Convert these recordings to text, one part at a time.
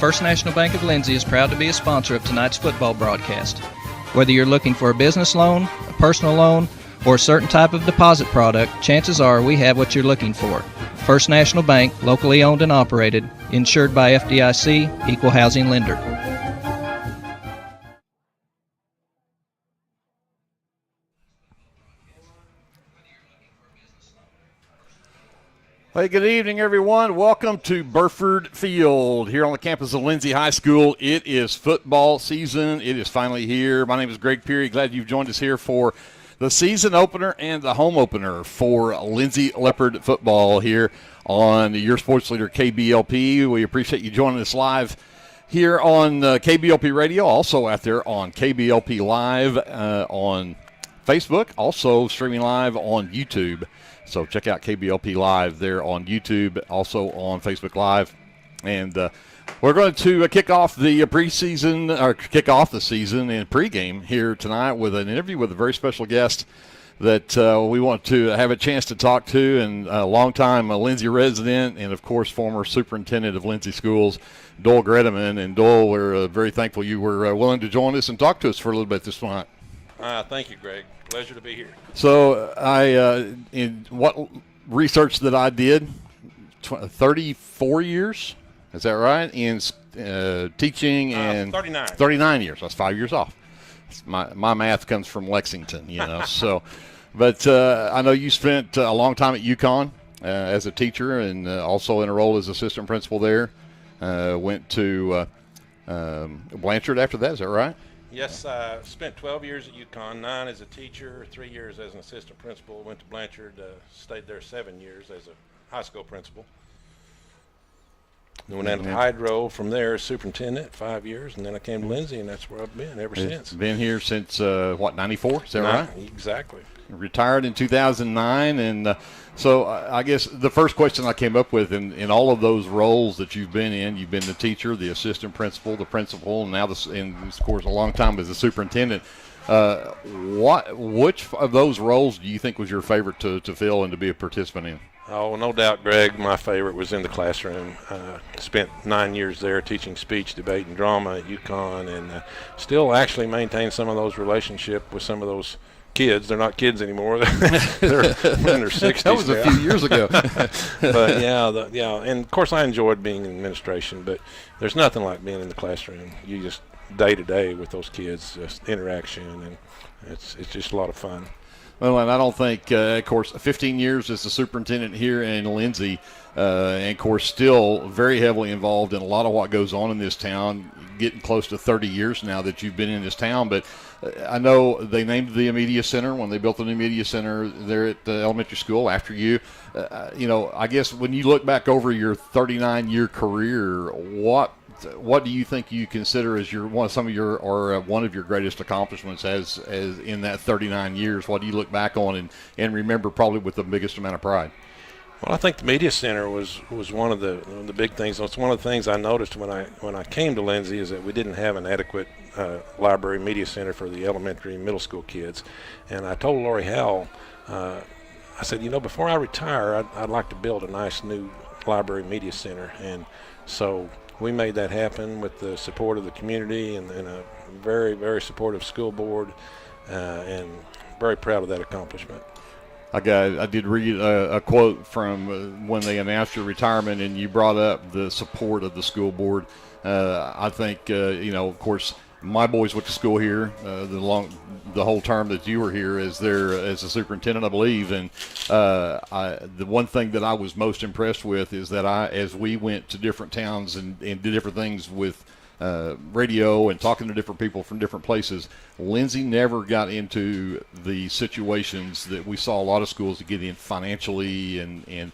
First National Bank of Lindsay is proud to be a sponsor of tonight's football broadcast. Whether you're looking for a business loan, a personal loan, or a certain type of deposit product, chances are we have what you're looking for. First National Bank, locally owned and operated, insured by FDIC, equal housing lender. Hey, good evening, everyone. Welcome to Burford Field here on the campus of Lindsay High School. It is football season. It is finally here. My name is Greg Peary. Glad you've joined us here for the season opener and the home opener for Lindsay Leopard football here on your sports leader, KBLP. We appreciate you joining us live here on KBLP Radio, also out there on KBLP Live on Facebook, also streaming live on YouTube. So check out KBLP Live there on YouTube, also on Facebook Live. And we're going to kick off the preseason, or kick off the season in pregame here tonight with an interview with a very special guest that we want to have a chance to talk to, and a longtime Lindsay resident and, of course, former superintendent of Lindsay Schools, Doyle Gretaman. And, Doyle, we're very thankful you were willing to join us and talk to us for a little bit this night. Thank you, Greg. Pleasure to be here. So in what research that I did, 34 years, is that right, in teaching? And 39. 39 years. That's 5 years off. My math comes from Lexington, you know. So, but I know you spent a long time at UConn as a teacher, and also in a role as assistant principal there. Went to Blanchard after that. Is that right? Yes, I spent 12 years at UConn, 9 as a teacher, 3 years as an assistant principal. Went to Blanchard, stayed there 7 years as a high school principal. Then went down to Hydro from there as superintendent, 5 years, and then I came to Lindsay, and that's where I've been ever since. Been here since, 94? Is that right? Exactly. Retired in 2009, and so I guess the first question I came up with in all of those roles that you've been in, you've been the teacher, the assistant principal, the principal, and now and of course a long time as the superintendent. Which of those roles do you think was your favorite to fill and to be a participant in? Oh, no doubt, Greg. My favorite was in the classroom. Spent 9 years there teaching speech, debate, and drama at UConn, and still actually maintain some of those relationships with some of those kids. They're not kids anymore. They're in their 60s. That was a few years ago. But yeah, and of course I enjoyed being in administration, but there's nothing like being in the classroom. You just day to day with those kids, just interaction, and it's just a lot of fun. Well, and I don't think, of course, 15 years as the superintendent here in Lindsay, and of course still very heavily involved in a lot of what goes on in this town, getting close to 30 years now that you've been in this town. But I know they named the media center when they built the new media center there at the elementary school after you. I guess when you look back over your 39-year career, what do you think you consider as one of your greatest accomplishments as in that 39 years? What do you look back on and remember probably with the biggest amount of pride? Well, I think the media center was one of the big things. It's one of the things I noticed when I came to Lindsay is that we didn't have an adequate library media center for the elementary and middle school kids. And I told Lori Howell, I said, before I retire, I'd like to build a nice new library media center. And so we made that happen with the support of the community and a very, very supportive school board, and very proud of that accomplishment. I did read a quote from when they announced your retirement, and you brought up the support of the school board. I think, of course, my boys went to school here the whole term that you were here as a superintendent, I believe. And the one thing that I was most impressed with is that as we went to different towns and did different things with radio and talking to different people from different places, Lindsay never got into the situations that we saw a lot of schools get in financially and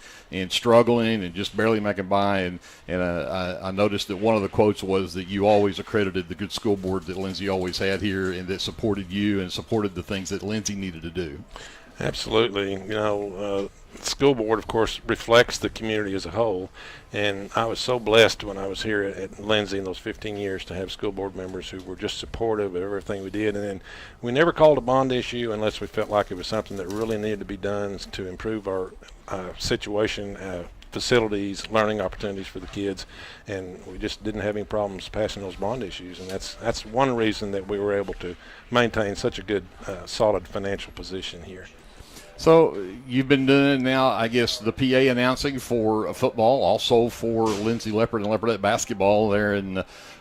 struggling and just barely making by. And I noticed that one of the quotes was that you always accredited the good school board that Lindsay always had here and that supported you and supported the things that Lindsay needed to do. Absolutely. The school board, of course, reflects the community as a whole, and I was so blessed when I was here at Lindsay in those 15 years to have school board members who were just supportive of everything we did. And then we never called a bond issue unless we felt like it was something that really needed to be done to improve our situation facilities, learning opportunities for the kids, and we just didn't have any problems passing those bond issues. And that's one reason that we were able to maintain such a good, solid financial position here. So you've been doing now, I guess, the PA announcing for football, also for Lindsay Leopard and Leopardette basketball there in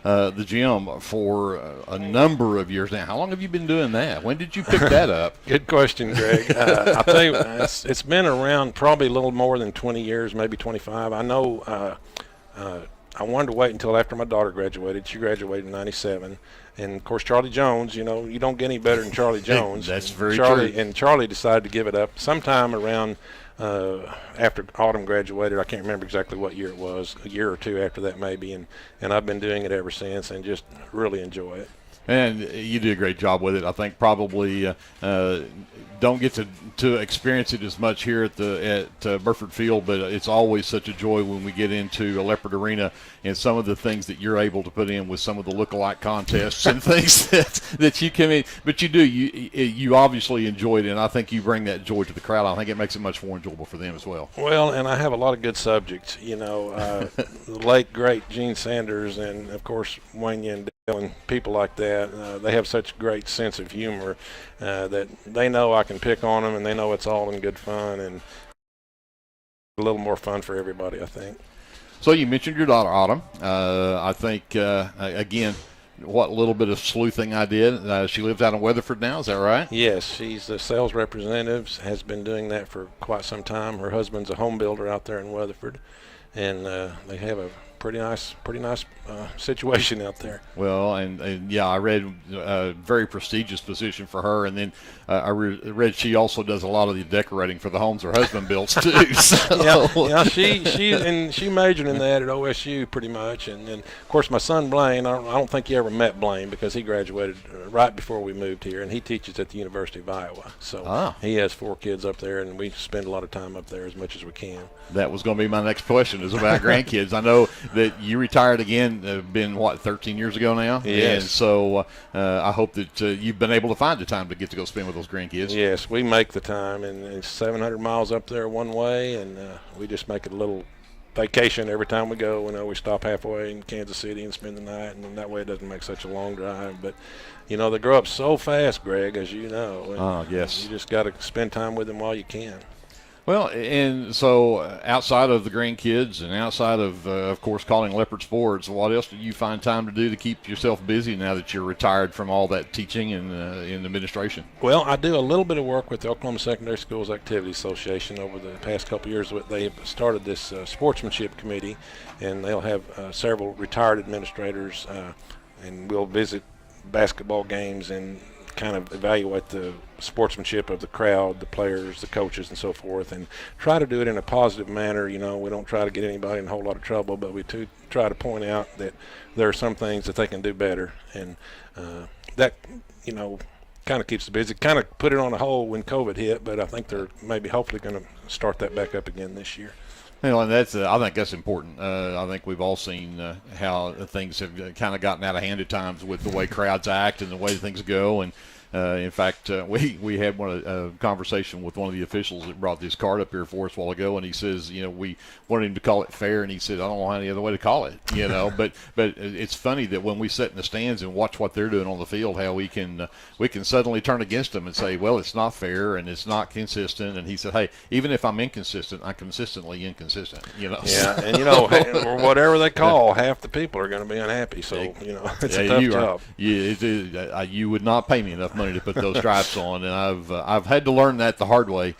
the gym for a number of years now. How long have you been doing that? When did you pick that up? Good question, Greg. I'll tell you, it's been around probably a little more than 20 years, maybe 25. I know I wanted to wait until after my daughter graduated. She graduated in '97. And, of course, Charlie Jones, you know, you don't get any better than Charlie Jones. That's very true. And Charlie decided to give it up sometime around after Autumn graduated. I can't remember exactly what year it was, a year or two after that maybe. And I've been doing it ever since and just really enjoy it. And you do a great job with it. I think probably don't get to experience it as much here at Burford Field, but it's always such a joy when we get into a Leopard Arena and some of the things that you're able to put in with some of the look-alike contests and things that you come in. But you obviously enjoy it, and I think you bring that joy to the crowd. I think it makes it much more enjoyable for them as well. Well, and I have a lot of good subjects. You know, the late, great Gene Sanders and, of course, Wayne Yandell and people like that. They have such a great sense of humor that they know I can pick on them, and they know it's all in good fun and a little more fun for everybody, I think. So you mentioned your daughter, Autumn. I think, again, what little bit of sleuthing I did. She lives out in Weatherford now, is that right? Yes, she's a sales representative, has been doing that for quite some time. Her husband's a home builder out there in Weatherford, and they have a pretty nice situation out there. Well, and yeah, I read a very prestigious position for her, and then I read she also does a lot of the decorating for the homes her husband builds too. So. Yeah, she majored in that at OSU pretty much, and then of course my son Blaine. I don't think you ever met Blaine because he graduated right before we moved here, and he teaches at the University of Iowa. So he has 4 kids up there, and we spend a lot of time up there as much as we can. That was going to be my next question, is about grandkids. I know that you retired again, been, 13 years ago now? Yes. And so I hope that you've been able to find the time to get to go spend with those grandkids. Yes, we make the time, and it's 700 miles up there one way, and we just make it a little vacation every time we go. You know, we stop halfway in Kansas City and spend the night, and that way it doesn't make such a long drive. But, you know, they grow up so fast, Greg, as you know. Oh, yes. You just got to spend time with them while you can. Well, and so outside of the grandkids and outside of course, calling Leopard sports, what else do you find time to do to keep yourself busy now that you're retired from all that teaching and in administration? Well, I do a little bit of work with the Oklahoma Secondary Schools Activity Association over the past couple of years. They've started this sportsmanship committee, and they'll have several retired administrators, and we'll visit basketball games and kind of evaluate the sportsmanship of the crowd, the players, the coaches, and so forth, and try to do it in a positive manner. You know, we don't try to get anybody in a whole lot of trouble, but we try to point out that there are some things that they can do better, and that, you know, kind of keeps them busy. Kind of put it on a hold when COVID hit, but I think they're maybe hopefully going to start that back up again this year. Well, and that's I think that's important. I think we've all seen how things have kind of gotten out of hand at times with the way crowds act and the way things go. And in fact, we had a conversation with one of the officials that brought this card up here for us a while ago, and he says, you know, we wanted him to call it fair, and he said, I don't know any other way to call it, you know. but it's funny that when we sit in the stands and watch what they're doing on the field, how we can suddenly turn against them and say, well, it's not fair and it's not consistent. And he said, hey, even if I'm inconsistent, I'm consistently inconsistent, you know. Yeah, and you know, or whatever they call, half the people are going to be unhappy. So you know, it's a tough job. You would not pay me enough money to put those stripes on, and I've had to learn that the hard way.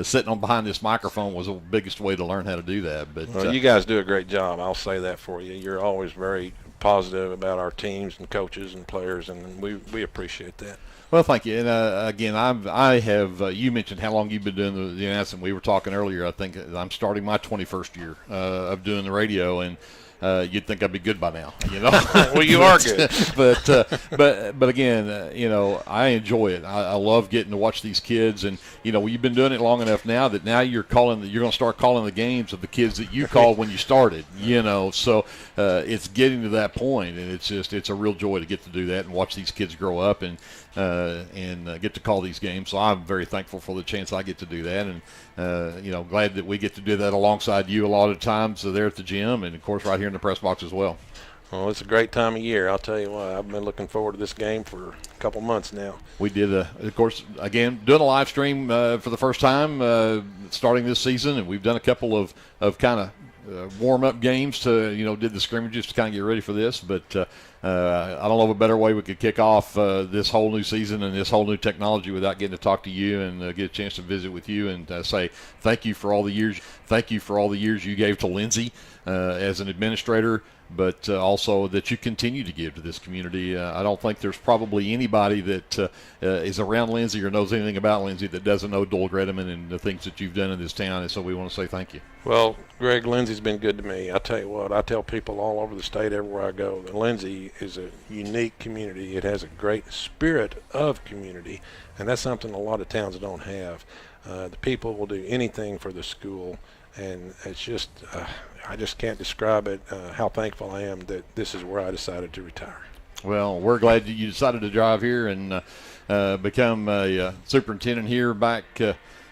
Sitting on behind this microphone was the biggest way to learn how to do that. But well, you guys do a great job. I'll say that for you. You're always very positive about our teams and coaches and players, and we appreciate that. Well, thank you. And again, I have. You mentioned how long you've been doing the announcing. We were talking earlier. I think I'm starting my 21st year of doing the radio, and you'd think I'd be good by now. Well, you are good. but again, I enjoy it. I love getting to watch these kids, and you've been doing it long enough now that now you're going to start calling the games of the kids that you called when you started. So it's getting to that point, and it's a real joy to get to do that and watch these kids grow up and get to call these games. So I'm very thankful for the chance I get to do that, and glad that we get to do that alongside you a lot of times there at the gym, and of course right here in the press box as well. Well, it's a great time of year. I'll tell you what, I've been looking forward to this game for a couple months now. We did, of course, again, doing a live stream for the first time starting this season, and we've done a couple of kind of warm-up games to, did the scrimmages to kind of get ready for this. But I don't know of a better way we could kick off this whole new season and this whole new technology without getting to talk to you and get a chance to visit with you and say thank you for all the years. Thank you for all the years you gave to Lindsay as an administrator, but also that you continue to give to this community. I don't think there's probably anybody that is around Lindsay or knows anything about Lindsay that doesn't know Doyle Gretaman and the things that you've done in this town, and so we want to say thank you. Well, Greg, Lindsay's been good to me. I tell you what, I tell people all over the state, everywhere I go, that Lindsay is a unique community. It has a great spirit of community, and that's something a lot of towns don't have. The people will do anything for the school, and it's just I just can't describe it, how thankful I am that this is where I decided to retire. Well, we're glad that you decided to drive here and become a superintendent here back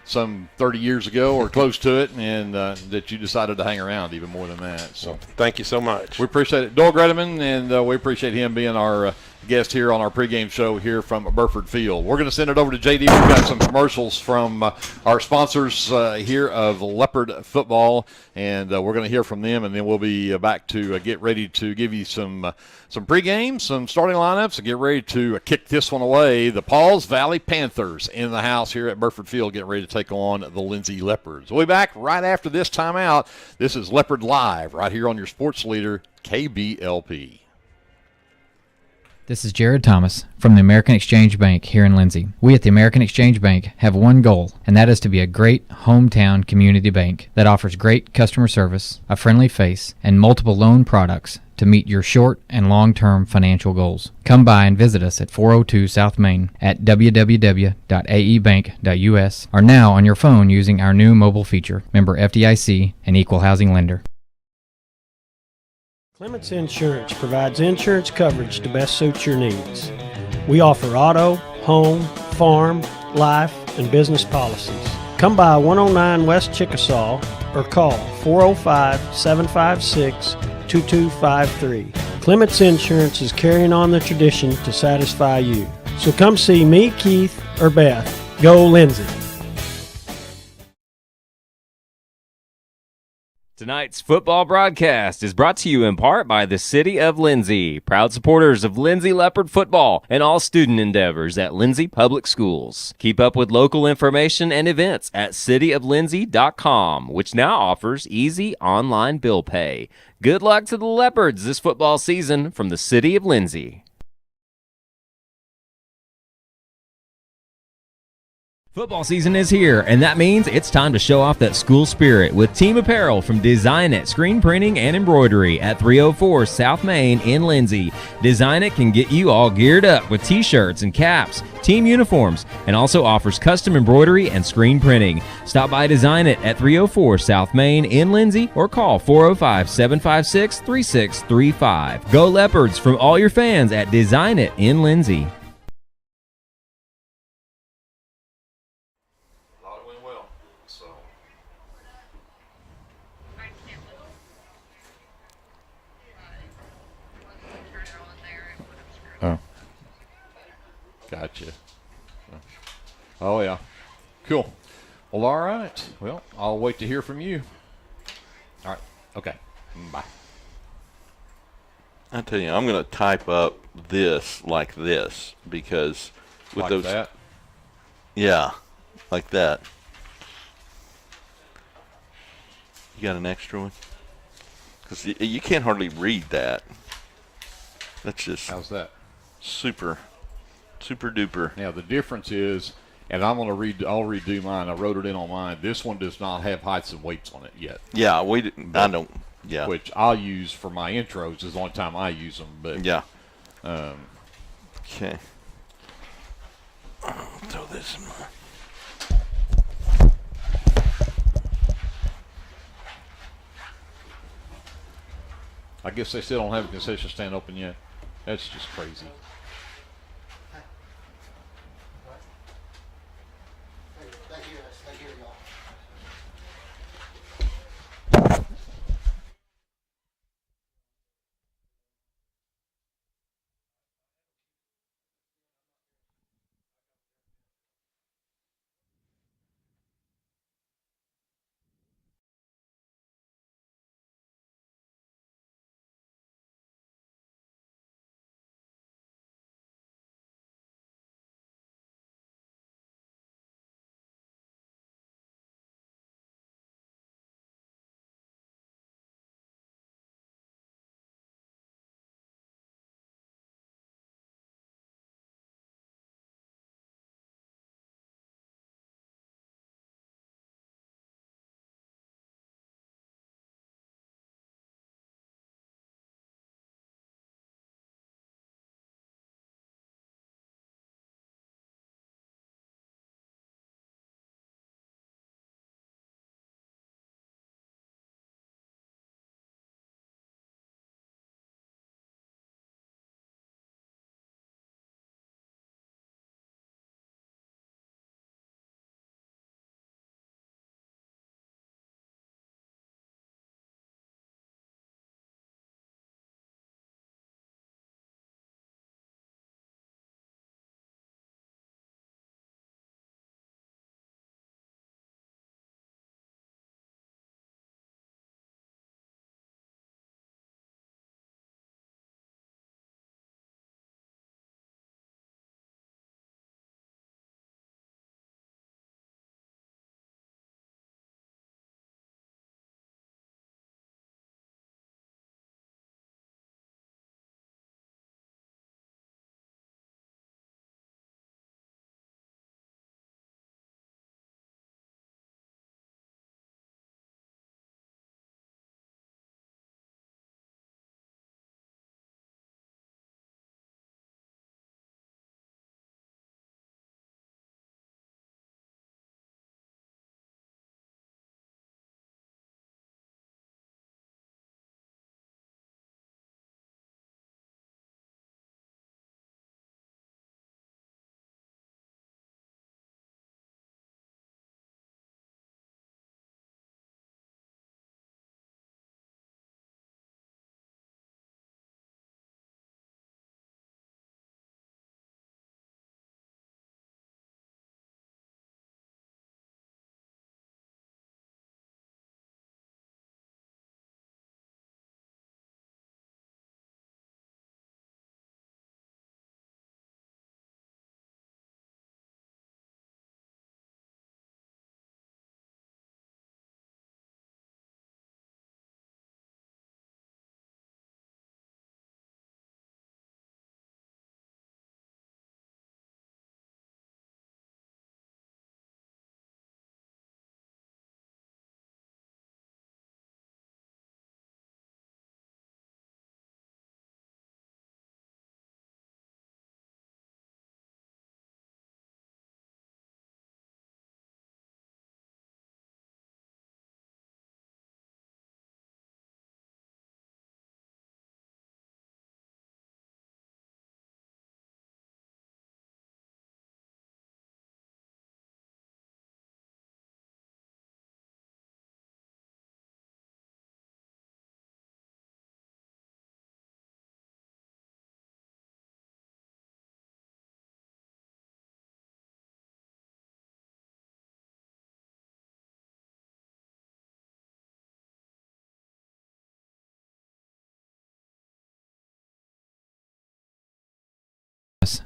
some 30 years ago or close to it, and that you decided to hang around even more than that. So thank you so much. We appreciate it. Doyle Gretaman, and we appreciate him being our guest here on our pregame show here from Burford Field. We're going to send it over to JD. We've got some commercials from our sponsors here of Leopard football, and we're going to hear from them, and then we'll be back to get ready to give you some pregame, some starting lineups, and get ready to kick this one away. The Pauls Valley Panthers in the house here at Burford Field, getting ready to take on the Lindsay Leopards. We'll be back right after this timeout. This is Leopard Live right here on your sports leader, KBLP. This is Jared Thomas from the American Exchange Bank here in Lindsay. We at the American Exchange Bank have one goal, and that is to be a great hometown community bank that offers great customer service, a friendly face, and multiple loan products to meet your short and long-term financial goals. Come by and visit us at 402 South Main at www.aebank.us or now on your phone using our new mobile feature. Member FDIC, an equal housing lender. Clements Insurance provides insurance coverage to best suit your needs. We offer auto, home, farm, life, and business policies. Come by 109 West Chickasaw or call 405-756-2253. Clements Insurance is carrying on the tradition to satisfy you. So come see me, Keith, or Beth. Go Lindsay. Tonight's football broadcast is brought to you in part by the City of Lindsay, proud supporters of Lindsay Leopard football and all student endeavors at Lindsay Public Schools. Keep up with local information and events at cityoflindsay.com, which now offers easy online bill pay. Good luck to the Leopards this football season from the City of Lindsay. Football season is here, and that means it's time to show off that school spirit with team apparel from Design It Screen Printing and Embroidery at 304 South Main in Lindsay. Design It can get you all geared up with t-shirts and caps, team uniforms, and also offers custom embroidery and screen printing. Stop by Design It at 304 South Main in Lindsay or call 405-756-3635. Go Leopards from all your fans at Design It in Lindsay. Oh, gotcha. Oh, yeah. Cool. Well, all right. Well, I'll wait to hear from you. All right. Okay. Bye. I tell you, I'm going to type up this like this because with like those. That? Yeah, like that. You got an extra one? Because you can't hardly read that. That's just. How's that? Super duper. Now the difference is, and I'll redo mine. I wrote it in on mine. This one does not have heights and weights on it yet. Yeah, I don't. Yeah. which I'll use for my intros. Is the only time I use them. But Yeah. Okay. I'll throw this in my. I guess they still don't have a concession stand open yet. That's just crazy.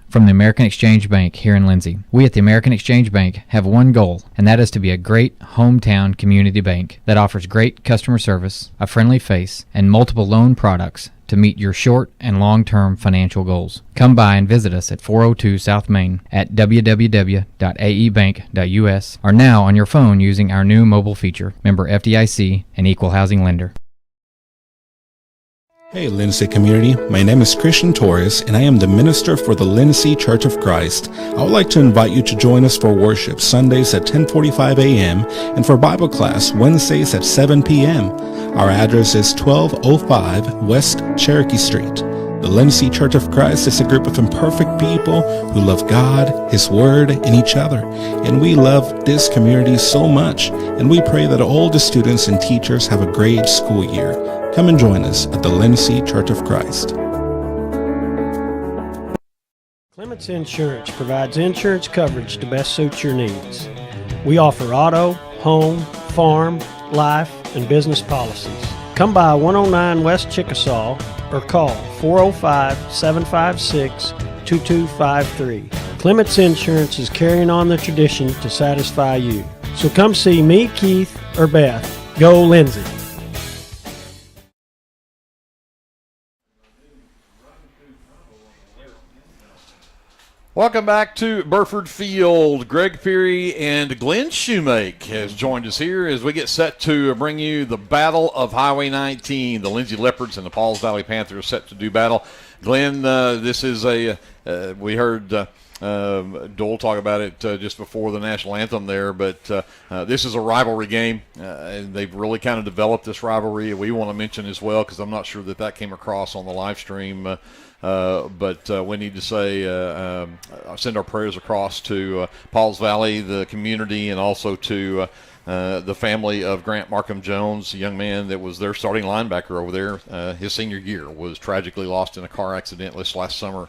From the American Exchange Bank here in Lindsay. We at the American Exchange Bank have one goal, and that is to be a great hometown community bank that offers great customer service, a friendly face, and multiple loan products to meet your short and long-term financial goals. Come by and visit us at 402 South Main at www.aebank.us or now on your phone using our new mobile feature. Member FDIC and equal housing lender. Hey Lindsay community, my name is Christian Torres and I am the minister for the Lindsay Church of Christ. I would like to invite you to join us for worship Sundays at 10:45 a.m. and for Bible class Wednesdays at 7 p.m. Our address is 1205 West Cherokee Street. The Lindsay Church of Christ is a group of imperfect people who love God, His Word, and each other. And we love this community so much, and we pray that all the students and teachers have a great school year. Come and join us at the Lindsay Church of Christ. Clements Insurance provides insurance coverage to best suit your needs. We offer auto, home, farm, life, and business policies. Come by 109 West Chickasaw or call 405-756-2253. Clements Insurance is carrying on the tradition to satisfy you. So come see me, Keith, or Beth. Go Lindsay. Welcome back to Burford Field. Greg Peary and Glenn Shoemake has joined us here as we get set to bring you the Battle of Highway 19. The Lindsay Leopards and the Pauls Valley Panthers set to do battle. Glenn, this is we heard Doyle talk about it just before the national anthem there, but this is a rivalry game, and they've really kind of developed this rivalry. We want to mention as well, because I'm not sure that came across on the live stream, but we need to say send our prayers across to Pauls Valley, the community, and also to the family of Grant Markham Jones, a young man that was their starting linebacker over there. His senior year was tragically lost in a car accident this last summer.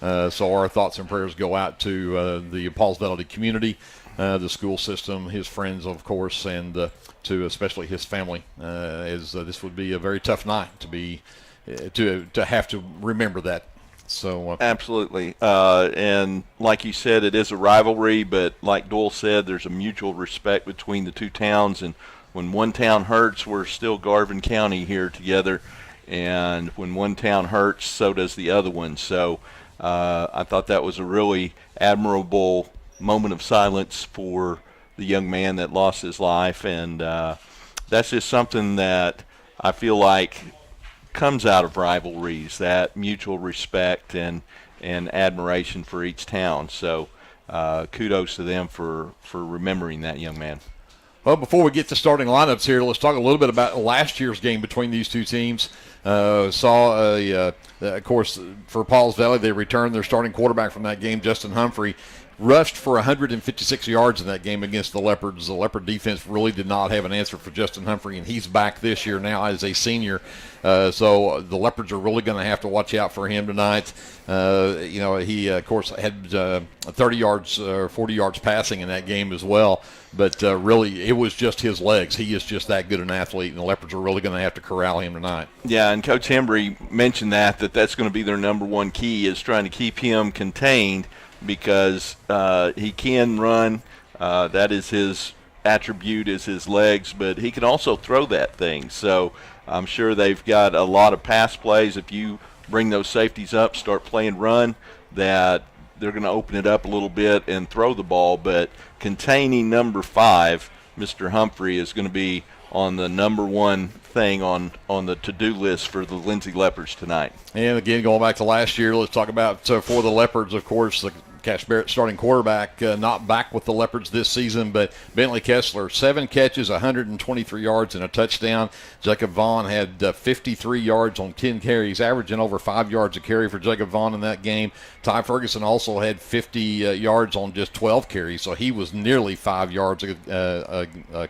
So our thoughts and prayers go out to the Pauls Valley community, the school system, his friends, of course, and to especially his family, as this would be a very tough night to have to remember that. So absolutely, and like you said, it is a rivalry, but like Doyle said, there's a mutual respect between the two towns, and when one town hurts, we're still Garvin County here together, and when one town hurts, so does the other one. So I thought that was a really admirable moment of silence for the young man that lost his life, and that's just something that I feel like comes out of rivalries, that mutual respect and admiration for each town. So kudos to them for remembering that young man. Well, before we get to starting lineups here, let's talk a little bit about last year's game between these two teams. Of course, for Pauls Valley, they returned their starting quarterback from that game, Justin Humphrey, rushed for 156 yards in that game against the Leopards. The Leopard defense really did not have an answer for Justin Humphrey, and he's back this year now as a senior. So the Leopards are really going to have to watch out for him tonight. He, of course, had 30 yards or 40 yards passing in that game as well. But really, it was just his legs. He is just that good an athlete, and the Leopards are really going to have to corral him tonight. Yeah, and Coach Hembry mentioned that's going to be their number one key, is trying to keep him contained, because he can run. That is his attribute, is his legs, but he can also throw that thing. So I'm sure they've got a lot of pass plays. If you bring those safeties up, start playing run, that they're going to open it up a little bit and throw the ball. But containing number 5, Mr. Humphrey, is going to be on the number one thing on the to-do list for the Lindsay Leopards tonight. And again, going back to last year, let's talk about for the Leopards, of course, the Cash Barrett starting quarterback, not back with the Leopards this season, but Bentley Kessler, 7 catches, 123 yards, and a touchdown. Jacob Vaughn had 53 yards on 10 carries, averaging over 5 yards a carry for Jacob Vaughn in that game. Ty Ferguson also had 50 yards on just 12 carries, so he was nearly 5 yards a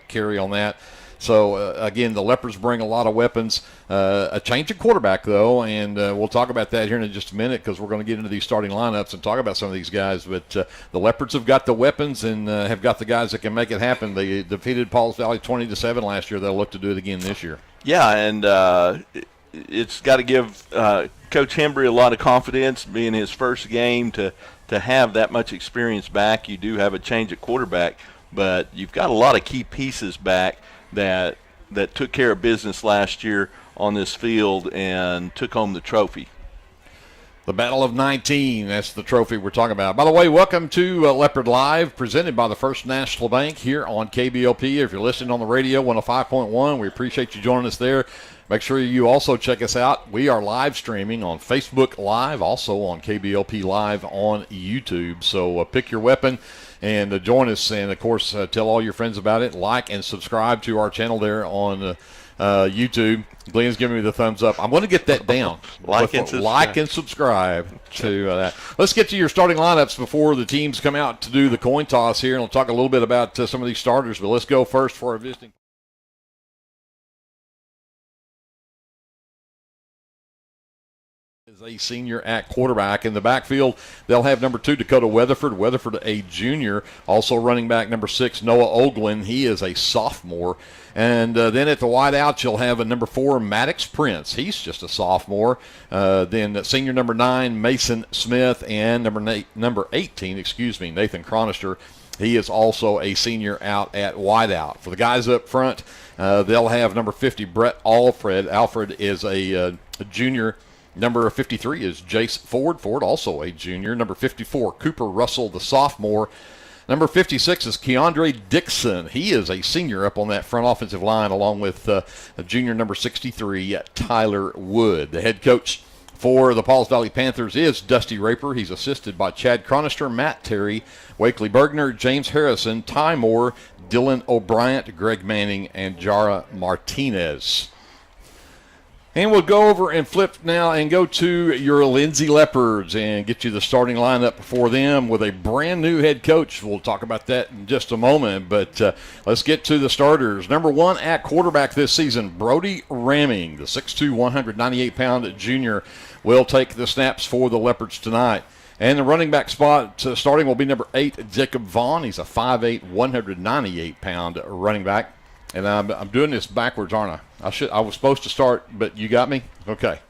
carry on that. So, again, the Leopards bring a lot of weapons. A change of quarterback, though, and we'll talk about that here in just a minute, because we're going to get into these starting lineups and talk about some of these guys. But the Leopards have got the weapons and have got the guys that can make it happen. They defeated Pauls Valley 20-7 last year. They'll look to do it again this year. Yeah, and it's got to give Coach Hembry a lot of confidence, being his first game, to have that much experience back. You do have a change at quarterback, but you've got a lot of key pieces back that took care of business last year on this field and took home the trophy. The Battle of 19, that's the trophy we're talking about. By the way, welcome to Leopard Live, presented by the First National Bank here on KBLP. If you're listening on the radio, 105.1, we appreciate you joining us there. Make sure you also check us out. We are live streaming on Facebook Live, also on KBLP Live on YouTube. So pick your weapon and join us. And, of course, tell all your friends about it. Like and subscribe to our channel there on YouTube. Glenn's giving me the thumbs up. I'm going to get that down. Like and subscribe to that. Let's get to your starting lineups before the teams come out to do the coin toss here, and we'll talk a little bit about some of these starters. But let's go first for our visiting. Is a senior at quarterback. In the backfield, they'll have number 2, Dakota Weatherford, a junior. Also running back number 6, Noah Oglin. He is a sophomore. And then at the wideout, you'll have a number 4, Maddox Prince. He's just a sophomore. Then senior number 9, Mason Smith, and number 18, Nathan Chronister. He is also a senior out at wideout. For the guys up front, they'll have number 50, Brett Alfred. Alfred is a junior. Number 53 is Jace Ford, also a junior. Number 54, Cooper Russell, the sophomore. Number 56 is Keandre Dixon. He is a senior up on that front offensive line, along with junior number 63, Tyler Wood. The head coach for the Pauls Valley Panthers is Dusty Raper. He's assisted by Chad Chronister, Matt Terry, Wakely Bergner, James Harrison, Ty Moore, Dylan O'Brien, Greg Manning, and Jara Martinez. And we'll go over and flip now and go to your Lindsay Leopards and get you the starting lineup for them with a brand new head coach. We'll talk about that in just a moment, but let's get to the starters. Number 1 at quarterback this season, Brody Ramming, the 6'2", 198-pound junior, will take the snaps for the Leopards tonight. And the running back spot starting will be number 8, Jacob Vaughn. He's a 5'8", 198-pound running back. And I'm doing this backwards, aren't I? I was supposed to start, but you got me? Okay.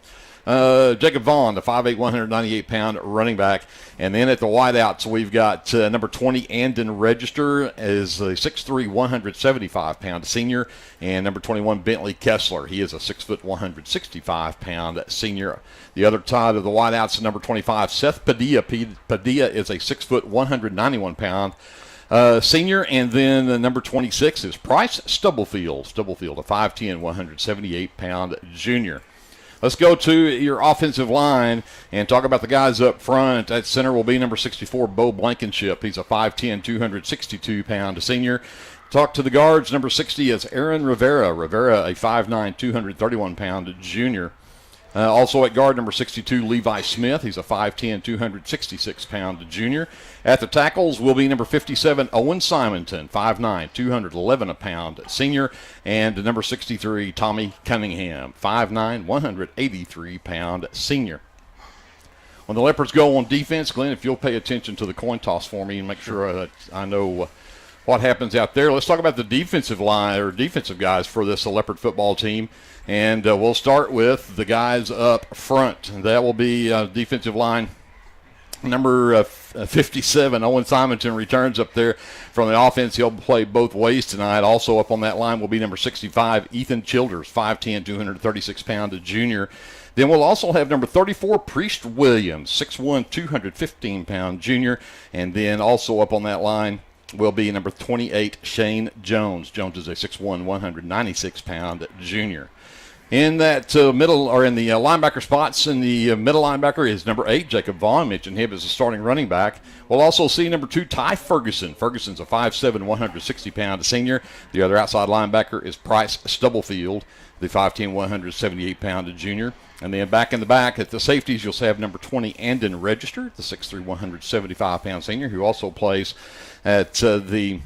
Jacob Vaughn, the 5'8", 198-pound running back. And then at the wideouts, we've got number 20, Andon Register, is a 6'3", 175-pound senior. And number 21, Bentley Kessler. He is a 6', 165-pound senior. The other side of the wideouts, number 25, Seth Padilla. Padilla is a 6', 191-pound senior. And then number 26 is Bryce Stubblefield. Stubblefield, a 5'10", 178-pound junior. Let's go to your offensive line and talk about the guys up front. At center will be number 64, Bo Blankenship. He's a 5'10", 262-pound senior. Talk to the guards. Number 60 is Aaron Rivera. Rivera, a 5'9", 231-pound junior. Also at guard, number 62, Levi Smith. He's a 5'10", 266-pound junior. At the tackles will be number 57, Owen Simonton, 5'9", 211-pound senior. And number 63, Tommy Cunningham, 5'9", 183-pound senior. When the Leopards go on defense, Glenn, if you'll pay attention to the coin toss for me and make sure that I know what happens out there. Let's talk about the defensive line or defensive guys for this Leopard football team. And we'll start with the guys up front. That will be defensive line number 57. Owen Simonton returns up there from the offense. He'll play both ways tonight. Also up on that line will be number 65, Ethan Childers, 5'10", 236-pound junior. Then we'll also have number 34, Priest Williams, 6'1", 215-pound junior. And then also up on that line will be number 28, Shane Jones. Jones is a 6'1", 196-pound junior. In that middle, or in the linebacker spots, in the middle linebacker is number 8, Jacob Vaughn. Mentioned him as a starting running back. We'll also see number 2, Ty Ferguson. Ferguson's a 5'7", 160-pound senior. The other outside linebacker is Bryce Stubblefield, the 5'10", 178-pound junior. And then back in the back at the safeties, you'll have number 20, Andon Register, the 6'3", 175-pound senior, who also plays at the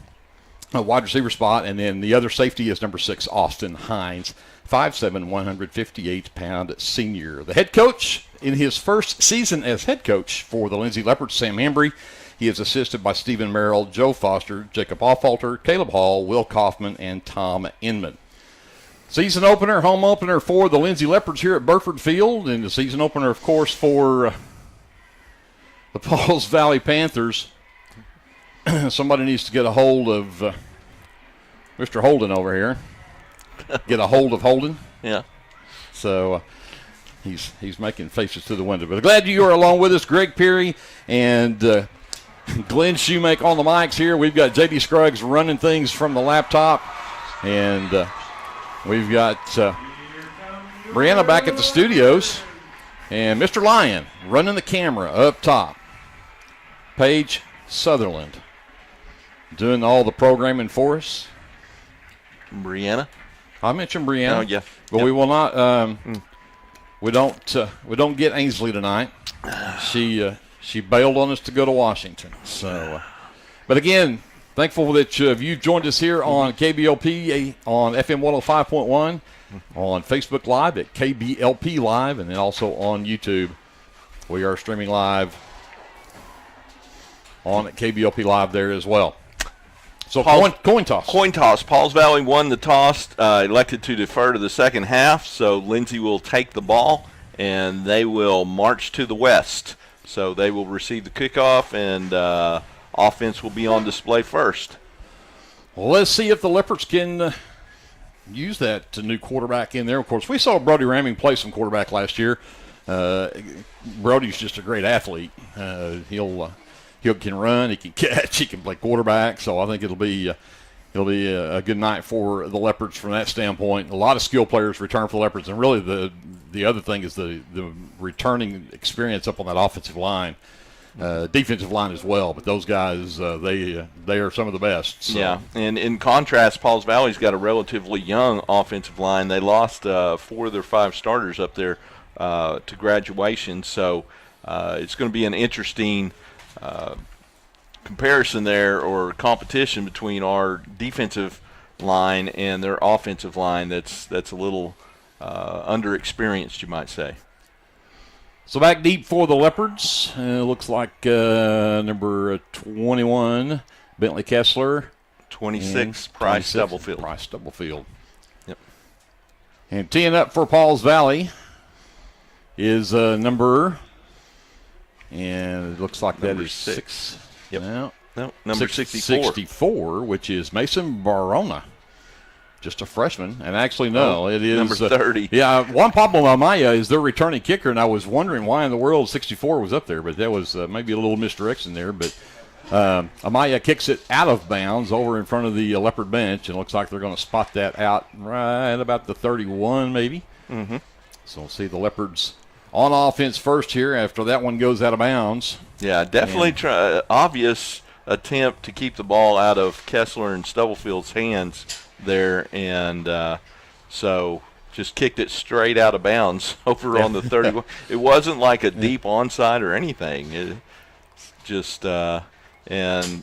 wide receiver spot. And then the other safety is number 6, Austin Hines, 5'7", 158-pound senior. The head coach in his first season as head coach for the Lindsay Leopards, Sam Embry. He is assisted by Stephen Merrill, Joe Foster, Jacob Offalter, Caleb Hall, Will Kaufman, and Tom Inman. Season opener, home opener for the Lindsay Leopards here at Burford Field, and the season opener, of course, for the Pauls Valley Panthers. Somebody needs to get a hold of Mr. Holden over here. Get a hold of Holden. Yeah. So He's making faces to the window. But glad you are along with us, Greg Peary and Glenn Shoemake on the mics here. We've got J.D. Scruggs running things from the laptop. And we've got Brianna back at the studios. And Mr. Lyon running the camera up top. Paige Sutherland doing all the programming for us. Brianna? I mentioned Brianna. Oh, yeah. But yep. we will not we don't get Ainsley tonight. She bailed on us to go to Washington. So but again, thankful that you've joined us here on KBLP on FM 105.1, on Facebook Live at KBLP Live, and then also on YouTube. We are streaming live on at KBLP Live there as well. So coin toss. Coin toss. Pauls Valley won the toss, elected to defer to the second half, so Lindsay will take the ball, and they will march to the west. So they will receive the kickoff, and offense will be on display first. Well, let's see if the Leopards can use that new quarterback in there. Of course, we saw Brody Ramming play some quarterback last year. Brody's just a great athlete. He can run, he can catch, he can play quarterback. So I think it'll be a good night for the Leopards from that standpoint. A lot of skill players return for the Leopards, and really the other thing is the returning experience up on that offensive line, defensive line as well. But those guys, they are some of the best. So. Yeah, and in contrast, Pauls Valley's got a relatively young offensive line. They lost 4 of their 5 starters up there to graduation, so it's going to be an interesting comparison there, or competition between our defensive line and their offensive line. That's a little underexperienced, you might say. So back deep for the Leopards. Looks like number 21, Bentley Kessler. 26, Price Stubblefield. Price Stubblefield. Yep. And teeing up for Pauls Valley is number, and it looks like number that is 6. Yep. No, number 64. 64, which is Mason Barona. Just a freshman. And actually, no, it is number 30. Yeah, one problem on Amaya is their returning kicker, and I was wondering why in the world 64 was up there, but that was maybe a little misdirection there. But Amaya kicks it out of bounds over in front of the Leopard bench, and it looks like they're going to spot that out right about the 31 maybe. Mm-hmm. So we'll see the Leopards on offense first here after that one goes out of bounds. Yeah, definitely obvious attempt to keep the ball out of Kessler and Stubblefield's hands there, and so just kicked it straight out of bounds over on the 31. It wasn't like a deep onside or anything. It just and,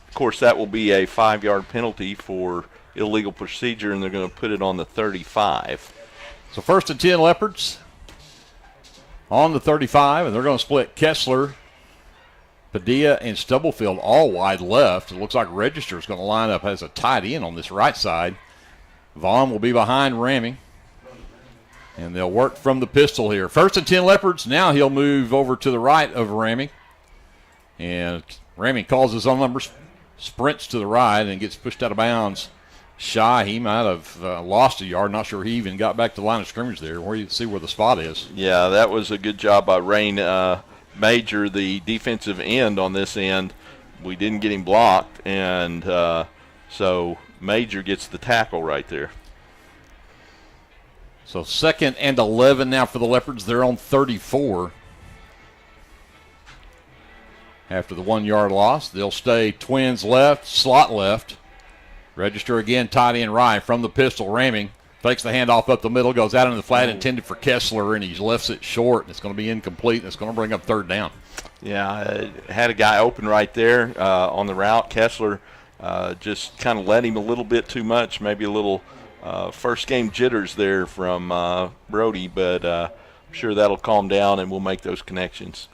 of course, that will be a 5-yard penalty for illegal procedure, and they're going to put it on the 35. So 1st and 10 Leopards on the 35, and they're going to split Kessler, Padilla, and Stubblefield all wide left. It looks like Register's going to line up as a tight end on this right side. Vaughn will be behind Ramming, and they'll work from the pistol here. 1st and 10 Leopards. Now he'll move over to the right of Ramming, and Ramming calls his own number, sprints to the right, and gets pushed out of bounds. Shy, he might have lost a yard. Not sure he even got back to the line of scrimmage there. Where you see where the spot is. Yeah, that was a good job by Rain Major, the defensive end on this end. We didn't get him blocked, and so Major gets the tackle right there. So 2nd and 11 now for the Leopards. They're on 34. After the 1-yard loss, they'll stay twins left, slot left. Register again, tight end right from the pistol. Ramming fakes the handoff up the middle, goes out into the flat, intended for Kessler, and he lifts it short, and it's going to be incomplete, and it's going to bring up 3rd down. Yeah, had a guy open right there on the route. Kessler just kind of let him a little bit too much, maybe a little first game jitters there from Brody, but I'm sure that'll calm down, and we'll make those connections.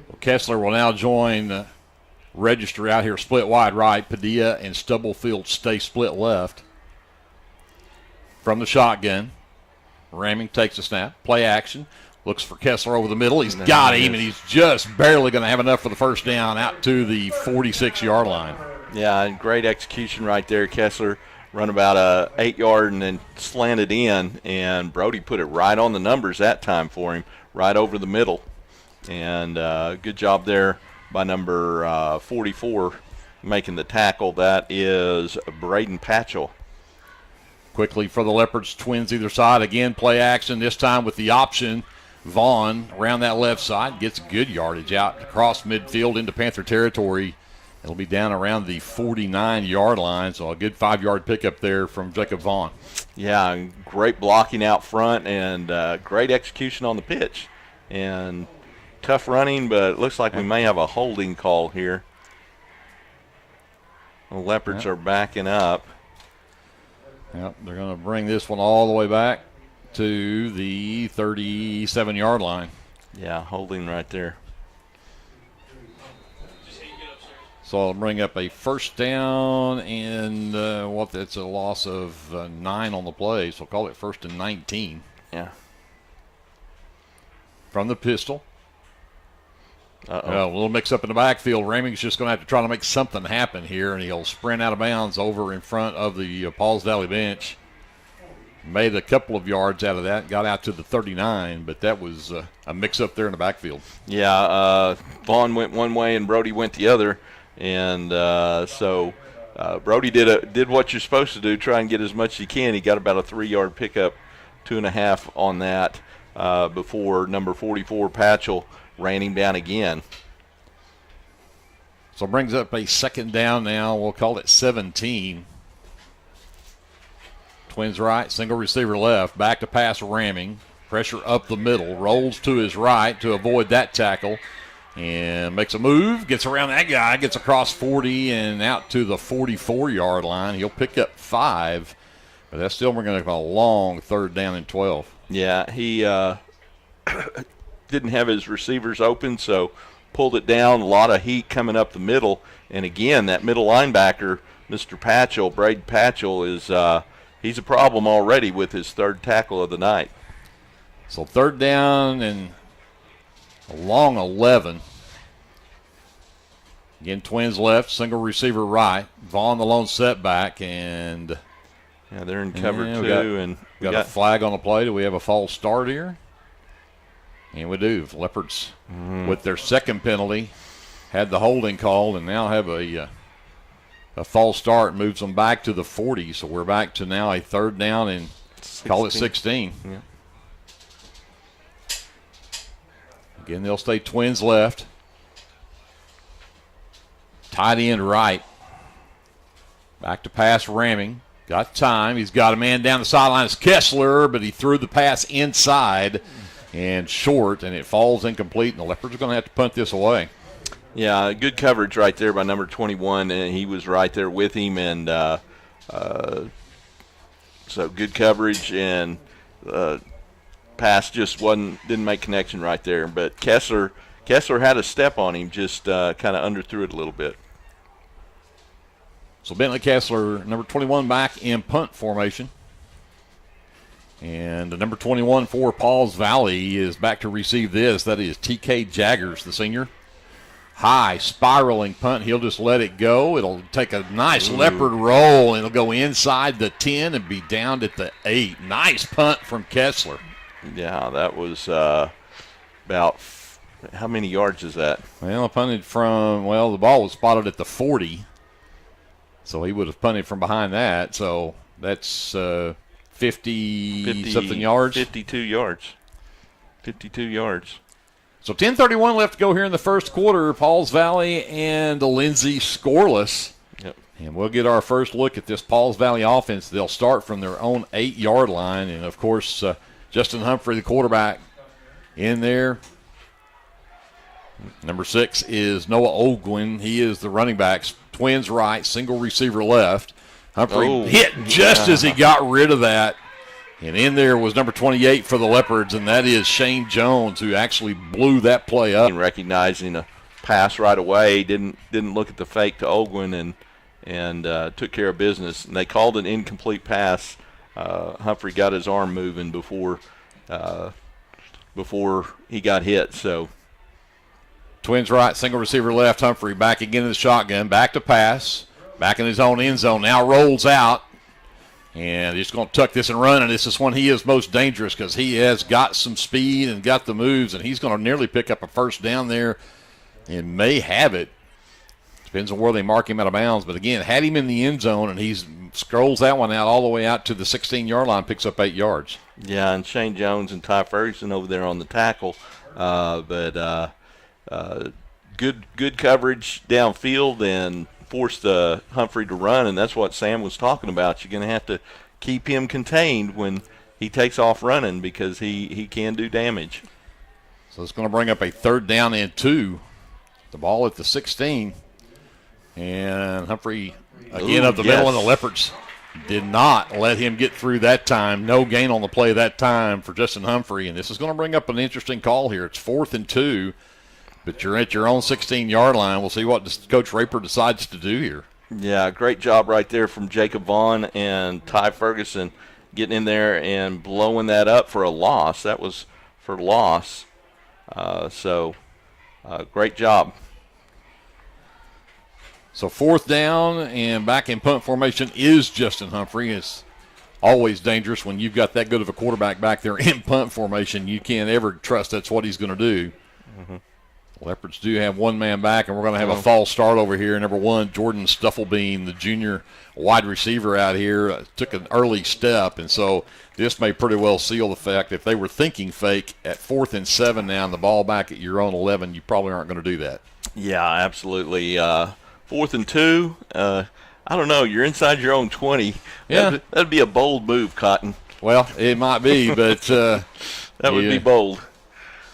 Well, Kessler will now join Register out here, split wide right. Padilla and Stubblefield stay split left. From the shotgun, Ramming takes a snap, play action, looks for Kessler over the middle. He's got him, and he's just barely going to have enough for the 1st down out to the 46-yard line. Yeah, and great execution right there. Kessler run about a 8-yard and then slanted in, and Brody put it right on the numbers that time for him, right over the middle. And good job there by number 44 making the tackle. That is Braden Patchell. Quickly for the Leopards, twins either side. Again, play action, this time with the option. Vaughn around that left side gets good yardage out across midfield into Panther territory. It'll be down around the 49-yard line, so a good 5-yard pickup there from Jacob Vaughn. Yeah, great blocking out front and great execution on the pitch. And tough running, but it looks like we may have a holding call here. The Leopards are backing up. Yep, they're going to bring this one all the way back to the 37-yard line. Yeah, holding right there. So I'll bring up a first down, and that's a loss of 9 on the play, so call it 1st and 19. Yeah. From the pistol. A little mix-up in the backfield. Raming's just going to have to try to make something happen here, and he'll sprint out of bounds over in front of the Pauls Valley bench. Made a couple of yards out of that, got out to the 39, but that was a mix-up there in the backfield. Yeah, Vaughn went one way and Brody went the other, and so Brody did what you're supposed to do, try and get as much as you can. He got about a 3-yard pickup, 2.5 on that before number 44, Patchell, ran him down again. So brings up a second down now. We'll call it 17. Twins right, single receiver left, back to pass Ramming. Pressure up the middle, rolls to his right to avoid that tackle, and makes a move, gets around that guy, gets across 40 and out to the 44-yard line. He'll pick up 5, but that's still going to have a long 3rd down and 12. Yeah, he didn't have his receivers open, so pulled it down. A lot of heat coming up the middle. And again, that middle linebacker, Mr. Patchell, Braden Patchell, is he's a problem already with his 3rd tackle of the night. So 3rd down and a long 11. Again, twins left, single receiver right. Vaughn the lone setback, and yeah, they're in cover two. And got a flag on the play. Do we have a false start here? And we do. Leopards, with their second penalty, had the holding called and now have a false start, moves them back to the 40. So we're back to now a 3rd down and 16. Call it 16. Yeah. Again, they'll stay twins left. Tight end right. Back to pass Ramming. Got time. He's got a man down the sideline. It's Kessler, but he threw the pass inside and short, and it falls incomplete, and the Leopards are going to have to punt this away. Yeah, good coverage right there by number 21, and he was right there with him, and so good coverage, and pass just didn't make connection right there. But Kessler had a step on him, just kind of underthrew it a little bit. So Bentley Kessler, number 21, back in punt formation. And the number 21 for Pauls Valley is back to receive this. That is T.K. Jaggers, the senior. High, spiraling punt. He'll just let it go. It'll take a nice leopard roll, and it'll go inside the 10 and be down at the 8. Nice punt from Kessler. Yeah, that was about how many yards is that? Well, punted from, the ball was spotted at the 40. So he would have punted from behind that. So that's 50-something yards. 52 yards. 52 yards. So 10:31 left to go here in the first quarter. Pauls Valley and Lindsay scoreless. Yep. And we'll get our first look at this Pauls Valley offense. They'll start from their own 8-yard line. And, of course, Justin Humphrey, the quarterback, in there. Number 6 is Noah Ogwin. He is the running back. Twins right, single receiver left. Humphrey hit just as he got rid of that. And in there was number 28 for the Leopards, and that is Shane Jones, who actually blew that play up. Recognizing a pass right away, didn't look at the fake to Ogwin and took care of business. And they called an incomplete pass. Humphrey got his arm moving before he got hit. So Twins right, single receiver left. Humphrey back again in the shotgun, back to pass, back in his own end zone. Now rolls out And he's going to tuck this and run, and this is when he is most dangerous because he has got some speed and got the moves, and he's going to nearly pick up a first down there and may have it. Depends on where they mark him out of bounds. But, again, had him in the end zone, and he scrolls that one out all the way out to the 16-yard line, picks up 8 yards. Yeah, and Shane Jones and Ty Ferguson over there on the tackle. But good coverage downfield and forced Humphrey to run, and that's what Sam was talking about. You're going to have to keep him contained when he takes off running because he can do damage. So it's going to bring up a 3rd down and 2. The ball at the 16. And Humphrey, again, up the middle, and the Leopards did not let him get through that time. No gain on the play that time for Justin Humphrey. And this is going to bring up an interesting call here. It's 4th and 2. But you're at your own 16-yard line. We'll see what Coach Raper decides to do here. Yeah, great job right there from Jacob Vaughn and Ty Ferguson getting in there and blowing that up for a loss. That was for loss. Great job. So 4th down and back in punt formation is Justin Humphrey. It's always dangerous when you've got that good of a quarterback back there in punt formation. You can't ever trust that's what he's going to do. Mm-hmm. Leopards do have one man back, and we're going to have a false start over here. Number 1, Jordan Stufflebean, the junior wide receiver out here, took an early step, and so this may pretty well seal the fact if they were thinking fake at 4th and 7 now and the ball back at your own 11, you probably aren't going to do that. Yeah, absolutely. 4th and 2, I don't know, you're inside your own 20. Yeah. That'd be a bold move, Cotton. Well, it might be, but that would be bold.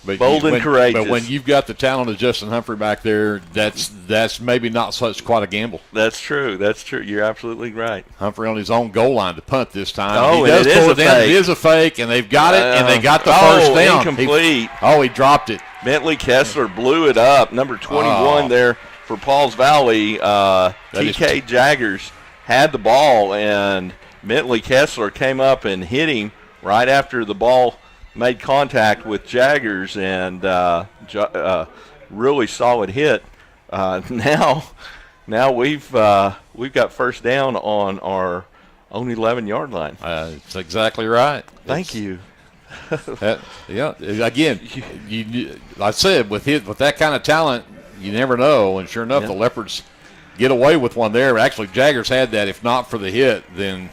But bold and courageous. But when you've got the talent of Justin Humphrey back there, that's maybe not quite a gamble. That's true. That's true. You're absolutely right. Humphrey on his own goal line to punt this time. Oh, he does it is pull a it down. fake. It is a fake, and they've got it, and they got the first down. Incomplete. He dropped it. Bentley Kessler blew it up. Number 21 there for Pauls Valley. TK Jaggers had the ball, and Bentley Kessler came up and hit him right after the ball made contact with Jaggers, and really solid hit. Now we've got first down on our own 11-yard line. That's exactly right. Thank you. Again, I said with that kind of talent, you never know. And sure enough, the Leopards get away with one there. Actually, Jaggers had that. If not for the hit, then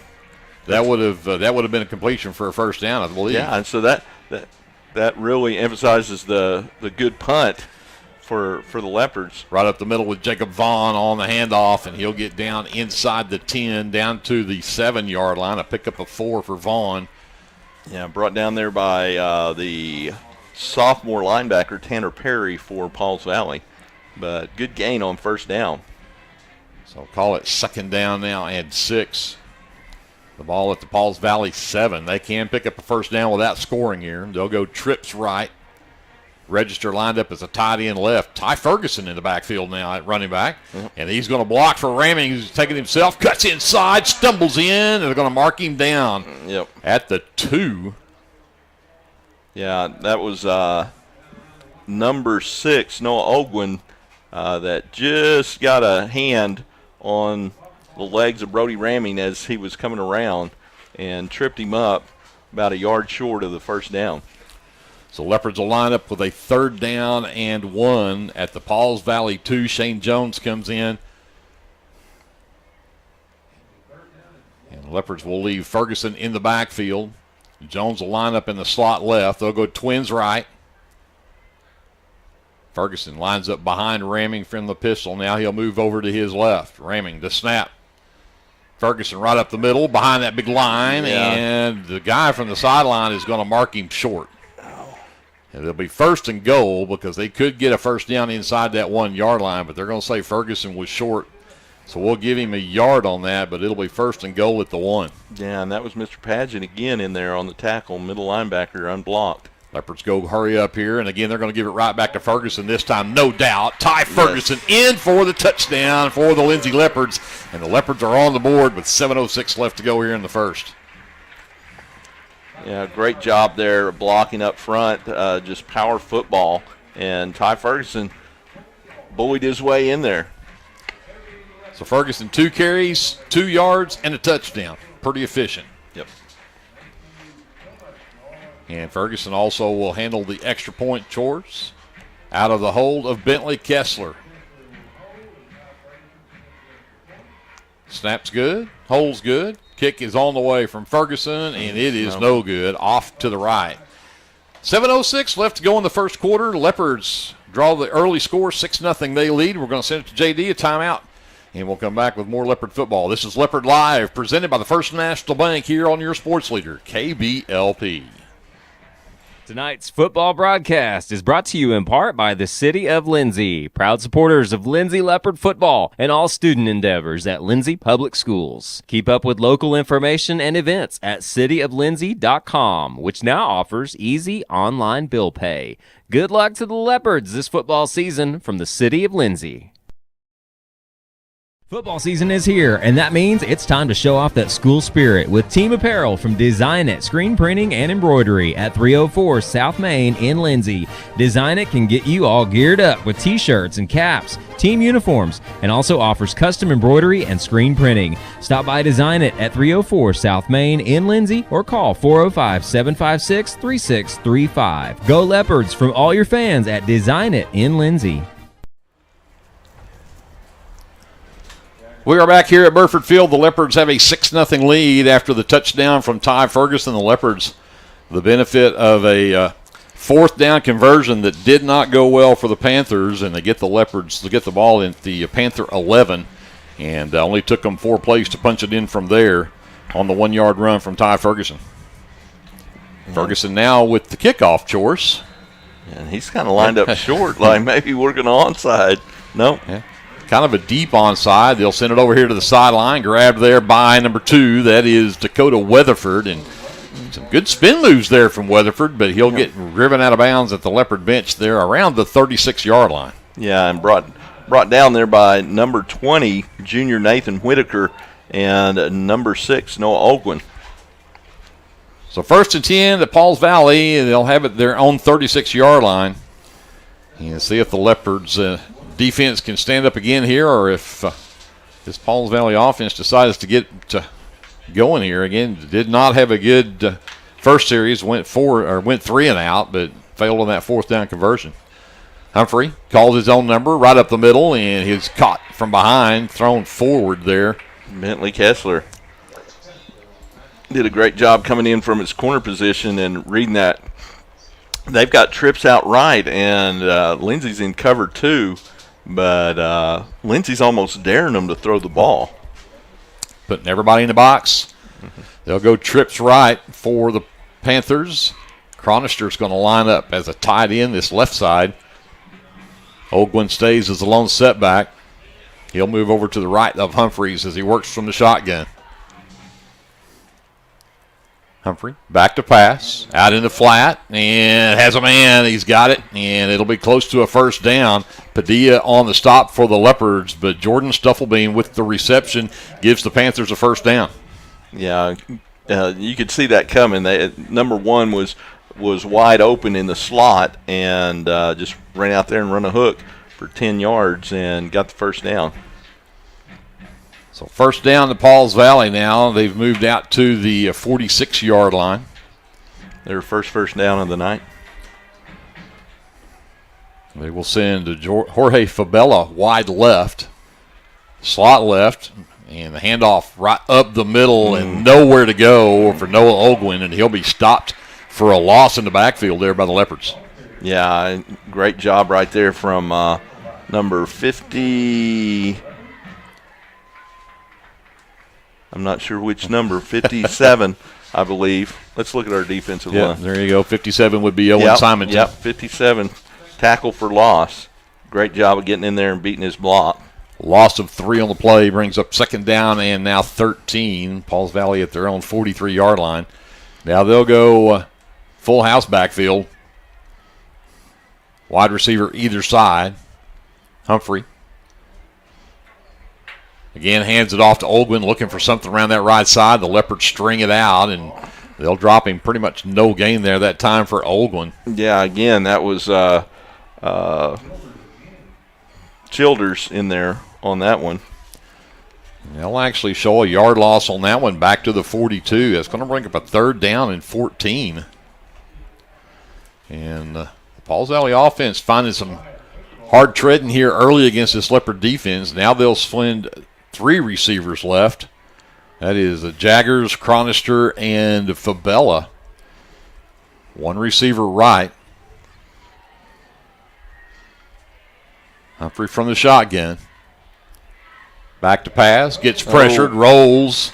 that would have been a completion for a first down, I believe. Yeah, and so that really emphasizes the good punt for the Leopards. Right up the middle with Jacob Vaughn on the handoff, and he'll get down inside the 10, down to the 7-yard line. A pickup of 4 for Vaughn. Yeah, brought down there by the sophomore linebacker Tanner Perry for Pauls Valley. But good gain on first down. So call it 2nd down now and 6. The ball at the Pauls Valley 7. They can pick up a first down without scoring here. They'll go trips right. Register lined up as a tight end left. Ty Ferguson in the backfield now at running back. Mm-hmm. And he's going to block for Ramming, who's taking himself, cuts inside, stumbles in, and they're going to mark him down at the 2. Yeah, that was number 6, Noah Ogwin, that just got a hand on the legs of Brody Ramming as he was coming around and tripped him up about a yard short of the first down. So Leopards will line up with a 3rd down and 1 at the Pauls Valley 2. Shane Jones comes in. And Leopards will leave Ferguson in the backfield. Jones will line up in the slot left. They'll go twins right. Ferguson lines up behind Ramming from the pistol. Now he'll move over to his left. Ramming the snap. Ferguson right up the middle behind that big line, and the guy from the sideline is going to mark him short. It'll be 1st and goal because they could get a first down inside that 1-yard line, but they're going to say Ferguson was short. So we'll give him a yard on that, but it'll be 1st and goal at the 1. Yeah, and that was Mr. Padgett again in there on the tackle, middle linebacker, unblocked. Leopards go hurry up here, and again they're going to give it right back to Ferguson this time, no doubt. Ty Ferguson in for the touchdown for the Lindsay Leopards, and the Leopards are on the board with 7:06 left to go here in the first. Yeah, great job there blocking up front, just power football. And Ty Ferguson buoyed his way in there. So Ferguson, 2 carries, 2 yards, and a touchdown. Pretty efficient. Yep. And Ferguson also will handle the extra point chores out of the hold of Bentley Kessler. Snap's good, hold's good. Kick is on the way from Ferguson, and it is no good. Off to the right. 7:06 left to go in the first quarter. Leopards draw the early score, 6-0 they lead. We're going to send it to JD, a timeout, and we'll come back with more Leopard football. This is Leopard Live, presented by the First National Bank here on your sports leader, KBLP. Tonight's football broadcast is brought to you in part by the City of Lindsay, proud supporters of Lindsay Leopard football and all student endeavors at Lindsay Public Schools. Keep up with local information and events at cityoflindsay.com, which now offers easy online bill pay. Good luck to the Leopards this football season from the City of Lindsay. Football season is here, and that means it's time to show off that school spirit with team apparel from Design It Screen Printing and Embroidery at 304 South Main in Lindsay. Design It can get you all geared up with t-shirts and caps, team uniforms, and also offers custom embroidery and screen printing. Stop by Design It at 304 South Main in Lindsay or call 405-756-3635. Go Leopards from all your fans at Design It in Lindsay. We are back here at Burford Field. The Leopards have a 6-0 lead after the touchdown from Ty Ferguson. The Leopards, the benefit of a 4th down conversion that did not go well for the Panthers, and they get the Leopards to get the ball in the Panther 11, and only took them 4 plays to punch it in from there on the 1-yard run from Ty Ferguson. Ferguson now with the kickoff chores. And he's kind of lined up short, like maybe working onside. Nope. Yeah. Kind of a deep onside. They'll send it over here to the sideline. Grabbed there by number 2. That is Dakota Weatherford. And some good spin moves there from Weatherford, but he'll get driven out of bounds at the Leopard bench there around the 36-yard line. Yeah, and brought down there by number 20, junior Nathan Whitaker, and number 6, Noah Ogwin. So 1st and 10 at Pauls Valley, and they'll have it their own 36-yard line. And see if the Leopards defense can stand up again here, or if this Pauls Valley offense decides to get going here again. Did not have a good first series. Went 3 and out, but failed on that 4th down conversion. Humphrey calls his own number right up the middle, and he's caught from behind, thrown forward there. Bentley Kessler did a great job coming in from his corner position and reading that. They've got trips out right, and Lindsay's in cover 2. But Lindsay's almost daring them to throw the ball. Putting everybody in the box. They'll go trips right for the Panthers. Cronister's going to line up as a tight end this left side. Ogwin stays as the lone setback. He'll move over to the right of Humphreys as he works from the shotgun. Humphrey back to pass, out in the flat, and has a man. He's got it, and it'll be close to a 1st down. Padilla on the stop for the Leopards, but Jordan Stufflebeam with the reception gives the Panthers a 1st down. Yeah, you could see that coming. Number 1 was wide open in the slot and just ran out there and run a hook for 10 yards and got the 1st down. So 1st down to Pauls Valley now. They've moved out to the 46-yard line. Their first down of the night. They will send Jorge Fabella wide left, slot left, and the handoff right up the middle and nowhere to go for Noah Ogwin, and he'll be stopped for a loss in the backfield there by the Leopards. Yeah, great job right there from number 50. I'm not sure which number, 57, I believe. Let's look at our defensive line. There you go. 57 would be Owen Simonton. Yep, 57, tackle for loss. Great job of getting in there and beating his block. Loss of 3 on the play brings up 2nd down and now 13. Pauls Valley at their own 43-yard line. Now they'll go full house backfield. Wide receiver either side. Humphrey. Again, hands it off to Ogwin, looking for something around that right side. The Leopards string it out, and they'll drop him. Pretty much no gain there that time for Ogwin. Yeah, again, that was Childers in there on that one. They'll actually show a yard loss on that one back to the 42. That's going to bring up a 3rd down and 14. And the Pauls Valley offense finding some hard treading here early against this Leopard defense. Now they'll send 3 receivers left. That is Jaggers, Chronister, and Fabella. 1 receiver right. Humphrey from the shotgun. Back to pass, gets pressured, rolls,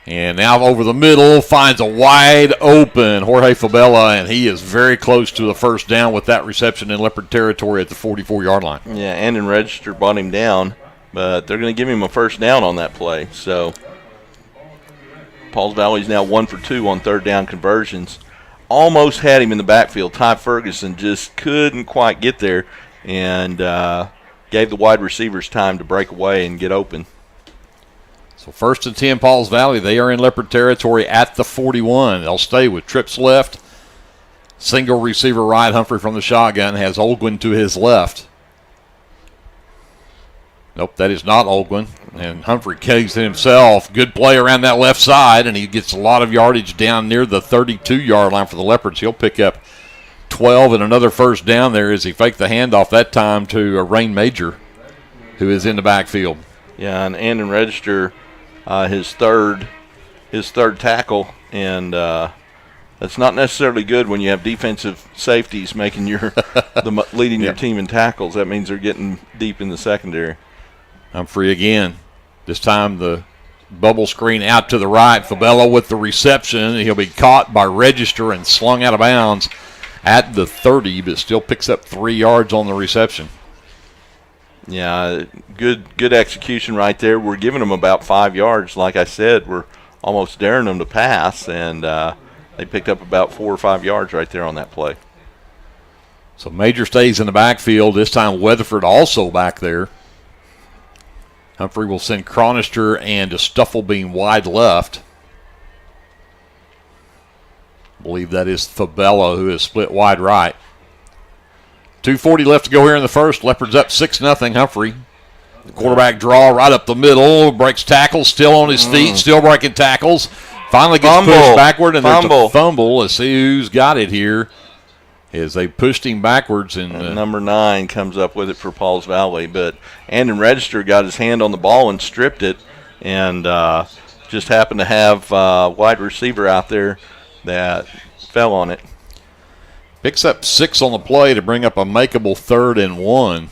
and now over the middle, finds a wide open Jorge Fabella, and he is very close to the 1st down with that reception in Leopard territory at the 44-yard line. Yeah, and in register brought him down, but they're going to give him a 1st down on that play. So Pauls Valley's now 1 for 2 on 3rd down conversions. Almost had him in the backfield. Ty Ferguson just couldn't quite get there, and gave the wide receivers time to break away and get open. So 1st and 10, Pauls Valley. They are in Leopard territory at the 41. They'll stay with trips left. Single receiver right. Humphrey from the shotgun has Olguin to his left. Nope, that is not Olguin. And Humphrey keys it himself. Good play around that left side, and he gets a lot of yardage down near the 32-yard line for the Leopards. He'll pick up 12 and another 1st down there as he faked the handoff that time to Rain Major, who is in the backfield. Yeah, and in register his third tackle, and that's not necessarily good when you have defensive safeties making leading your team in tackles. That means they're getting deep in the secondary. Humphrey again. This time the bubble screen out to the right. Fabella with the reception. He'll be caught by register and slung out of bounds at the 30, but still picks up 3 yards on the reception. Yeah, good execution right there. We're giving them about 5 yards. Like I said, we're almost daring them to pass, and they picked up about 4 or 5 yards right there on that play. So Major stays in the backfield. This time Weatherford also back there. Humphrey will send Chronister and Stufflebeam wide left. I believe that is Fabella, who is split wide right. 2:40 left to go here in the 1st. Leopards up 6-0. Humphrey, the quarterback draw right up the middle, breaks tackles, still on his feet, still breaking tackles. Finally gets pushed backward, and there's a fumble. Let's see who's got it here. As they pushed him backwards. And number 9 comes up with it for Pauls Valley. But Andon Register got his hand on the ball and stripped it, and just happened to have a wide receiver out there that fell on it. Picks up 6 on the play to bring up a makeable 3rd and 1.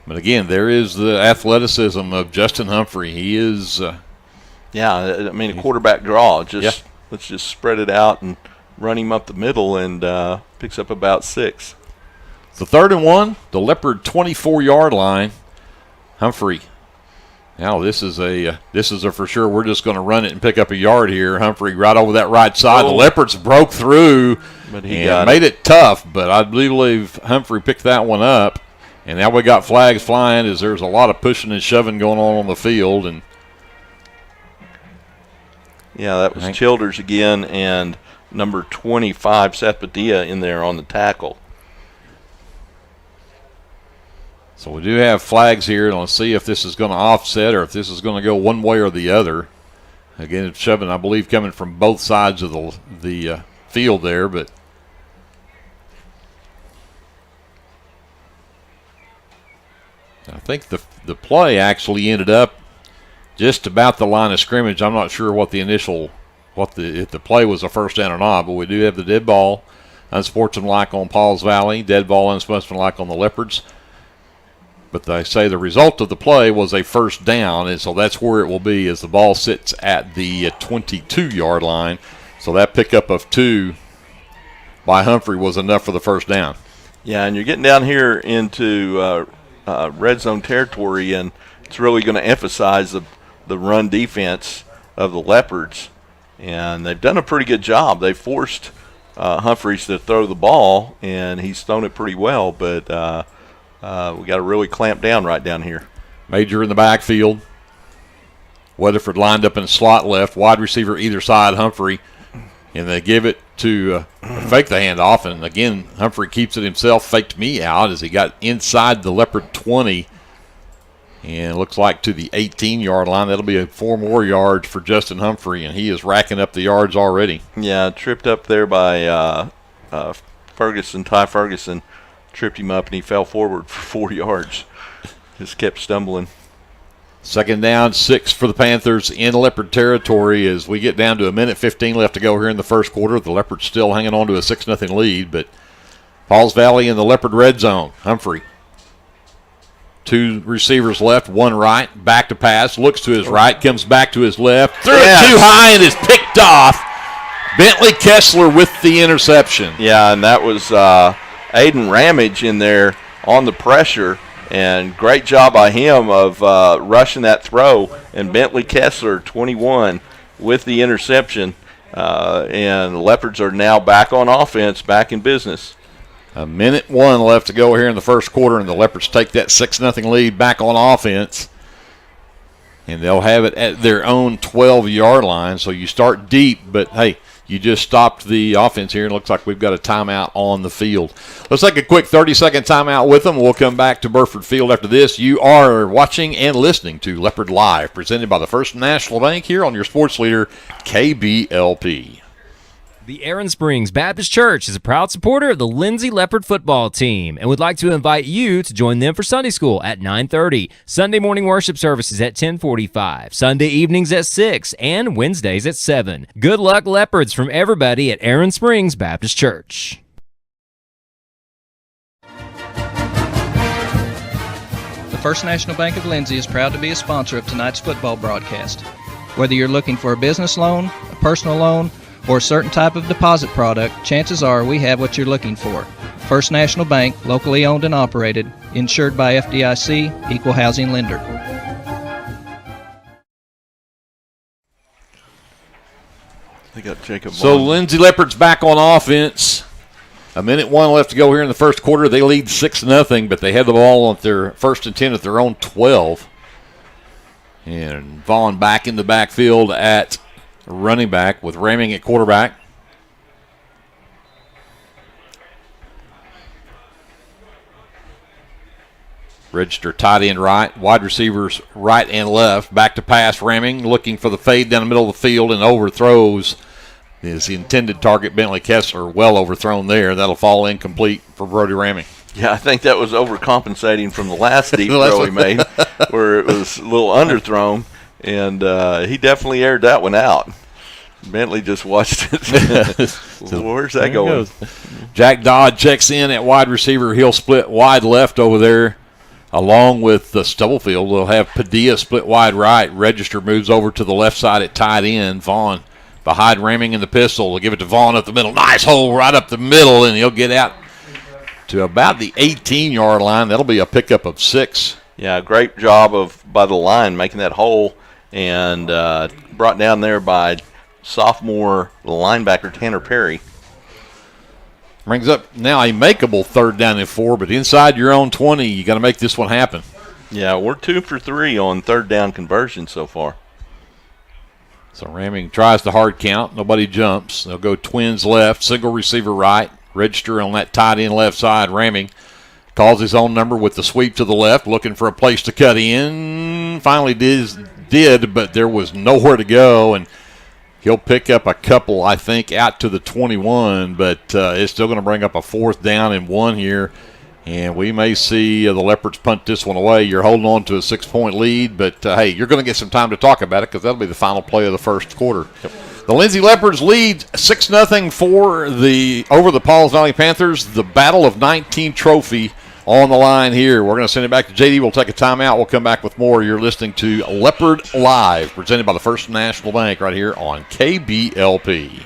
But again, there is the athleticism of Justin Humphrey. He is. A quarterback draw. Let's just spread it out and run him up the middle, and picks up about 6. The 3rd and 1, the Leopard 24-yard line. Humphrey. Now this is a for sure. We're just going to run it and pick up a yard here. Humphrey right over that right side. The Leopards broke through and made it tough, but I believe Humphrey picked that one up. And now we got flags flying as there's a lot of pushing and shoving going on the field. And yeah, that was Childers again, and number 25 Seth Padilla in there on the tackle. So we do have flags here, and let's see if this is going to offset or if this is going to go one way or the other. Again, it's shoving, I believe, coming from both sides of the field there, but I think the play actually ended up just about the line of scrimmage. I'm not sure what if the play was a 1st down or not, but we do have the dead ball, unsportsmanlike on Pauls Valley, dead ball, unsportsmanlike on the Leopards. But they say the result of the play was a 1st down, and so that's where it will be as the ball sits at the 22-yard line. So that pickup of 2 by Humphrey was enough for the 1st down. Yeah, and you're getting down here into red zone territory, and it's really going to emphasize the run defense of the Leopards. And they've done a pretty good job. They forced Humphreys to throw the ball, and he's thrown it pretty well, but we got to really clamp down right down here. Major in the backfield. Weatherford lined up in slot left, wide receiver either side, Humphrey. And they give it to fake the handoff. And again, Humphrey keeps it himself, faked me out as he got inside the Leopard 20. And it looks like to the 18-yard line. That'll be 4 more yards for Justin Humphrey, and he is racking up the yards already. Yeah, tripped up there by Ferguson. Ty Ferguson tripped him up, and he fell forward for 4 yards. Just kept stumbling. 2nd down, 6 for the Panthers in Leopard territory as we get down to 1:15 left to go here in the first quarter. The Leopards still hanging on to a 6-0 lead, but Pauls Valley in the Leopard red zone. Humphrey. 2 receivers left, 1 right, back to pass, looks to his right, comes back to his left, threw it too high and is picked off. Bentley Kessler with the interception. Yeah, and that was Aiden Ramage in there on the pressure, and great job by him of rushing that throw, and Bentley Kessler, 21, with the interception, and the Leopards are now back on offense, back in business. 1:01 left to go here in the first quarter, and the Leopards take that 6-0 lead back on offense. And they'll have it at their own 12-yard line. So you start deep, but, hey, you just stopped the offense here, and it looks like we've got a timeout on the field. Let's take a quick 30-second timeout with them. We'll come back to Burford Field after this. You are watching and listening to Leopard Live, presented by the First National Bank here on your sports leader, KBLP. The Aaron Springs Baptist Church is a proud supporter of the Lindsay Leopard football team and would like to invite you to join them for Sunday school at 9:30, Sunday morning worship services at 10:45, Sunday evenings at 6, and Wednesdays at 7. Good luck, Leopards, from everybody at Aaron Springs Baptist Church. The First National Bank of Lindsay is proud to be a sponsor of tonight's football broadcast. Whether you're looking for a business loan, a personal loan, or a certain type of deposit product, chances are we have what you're looking for. First National Bank, locally owned and operated, insured by FDIC, equal housing lender. They got Jacob. So Lindsay Leopards back on offense. 1:01 left to go here in the first quarter. They lead 6-0, but they had the ball on their 1st and 10 at their own 12. And Vaughn back in the backfield at running back with Raming at quarterback. Register tight end right, wide receivers right and left. Back to pass, Raming looking for the fade down the middle of the field and overthrows his intended target, Bentley Kessler, well overthrown there. That'll fall incomplete for Brody Raming. Yeah, I think that was overcompensating from the last deep throw he made, where it was a little underthrown, and he definitely aired that one out. Bentley just watched it. So where's that going? Jack Dodd checks in at wide receiver. He'll split wide left over there along with Stubblefield. We'll have Padilla split wide right. Register moves over to the left side at tight end. Vaughn behind Raming in the pistol. They'll give it to Vaughn up the middle. Nice hole right up the middle, and he'll get out to about the 18-yard line. That'll be a pickup of 6. Yeah, great job by the line making that hole, and brought down there by sophomore linebacker Tanner Perry. Brings up now a makeable 3rd down and 4, but inside your own 20, you got to make this one happen. Yeah, we're 2 for 3 on 3rd down conversion so far. So Raming tries the hard count. Nobody jumps. They'll go twins left, single receiver right. Register on that tight end left side. Raming calls his own number with the sweep to the left, looking for a place to cut in. Finally did, but there was nowhere to go, and he'll pick up a couple, I think, out to the 21, but it's still going to bring up a 4th down and 1 here. And we may see the Leopards punt this one away. You're holding on to a 6-point lead, but, hey, you're going to get some time to talk about it because that'll be the final play of the first quarter. Yep. The Lindsay Leopards lead 6-0 over the Pauls Valley Panthers. The Battle of 19 trophy on the line here. We're going to send it back to JD. We'll take a timeout. We'll come back with more. You're listening to Leopard Live, presented by the First National Bank right here on KBLP.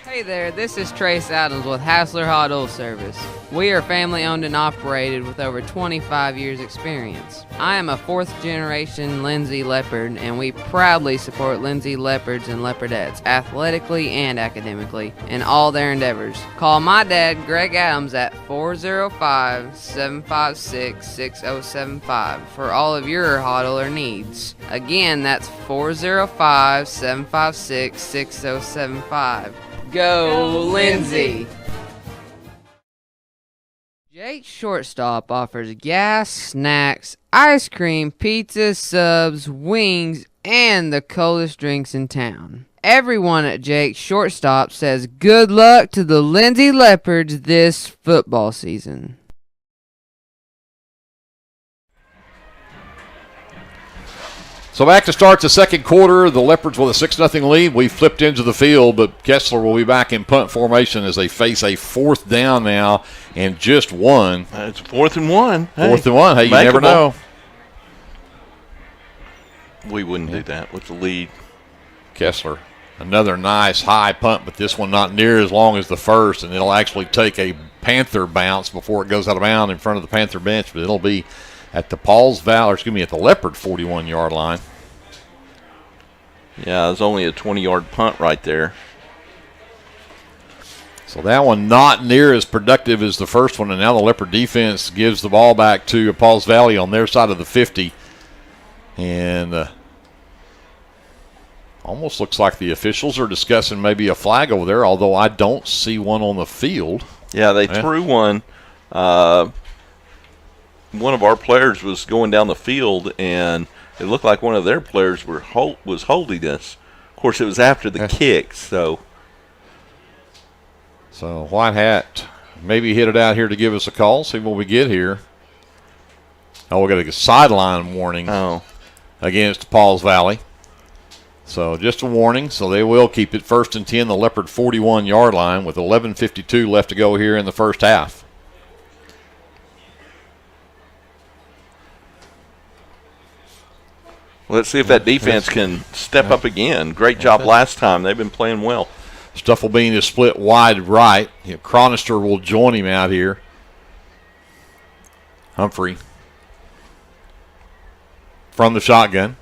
Hey there, this is Trace Adams with Hassler Hot Oil Service. We are family owned and operated with over 25 years experience. I am a 4th generation Lindsay Leopard, and we proudly support Lindsay Leopards and Leopardettes athletically and academically in all their endeavors. Call my dad, Greg Adams, at 405-756-6075 for all of your hot oiler needs. Again, that's 405-756-6075. Go, Lindsay! Jake Shortstop offers gas, snacks, ice cream, pizza, subs, wings, and the coldest drinks in town. Everyone at Jake Shortstop says good luck to the Lindsay Leopards this football season. So back to start the second quarter, the Leopards with a 6-0 lead. We flipped into the field, but Kessler will be back in punt formation as they face a 4th down now and just one. It's 4th and 1. 4th and 1. Hey, you never know. We wouldn't do that with the lead. Kessler, another nice high punt, but this one not near as long as the first, and it'll actually take a Panther bounce before it goes out of bounds in front of the Panther bench, but it'll be at the at the Leopard 41-yard line. Yeah, it's only a 20-yard punt right there. So that one not near as productive as the first one, and now the Leopard defense gives the ball back to Pauls Valley on their side of the 50. And almost looks like the officials are discussing maybe a flag over there, although I don't see one on the field. Yeah, they threw one. One of our players was going down the field, and it looked like one of their players was holding us. Of course, it was after the kick, so. So White Hat maybe hit it out here to give us a call, see what we get here. Oh, we got a sideline warning against Pauls Valley. So just a warning, so they will keep it 1st and 10, the Leopard 41-yard line with 11:52 left to go here in the first half. Let's see if that defense can step up again. Great job last time. They've been playing well. Stufflebean is split wide right. Chronister will join him out here. Humphrey from the shotgun.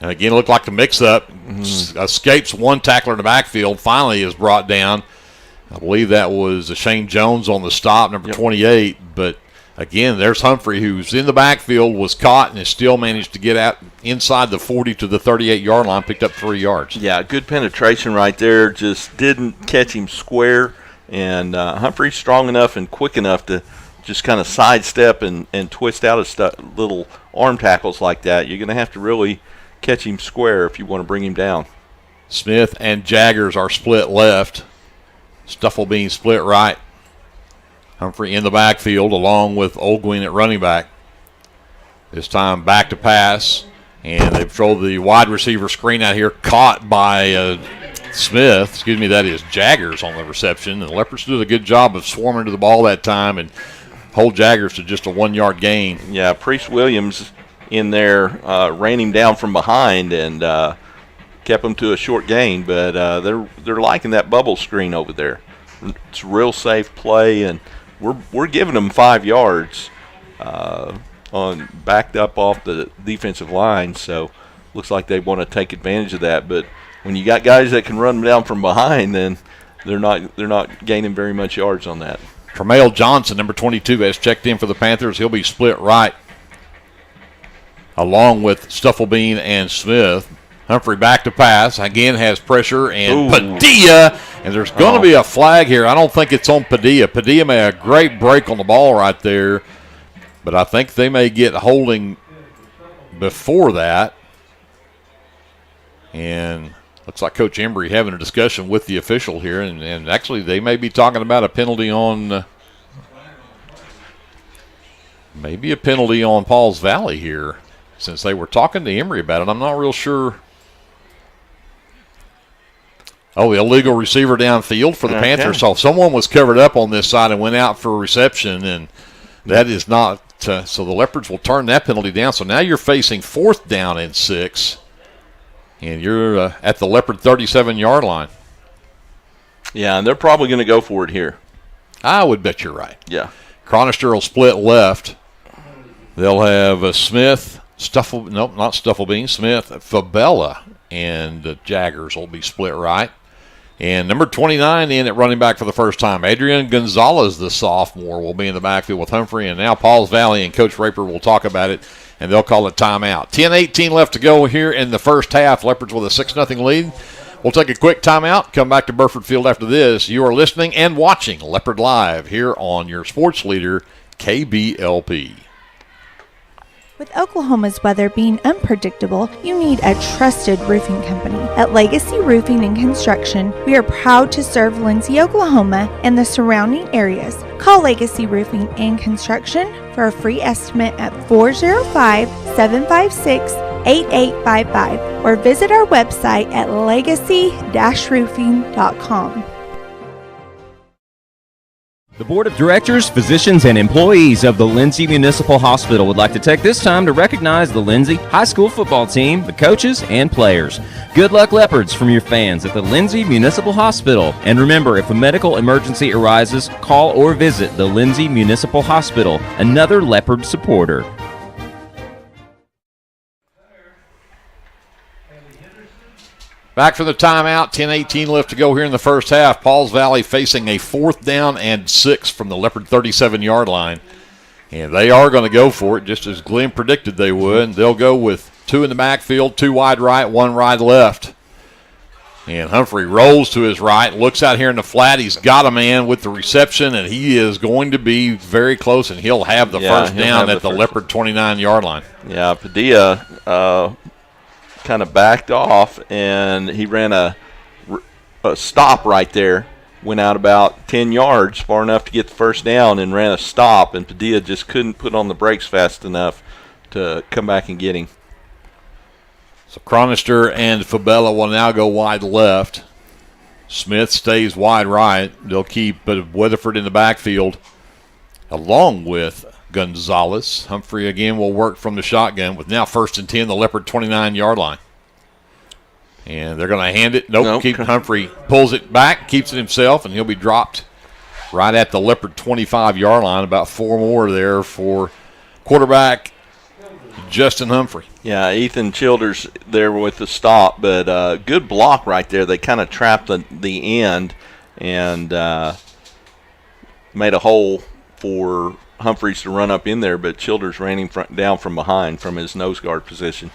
And again, it looked like a mix-up. Escapes one tackler in the backfield. Finally is brought down. I believe that was Shane Jones on the stop, number 28. But again, there's Humphrey, who's in the backfield, was caught, and has still managed to get out inside the 40 to the 38-yard line, picked up 3 yards. Yeah, good penetration right there. Just didn't catch him square. And Humphrey's strong enough and quick enough to just kind of sidestep and twist out of little arm tackles like that. You're going to have to really catch him square if you want to bring him down. Smith and Jaggers are split left. Stufflebean split right. Humphrey in the backfield along with Olguin at running back. This time back to pass, and they've thrown the wide receiver screen out here, caught by Smith. That is Jaggers on the reception. And the Leopards did a good job of swarming to the ball that time and hold Jaggers to just a 1-yard gain. Yeah, Priest Williams in there ran him down from behind and kept him to a short gain, but they're liking that bubble screen over there. It's a real safe play, and we're giving them 5 yards on backed up off the defensive line, so looks like they want to take advantage of that. But when you got guys that can run them down from behind, then they're not gaining very much yards on that. Tremail Johnson, number 22, has checked in for the Panthers. He'll be split right along with Stufflebean and Smith. Humphrey back to pass. Again has pressure, and Padilla. And there's going to be a flag here. I don't think it's on Padilla. Padilla made a great break on the ball right there, but I think they may get holding before that. And looks like Coach Embry having a discussion with the official here, and actually they may be talking about a penalty on maybe a penalty on Pauls Valley here, since they were talking to Embry about it. I'm not real sure. Oh, the illegal receiver downfield for the Panthers. So someone was covered up on this side and went out for a reception, and that is not so the Leopards will turn that penalty down. So now you're facing 4th down and 6, and you're at the Leopard 37-yard line. Yeah, and they're probably going to go for it here. I would bet you're right. Yeah. Chronister will split left. They'll have Smith, not Stufflebean, Smith, Fabella, and Jaggers will be split right. And number 29 in at running back for the first time. Adrian Gonzalez, the sophomore, will be in the backfield with Humphrey. And now Pauls Valley and Coach Raper will talk about it, and they'll call it timeout. 10-18 left to go here in the first half. Leopards with a 6-0 lead. We'll take a quick timeout, come back to Burford Field after this. You are listening and watching Leopard Live here on your sports leader, KBLP. With Oklahoma's weather being unpredictable, you need a trusted roofing company. At Legacy Roofing and Construction, we are proud to serve Lindsay, Oklahoma and the surrounding areas. Call Legacy Roofing and Construction for a free estimate at 405-756-8855 or visit our website at legacy-roofing.com. The Board of Directors, physicians, and employees of the Lindsay Municipal Hospital would like to take this time to recognize the Lindsay High School football team, the coaches, and players. Good luck, Leopards, from your fans at the Lindsay Municipal Hospital. And remember, if a medical emergency arises, call or visit the Lindsay Municipal Hospital, another Leopard supporter. Back from the timeout, 10:18 left to go here in the first half. Pauls Valley facing a 4th down and 6 from the Leopard 37-yard line. And they are going to go for it, just as Glenn predicted they would. They'll go with 2 in the backfield, 2 wide right, 1 wide left. And Humphrey rolls to his right, looks out here in the flat. He's got a man with the reception, and he is going to be very close, and he'll have the first down at the Leopard 29-yard line. Yeah, Padilla kind of backed off, and he ran a stop right there, went out about 10 yards, far enough to get the first down, and ran a stop, and Padilla just couldn't put on the brakes fast enough to come back and get him. So Cronister and Fabella will now go wide left. Smith stays wide right. They'll keep Weatherford in the backfield along with Gonzalez. Humphrey again will work from the shotgun with now 1st and 10, the Leopard 29-yard line. And they're going to hand it. Nope. Humphrey pulls it back, keeps it himself, and he'll be dropped right at the Leopard 25-yard line. About 4 more there for quarterback Justin Humphrey. Yeah, Ethan Childers there with the stop, but good block right there. They kind of trapped the end and made a hole for Humphreys to run up in there, but Childers ran him down from behind from his nose guard position.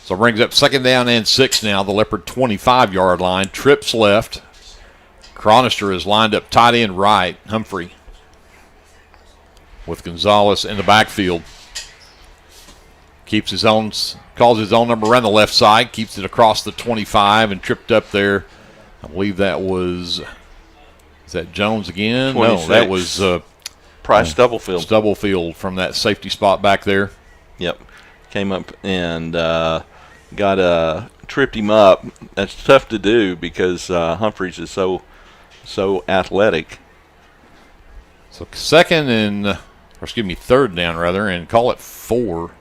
So brings up 2nd down and 6 now, the Leopard 25-yard line. Trips left. Cronister is lined up tight end right. Humphrey with Gonzalez in the backfield. Keeps his own, calls his own number around the left side, keeps it across the 25 and tripped up there. I believe that was, is that Jones again? 26. No, that was Price Stubblefield. Stubblefield from that safety spot back there. Yep. Came up and tripped him up. That's tough to do because Humphreys is so athletic. So 3rd down rather, and call it 4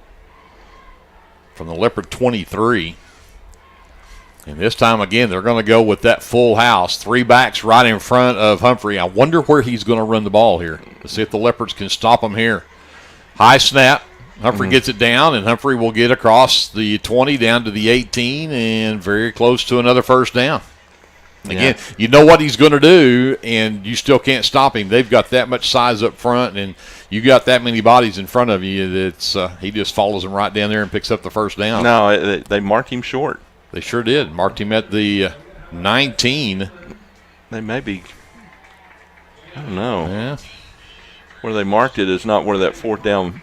from the Leopard 23. And this time again, they're going to go with that full house. 3 backs right in front of Humphrey. I wonder where he's going to run the ball here. Let's see if the Leopards can stop him here. High snap. Humphrey gets it down, and Humphrey will get across the 20 down to the 18 and very close to another first down. Again, you know what he's going to do, and you still can't stop him. They've got that much size up front, and you got that many bodies in front of you. That's he just follows them right down there and picks up the first down. No, they marked him short. They sure did. Marked him at the 19. They may be, I don't know. Yeah. Where they marked it is not where that 4th down.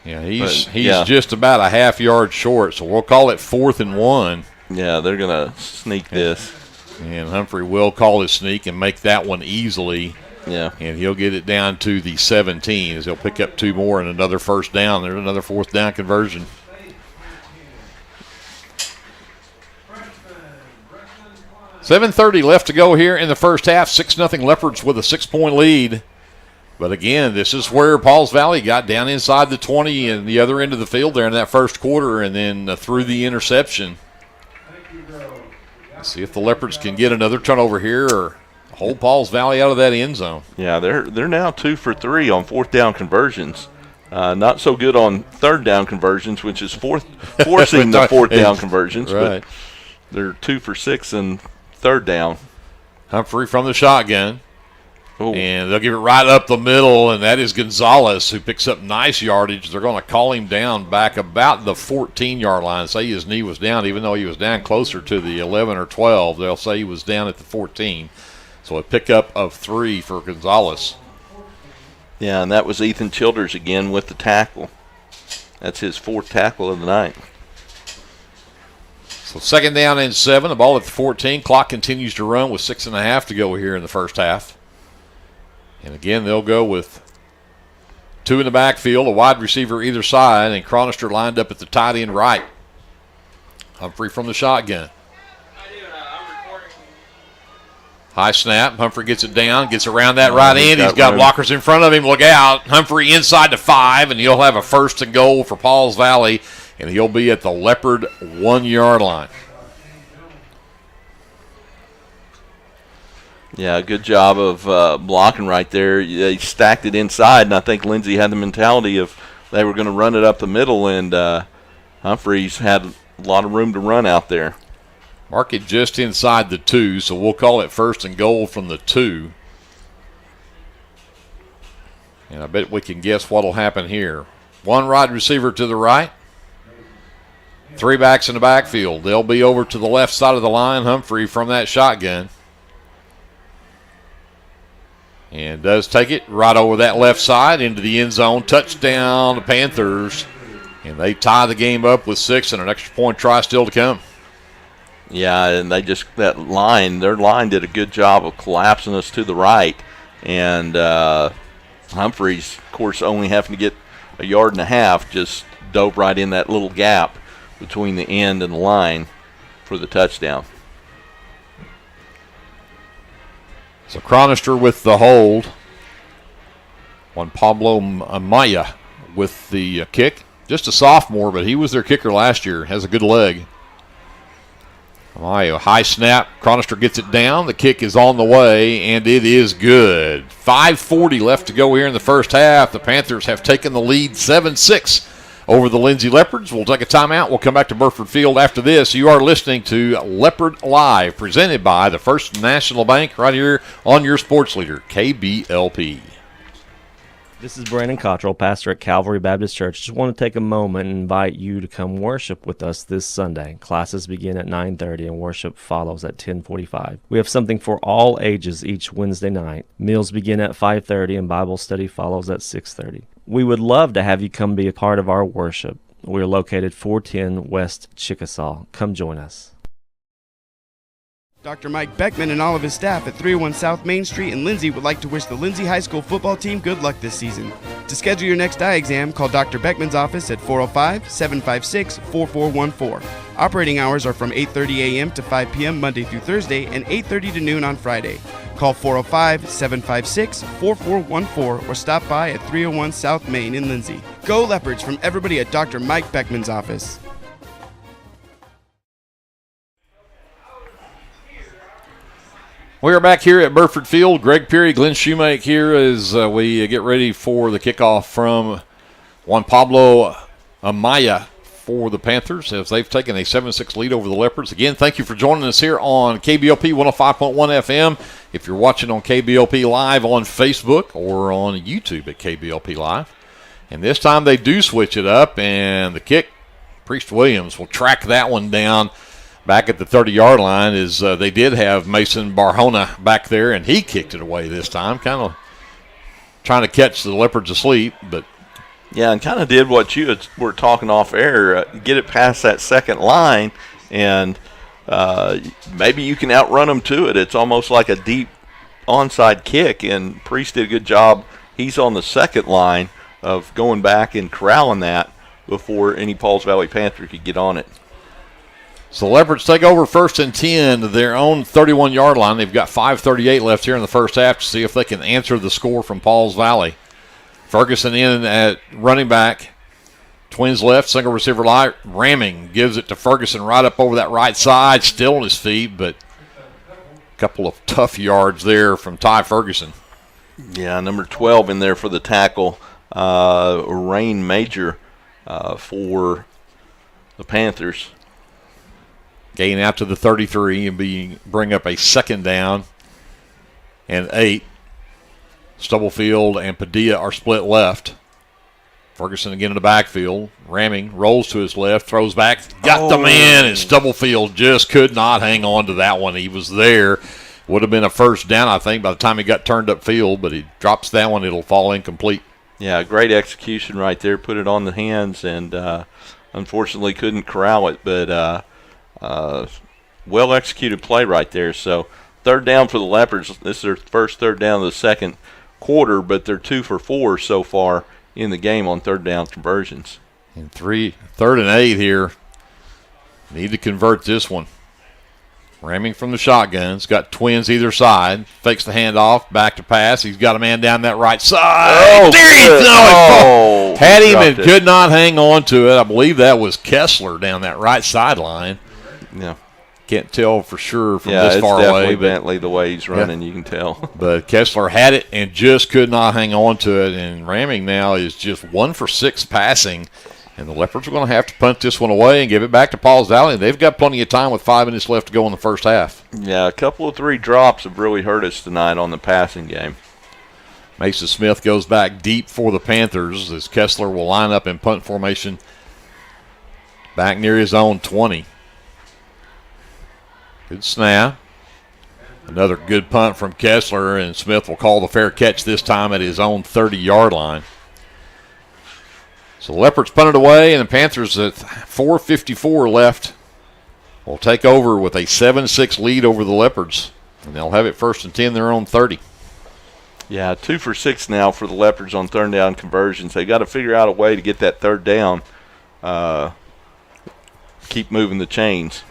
Yeah, he's just about a half yard short, so we'll call it 4th and 1. Yeah, they're going to sneak this. And Humphrey will call his sneak and make that one easily. Yeah. And he'll get it down to the 17 as he'll pick up 2 more and another first down. There's another 4th down conversion. $7:30 left to go here in the first half. 6-0 Leopards with a 6-point lead. But again, this is where Pauls Valley got down inside the 20 and the other end of the field there in that first quarter and then threw the interception. Let's see if the Leopards can get another turnover here or hold Pauls Valley out of that end zone. Yeah, they're now 2 for 3 on 4th down conversions. Not so good on 3rd down conversions, which is forcing the 4th down conversions. Right. But they're 2 for 6 and 3rd down. Humphrey from the shotgun. Ooh. And they'll give it right up the middle, and that is Gonzalez, who picks up nice yardage. They're going to call him down back about the 14-yard line. Say his knee was down, even though he was down closer to the 11 or 12. They'll say he was down at the 14. So a pickup of 3 for Gonzalez. Yeah, and that was Ethan Childers again with the tackle. That's his 4th tackle of the night. So 2nd down and 7. The ball at the 14. Clock continues to run with 6.5 to go here in the first half. And again, they'll go with 2 in the backfield, a wide receiver either side, and Chronister lined up at the tight end right. Humphrey from the shotgun. High snap. Humphrey gets it down, gets around that right end. He's got blockers in front of him. Look out. Humphrey inside the 5, and he'll have a 1st and goal for Pauls Valley, and he'll be at the Leopard 1-yard line. Yeah, good job of blocking right there. They stacked it inside, and I think Lindsay had the mentality of they were going to run it up the middle, and Humphreys had a lot of room to run out there. Mark it just inside the 2, so we'll call it 1st and goal from the 2. And I bet we can guess what will happen here. 1 wide receiver to the right. 3 backs in the backfield. They'll be over to the left side of the line. Humphrey from that shotgun. And does take it right over that left side into the end zone. Touchdown, the Panthers. And they tie the game up with 6 and an extra point try still to come. Yeah, and their line did a good job of collapsing us to the right. And Humphreys, of course, only having to get a yard and a half, just dove right in that little gap between the end and the line for the touchdown. So Chronister with the hold. Juan Pablo Amaya with the kick. Just a sophomore, but he was their kicker last year. Has a good leg. Amaya, high snap. Chronister gets it down. The kick is on the way, and it is good. 5:40 left to go here in the first half. The Panthers have taken the lead 7-6 over the Lindsay Leopards. We'll take a timeout. We'll come back to Burford Field after this. You are listening to Leopard Live, presented by the First National Bank, right here on your sports leader, KBLP. This is Brandon Cottrell, pastor at Calvary Baptist Church. Just want to take a moment and invite you to come worship with us this Sunday. Classes begin at 9:30 and worship follows at 10:45. We have something for all ages each Wednesday night. Meals begin at 5:30 and Bible study follows at 6:30. We would love to have you come be a part of our worship. We are located 410 West Chickasaw. Come join us. Dr. Mike Beckman and all of his staff at 301 South Main Street in Lindsay would like to wish the Lindsay High School football team good luck this season. To schedule your next eye exam, call Dr. Beckman's office at 405-756-4414. Operating hours are from 8:30 a.m. to 5 p.m. Monday through Thursday and 8:30 to noon on Friday. Call 405-756-4414 or stop by at 301 South Main in Lindsay. Go Leopards from everybody at Dr. Mike Beckman's office. We are back here at Burford Field. Greg Peary, Glenn Shoemake here as we get ready for the kickoff from Juan Pablo Amaya for the Panthers as they've taken a 7-6 lead over the Leopards. Again, thank you for joining us here on KBLP 105.1 FM. If you're watching on KBLP Live on Facebook or on YouTube at KBLP Live. And this time they do switch it up, and the kick, Priest Williams will track that one down back at the 30-yard line as they did have Mason Barjona back there, and he kicked it away this time, kind of trying to catch the Leopards asleep. But yeah, and kind of did what you were talking off air, get it past that second line, and maybe you can outrun them to it. It's almost like a deep onside kick, and Priest did a good job. He's on the second line of going back and corralling that before any Pauls Valley Panther could get on it. So the Leopards take over 1st and 10 to their own 31-yard line. They've got 5:38 left here in the first half to see if they can answer the score from Pauls Valley. Ferguson in at running back. Twins left, single receiver right. Ramming gives it to Ferguson right up over that right side, still on his feet, but a couple of tough yards there from Ty Ferguson. Yeah, number 12 in there for the tackle. Rain Major for the Panthers. Gain out to the 33 and bring up a 2nd down and 8. Stubblefield and Padilla are split left. Ferguson again in the backfield. Ramming rolls to his left, throws back, got the man, and Stubblefield just could not hang on to that one. He was there. Would have been a first down, I think, by the time he got turned upfield, but he drops that one. It'll fall incomplete. Yeah, great execution right there. Put it on the hands and unfortunately couldn't corral it, but well-executed play right there. So third down for the Leopards. This is their first third down of the second quarter, but they're 2 for 4 so far in the game on third down conversions. And third and 8 here. Need to convert this one. Ramming from the shotguns. Got twins either side. Fakes the handoff. Back to pass. He's got a man down that right side. Had him and could not hang on to it. I believe that was Kessler down that right sideline. Yeah. Can't tell for sure from this far away. Yeah, it's definitely Bentley the way he's running, you can tell. But Kessler had it and just could not hang on to it. And Ramming now is just 1 for 6 passing. And the Leopards are going to have to punt this one away and give it back to Pauls Valley. They've got plenty of time with 5 minutes left to go in the first half. Yeah, a couple of 3 drops have really hurt us tonight on the passing game. Mason Smith goes back deep for the Panthers as Kessler will line up in punt formation back near his own 20. Good snap. Another good punt from Kessler, and Smith will call the fair catch this time at his own 30-yard line. So the Leopards punted away, and the Panthers at 4:54 left will take over with a 7-6 lead over the Leopards. And they'll have it 1st and 10, their own 30. Yeah, 2 for 6 now for the Leopards on third down conversions. They got to figure out a way to get that third down, keep moving the chains.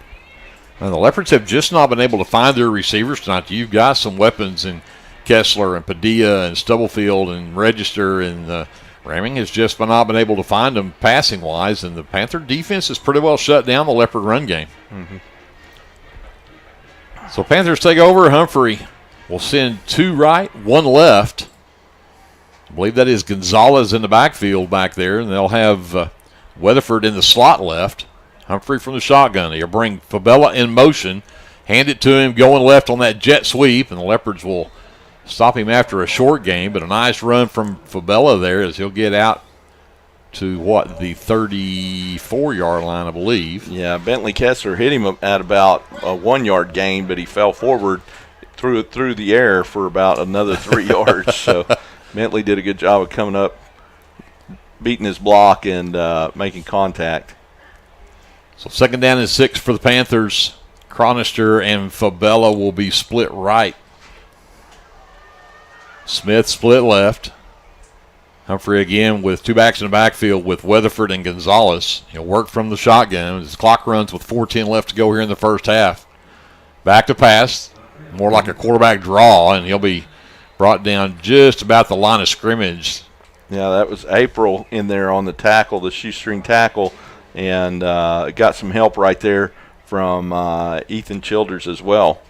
And the Leopards have just not been able to find their receivers tonight. You've got some weapons in Kessler and Padilla and Stubblefield and Register, and Ramming has just not been able to find them passing-wise, and the Panther defense has pretty well shut down the Leopard run game. Mm-hmm. So Panthers take over. Humphrey will send 2 right, 1 left. I believe that is Gonzalez in the backfield back there, and they'll have Weatherford in the slot left. Humphrey from the shotgun. He'll bring Fabella in motion, hand it to him, going left on that jet sweep, and the Leopards will stop him after a short game, but a nice run from Fabella there as he'll get out to, the 34-yard line, I believe. Yeah, Bentley Kessler hit him at about a 1-yard gain, but he fell forward through the air for about another 3 yards. So Bentley did a good job of coming up, beating his block, and making contact. So 2nd down and 6 for the Panthers. Chronister and Fabella will be split right. Smith split left. Humphrey again with 2 backs in the backfield with Weatherford and Gonzalez. He'll work from the shotgun. His clock runs with 4:10 left to go here in the first half. Back to pass. More like a quarterback draw, and he'll be brought down just about the line of scrimmage. Yeah, that was April in there on the tackle, the shoestring tackle, and got some help right there from Ethan Childers as well.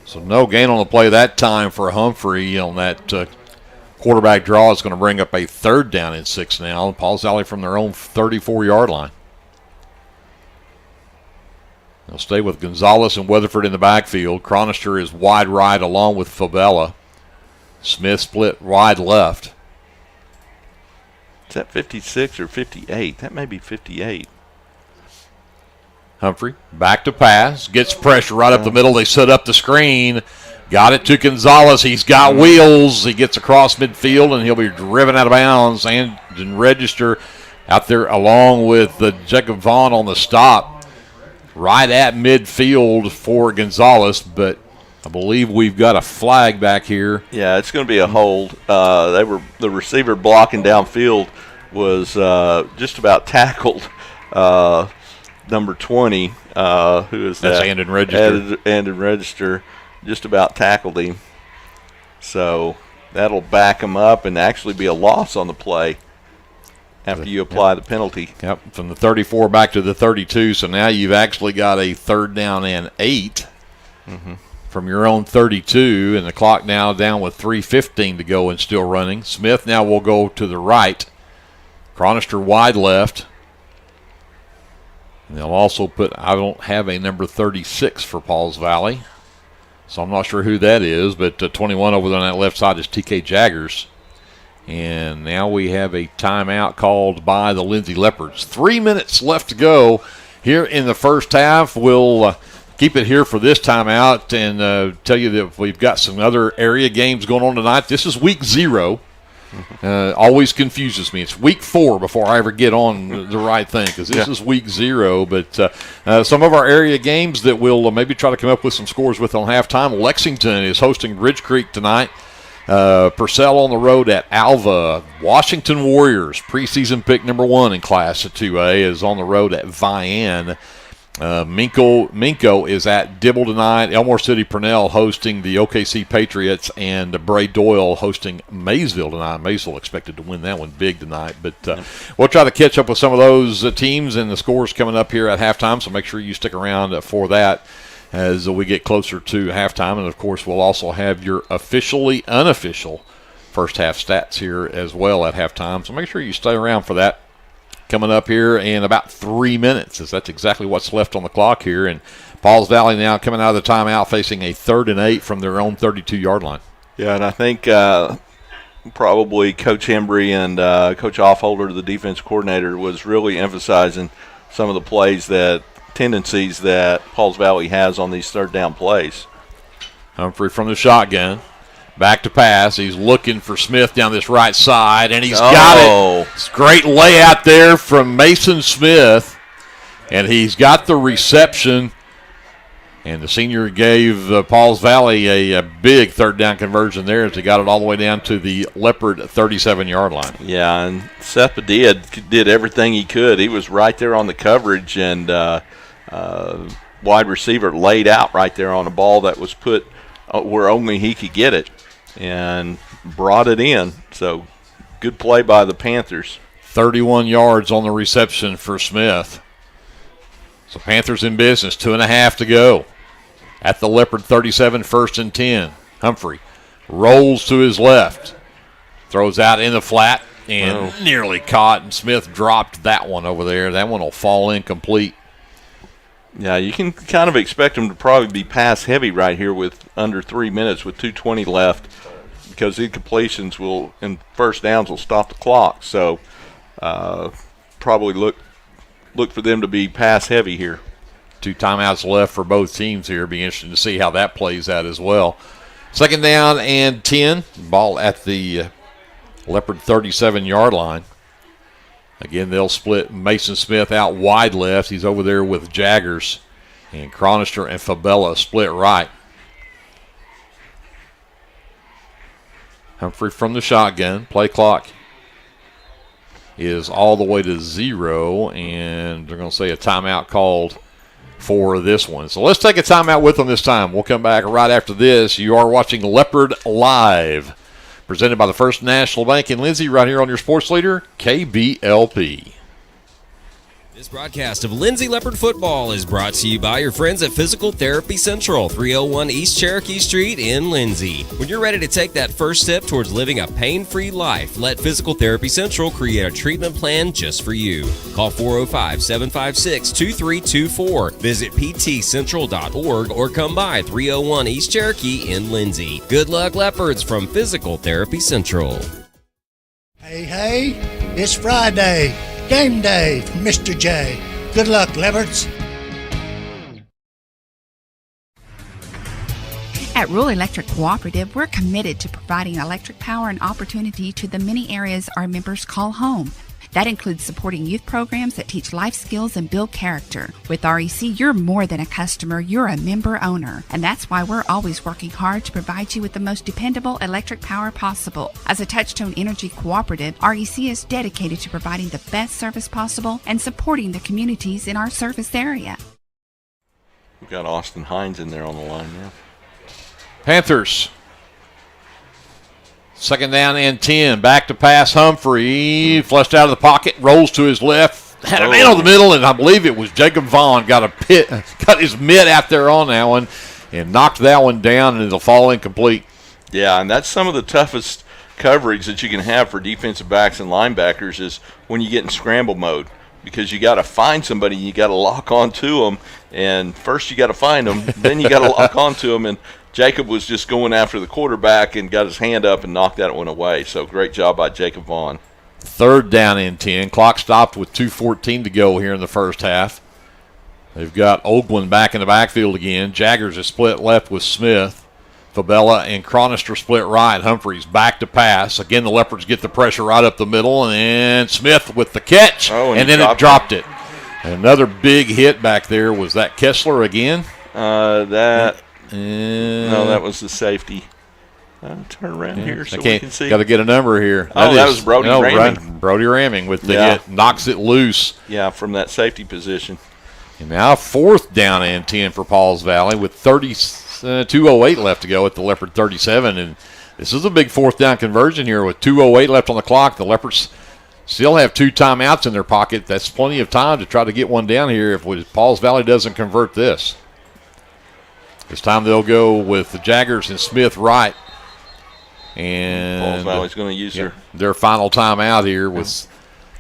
So no gain on the play that time for Humphrey on that quarterback draw. Is going to bring up a 3rd down and 6 now. Pauls Valley from their own 34-yard line. They'll stay with Gonzalez and Weatherford in the backfield. Chronister is wide right along with Fabella. Smith split wide left. Is that 56 or 58? That may be 58. Humphrey back to pass. Gets pressure right up the middle. They set up the screen. Got it to Gonzalez. He's got wheels. He gets across midfield, and he'll be driven out of bounds. And Register out there along with Jacob Vaughn on the stop. Right at midfield for Gonzalez, but I believe we've got a flag back here. Yeah, it's going to be a hold. The receiver blocking downfield was just about tackled number 20, who is that's that? Andon Register. Andon Register just about tackled him. So that'll back him up and actually be a loss on the play after you apply the penalty. Yep, from the 34 back to the 32. So now you've actually got a 3rd down and 8 from your own 32, and the clock now down with 3:15 to go and still running. Smith now will go to the right. Chronister wide left. And they'll also put, I don't have a number 36 for Pauls Valley. So I'm not sure who that is, but 21 over there on that left side is TK Jaggers. And now we have a timeout called by the Lindsay Leopards. 3 minutes left to go here in the first half. We'll keep it here for this timeout and tell you that we've got some other area games going on tonight. This is week 0. Always confuses me. It's week 4 before I ever get on the right thing, because this is week 0. But some of our area games that we'll maybe try to come up with some scores with on halftime. Lexington is hosting Bridge Creek tonight. Purcell on the road at Alva. Washington Warriors, preseason pick number 1 in Class 2A, is on the road at Vian. Minko is at Dibble tonight. Elmore City Purnell hosting the OKC Patriots, and Bray Doyle hosting Maysville tonight. Maysville expected to win that one big tonight, but we'll try to catch up with some of those teams and the scores coming up here at halftime, so make sure you stick around for that as we get closer to halftime. And, of course, we'll also have your officially unofficial first half stats here as well at halftime, so make sure you stay around for that. Coming up here in about 3 minutes, as that's exactly what's left on the clock here. And Pauls Valley now coming out of the timeout facing a 3rd and 8 from their own 32-yard line. Yeah, and I think probably Coach Embry and Coach Offholder, the defense coordinator, was really emphasizing some of the tendencies that Pauls Valley has on these 3rd down plays. Humphrey from the shotgun. Back to pass. He's looking for Smith down this right side, and he's got it. It's a great layout there from Mason Smith, and he's got the reception. And the senior gave Pauls Valley a big 3rd down conversion there as he got it all the way down to the Leopard 37-yard line. Yeah, and Seth Padilla did everything he could. He was right there on the coverage, and wide receiver laid out right there on a ball that was put where only he could get it, and brought it in. So good play by the Panthers. 31 yards on the reception for Smith. So Panthers in business, 2.5 to go. At the Leopard 37, 1st and 10. Humphrey rolls to his left. Throws out in the flat and nearly caught, and Smith dropped that one over there. That one will fall incomplete. Yeah, you can kind of expect them to probably be pass heavy right here with under 3 minutes with 2:20 left, because incompletions and first downs will stop the clock. So probably look for them to be pass heavy here. 2 timeouts left for both teams here. Be interesting to see how that plays out as well. 2nd down and 10. Ball at the Leopard 37-yard line. Again, they'll split Mason Smith out wide left. He's over there with Jaggers. And Cronister and Fabella split right. Humphrey from the shotgun. Play clock is all the way to 0, and they're going to say a timeout called for this one. So let's take a timeout with them this time. We'll come back right after this. You are watching Leopard Live, presented by the First National Bank in Lindsay, right here on your sports leader, KBLP. This broadcast of Lindsay Leopard football is brought to you by your friends at Physical Therapy Central, 301 East Cherokee Street in Lindsay. When you're ready to take that first step towards living a pain-free life, let Physical Therapy Central create a treatment plan just for you. Call 405-756-2324. Visit ptcentral.org or come by 301 East Cherokee in Lindsay. Good luck, Leopards, from Physical Therapy Central. Hey, it's Friday. Game day from Mr. J. Good luck, Leopards. At Rural Electric Cooperative, we're committed to providing electric power and opportunity to the many areas our members call home. That includes supporting youth programs that teach life skills and build character. With REC, you're more than a customer, you're a member owner. And that's why we're always working hard to provide you with the most dependable electric power possible. As a Touchstone Energy cooperative, REC is dedicated to providing the best service possible and supporting the communities in our service area. We've got Austin Hines in there on the line now. Panthers. 2nd down and 10. Back to pass. Humphrey flushed out of the pocket, rolls to his left, had a man on the middle, and I believe it was Jacob Vaughn got his mitt out there on that one and knocked that one down, and it'll fall incomplete. Yeah, and that's some of the toughest coverage that you can have for defensive backs and linebackers is when you get in scramble mode, because you got to find somebody, you got to lock onto them, and first you got to find them, then you got to lock onto them, and Jacob was just going after the quarterback and got his hand up and knocked that one away. So great job by Jacob Vaughn. 3rd down and 10. Clock stopped with 2:14 to go here in the first half. They've got Oakland back in the backfield again. Jaggers is split left with Smith. Fabella and Chronister split right. Humphreys back to pass. Again, the Leopards get the pressure right up the middle, and then Smith with the catch, and then it dropped it. Another big hit back there. Was that Kessler again? No, that was the safety. Turn around here so we can see. Got to get a number here. That was Brody Ramming. Brody Ramming with the hit. Knocks it loose. Yeah, from that safety position. And now 4th down and 10 for Pauls Valley with 2:08 left to go at the Leopard 37. And this is a big 4th down conversion here with 2:08 left on the clock. The Leopards still have 2 timeouts in their pocket. That's plenty of time to try to get one down here if Pauls Valley doesn't convert this. This time they'll go with the Jaggers and Smith right. And Pauls Valley's going to use their final timeout here with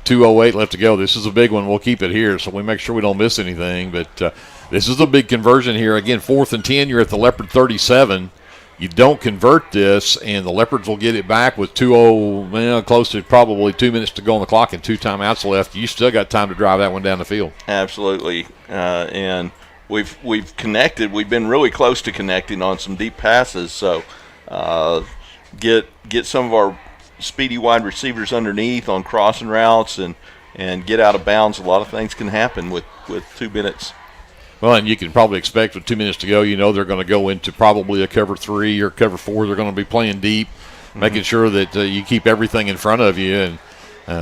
2:08 left to go. This is a big one. We'll keep it here so we make sure we don't miss anything. But this is a big conversion here. Again, 4th and 10. You're at the Leopard 37. You don't convert this, and the Leopards will get it back with close to probably 2 minutes to go on the clock and 2 timeouts left. You still got time to drive that one down the field. Absolutely. And we've connected. We've been really close to connecting on some deep passes. So get some of our speedy wide receivers underneath on crossing routes and get out of bounds. A lot of things can happen with 2 minutes. Well, and you can probably expect with 2 minutes to go, they're going to go into probably a cover 3 or cover 4. They're going to be playing deep, making sure that you keep everything in front of you, and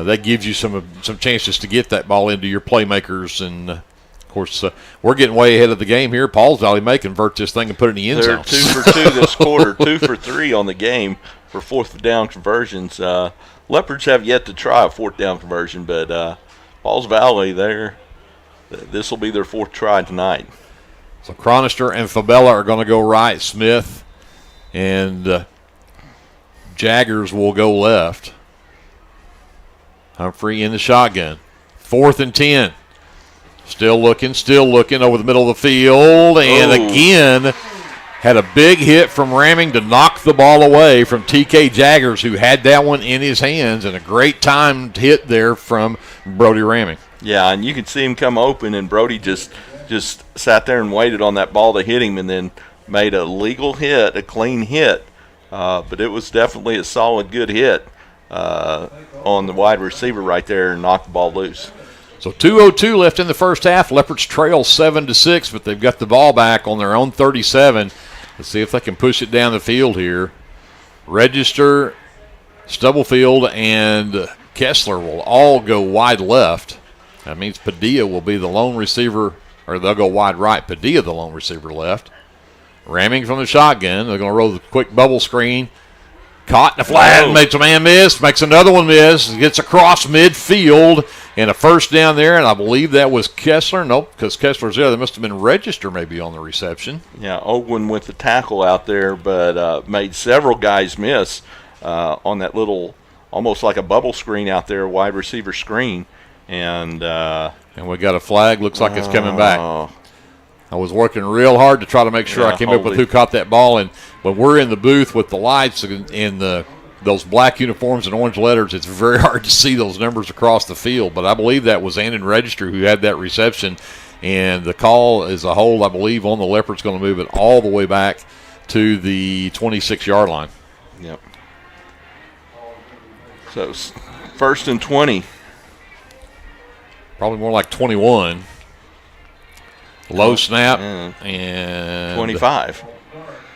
that gives you some chances to get that ball into your playmakers. And, of course, we're getting way ahead of the game here. Pauls Valley may convert this thing and put it in the end zone. They're 2 for 2 this quarter, 2 for 3 on the game for 4th down conversions. Leopards have yet to try a 4th down conversion, but Pauls Valley, this will be their 4th try tonight. So Chronister and Fabella are going to go right. Smith and Jaggers will go left. Humphrey in the shotgun. 4th and 10. Still looking over the middle of the field. And again, had a big hit from Ramming to knock the ball away from TK Jaggers, who had that one in his hands, and a great timed hit there from Brody Ramming. Yeah, and you could see him come open, and Brody just sat there and waited on that ball to hit him and then made a legal hit, a clean hit. But it was definitely a solid, good hit on the wide receiver right there and knocked the ball loose. So 2:02 left in the first half. Leopards trail 7-6, but they've got the ball back on their own 37. Let's see if they can push it down the field here. Register, Stubblefield, and Kessler will all go wide left. That means Padilla will be the lone receiver, or they'll go wide right. Padilla, the lone receiver, left. Ramming from the shotgun. They're going to roll the quick bubble screen. Caught in the flat, makes a man miss, makes another one miss, gets across midfield, and a first down there, and I believe that was Kessler. Nope, because Kessler's there. There must have been Register maybe on the reception. Yeah, Owen with the tackle out there, but made several guys miss on that little, almost like a bubble screen out there, wide receiver screen. And we got a flag. Looks like it's coming back. I was working real hard to try to make sure I came up with who caught that ball. And when we're in the booth with the lights and those black uniforms and orange letters, it's very hard to see those numbers across the field. But I believe that was Andon Register who had that reception. And the call as a whole, I believe, on the Leopards going to move it all the way back to the 26-yard line. Yep. So 1st and 20. Probably more like 21. Low snap and 25.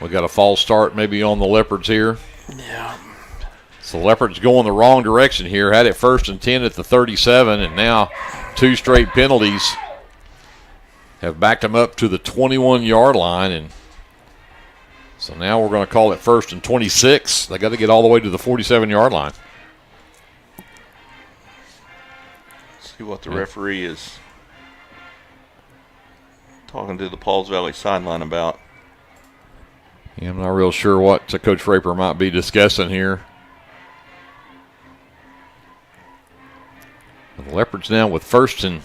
We got a false start maybe on the Leopards here. Yeah. So the Leopards going the wrong direction here. Had it 1st and 10 at the 37, and now 2 straight penalties have backed them up to the 21-yard line. And so now we're going to call it 1st and 26. They got to get all the way to the 47-yard line. See what the referee is talking to the Pauls Valley sideline about. Yeah, I'm not real sure what Coach Fraper might be discussing here. The Leopards now with 1st and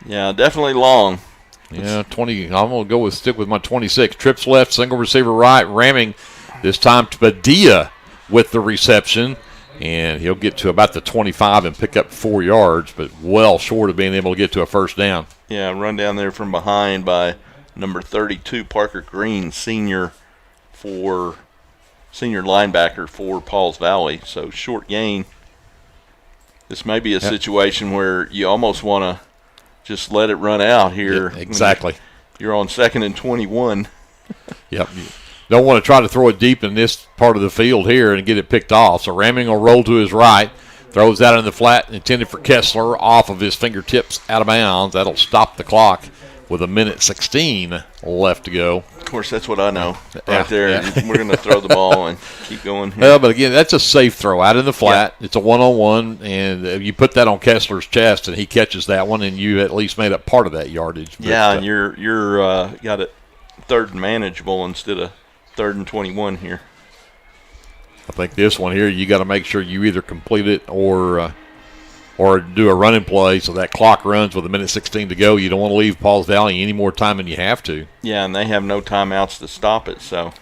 yeah, definitely long. Yeah, 20. I'm going to stick with my 26. Trips left, single receiver right, ramming this time to Padilla with the reception. And he'll get to about the 25 and pick up 4 yards, but well short of being able to get to a first down. Yeah, run down there from behind by number 32, Parker Green, senior linebacker for Pauls Valley. So short gain. This may be a situation where you almost want to just let it run out here. Yeah, exactly. You're on 2nd and 21. Yep. You don't want to try to throw it deep in this part of the field here and get it picked off. So Ramming will roll to his right, throws that in the flat, intended for Kessler, off of his fingertips, out of bounds. That'll stop the clock with 1:16 left to go. Of course, that's what I know right there. Yeah. We're going to throw the ball and keep going here. Well, but again, that's a safe throw out in the flat. Yeah. It's a one-on-one, and you put that on Kessler's chest, and he catches that one, and you at least made up part of that yardage. But, yeah, and you're got it 3rd and manageable instead of 3rd and 21 here. I think this one here, you got to make sure you either complete it or do a running play so that clock runs with 1:16 to go. You don't want to leave Pauls Valley any more time than you have to. Yeah, and they have no timeouts to stop it, so.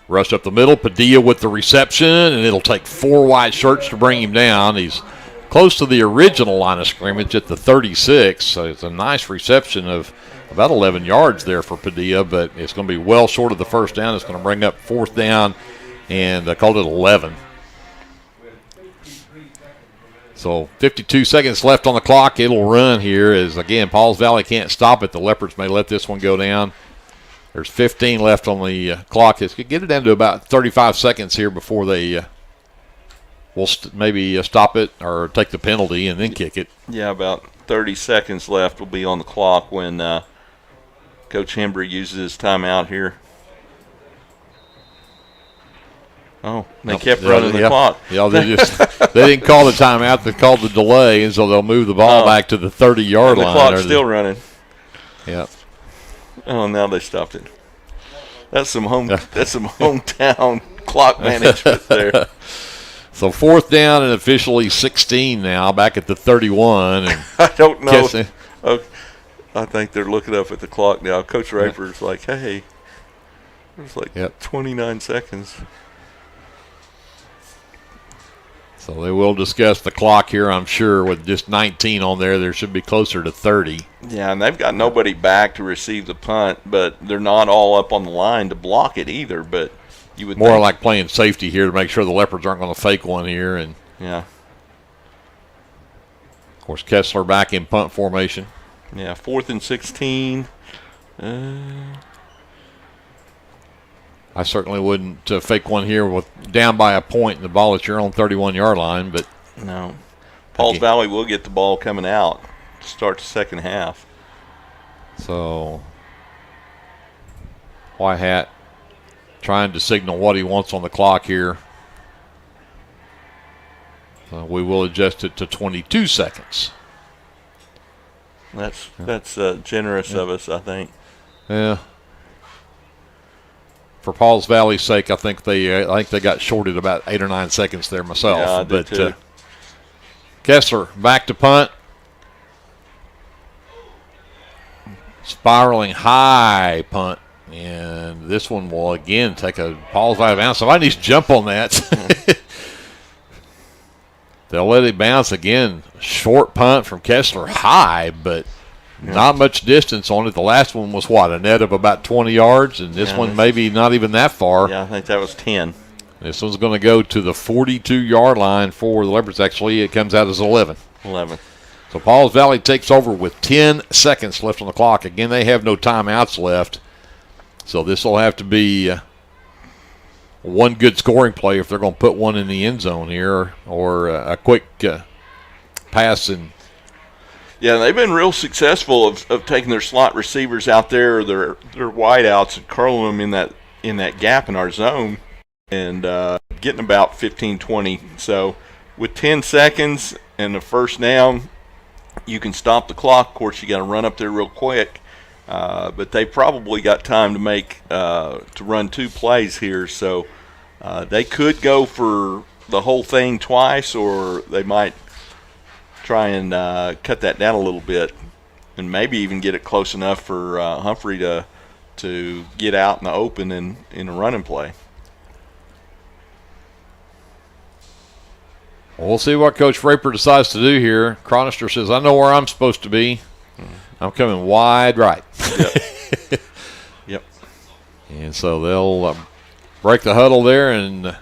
Rush up the middle, Padilla with the reception, and it'll take 4 white shirts to bring him down. He's close to the original line of scrimmage at the 36, so it's a nice reception of about 11 yards there for Padilla, but it's going to be well short of the first down. It's going to bring up 4th down, and they called it 11. So 52 seconds left on the clock. It'll run here as, again, Pauls Valley can't stop it. The Leopards may let this one go down. There's 15 left on the clock. It's going to get it down to about 35 seconds here before they will maybe stop it or take the penalty and then kick it. Yeah, about 30 seconds left will be on the clock when Coach Hembry uses his timeout here. Oh, they kept running the clock. Yeah, they didn't call the timeout. They called the delay, and so they'll move the ball back to the 30-yard line. The clock's still running. Yeah. Oh, now they stopped it. That's some hometown clock management there. So 4th down and officially 16 now, back at the 31. And I don't know. I think they're looking up at the clock now. Coach Raper's like, hey, there's like 29 seconds. So they will discuss the clock here, I'm sure. With just 19 on there should be closer to 30. Yeah, and they've got nobody back to receive the punt, but they're not all up on the line to block it either. But you would more like playing safety here to make sure the Leopards aren't going to fake one here. And yeah. Of course, Kessler back in punt formation. Yeah, 4th and 16. I certainly wouldn't fake one here with down by a point and the ball at your own 31-yard line, but no. Pauls Valley will get the ball coming out to start the second half. So White Hat trying to signal what he wants on the clock here. So we will adjust it to 22 seconds. That's generous of us, I think. Yeah. For Pauls Valley's sake, I think they got shorted about 8 or 9 seconds there myself. Yeah, I did too. Kessler back to punt. Spiraling high punt. And this one will again take a Pauls Valley bounce. Somebody needs to jump on that. They'll let it bounce again. Short punt from Kessler, high, but not much distance on it. The last one was a net of about 20 yards, and this one maybe not even that far. Yeah, I think that was 10. This one's going to go to the 42-yard line for the Leopards. Actually, it comes out as 11. 11. So Pauls Valley takes over with 10 seconds left on the clock. Again, they have no timeouts left. So this will have to be one good scoring play if they're going to put one in the end zone here, or a quick pass. And yeah, they've been real successful of taking their slot receivers out there, or their wideouts, and curling them in that gap in our zone, and getting about 15, 20. So with 10 seconds and the first down, you can stop the clock. Of course, you got to run up there real quick. But they probably got time to run 2 plays here, so they could go for the whole thing twice, or they might try and cut that down a little bit. and maybe even get it close enough for Humphrey to get out in the open in a running play. Well, we'll see what Coach Fraper decides to do here. Chronister says, I know where I'm supposed to be. I'm coming wide right. Yep. Yep. And so they'll break the huddle there, and I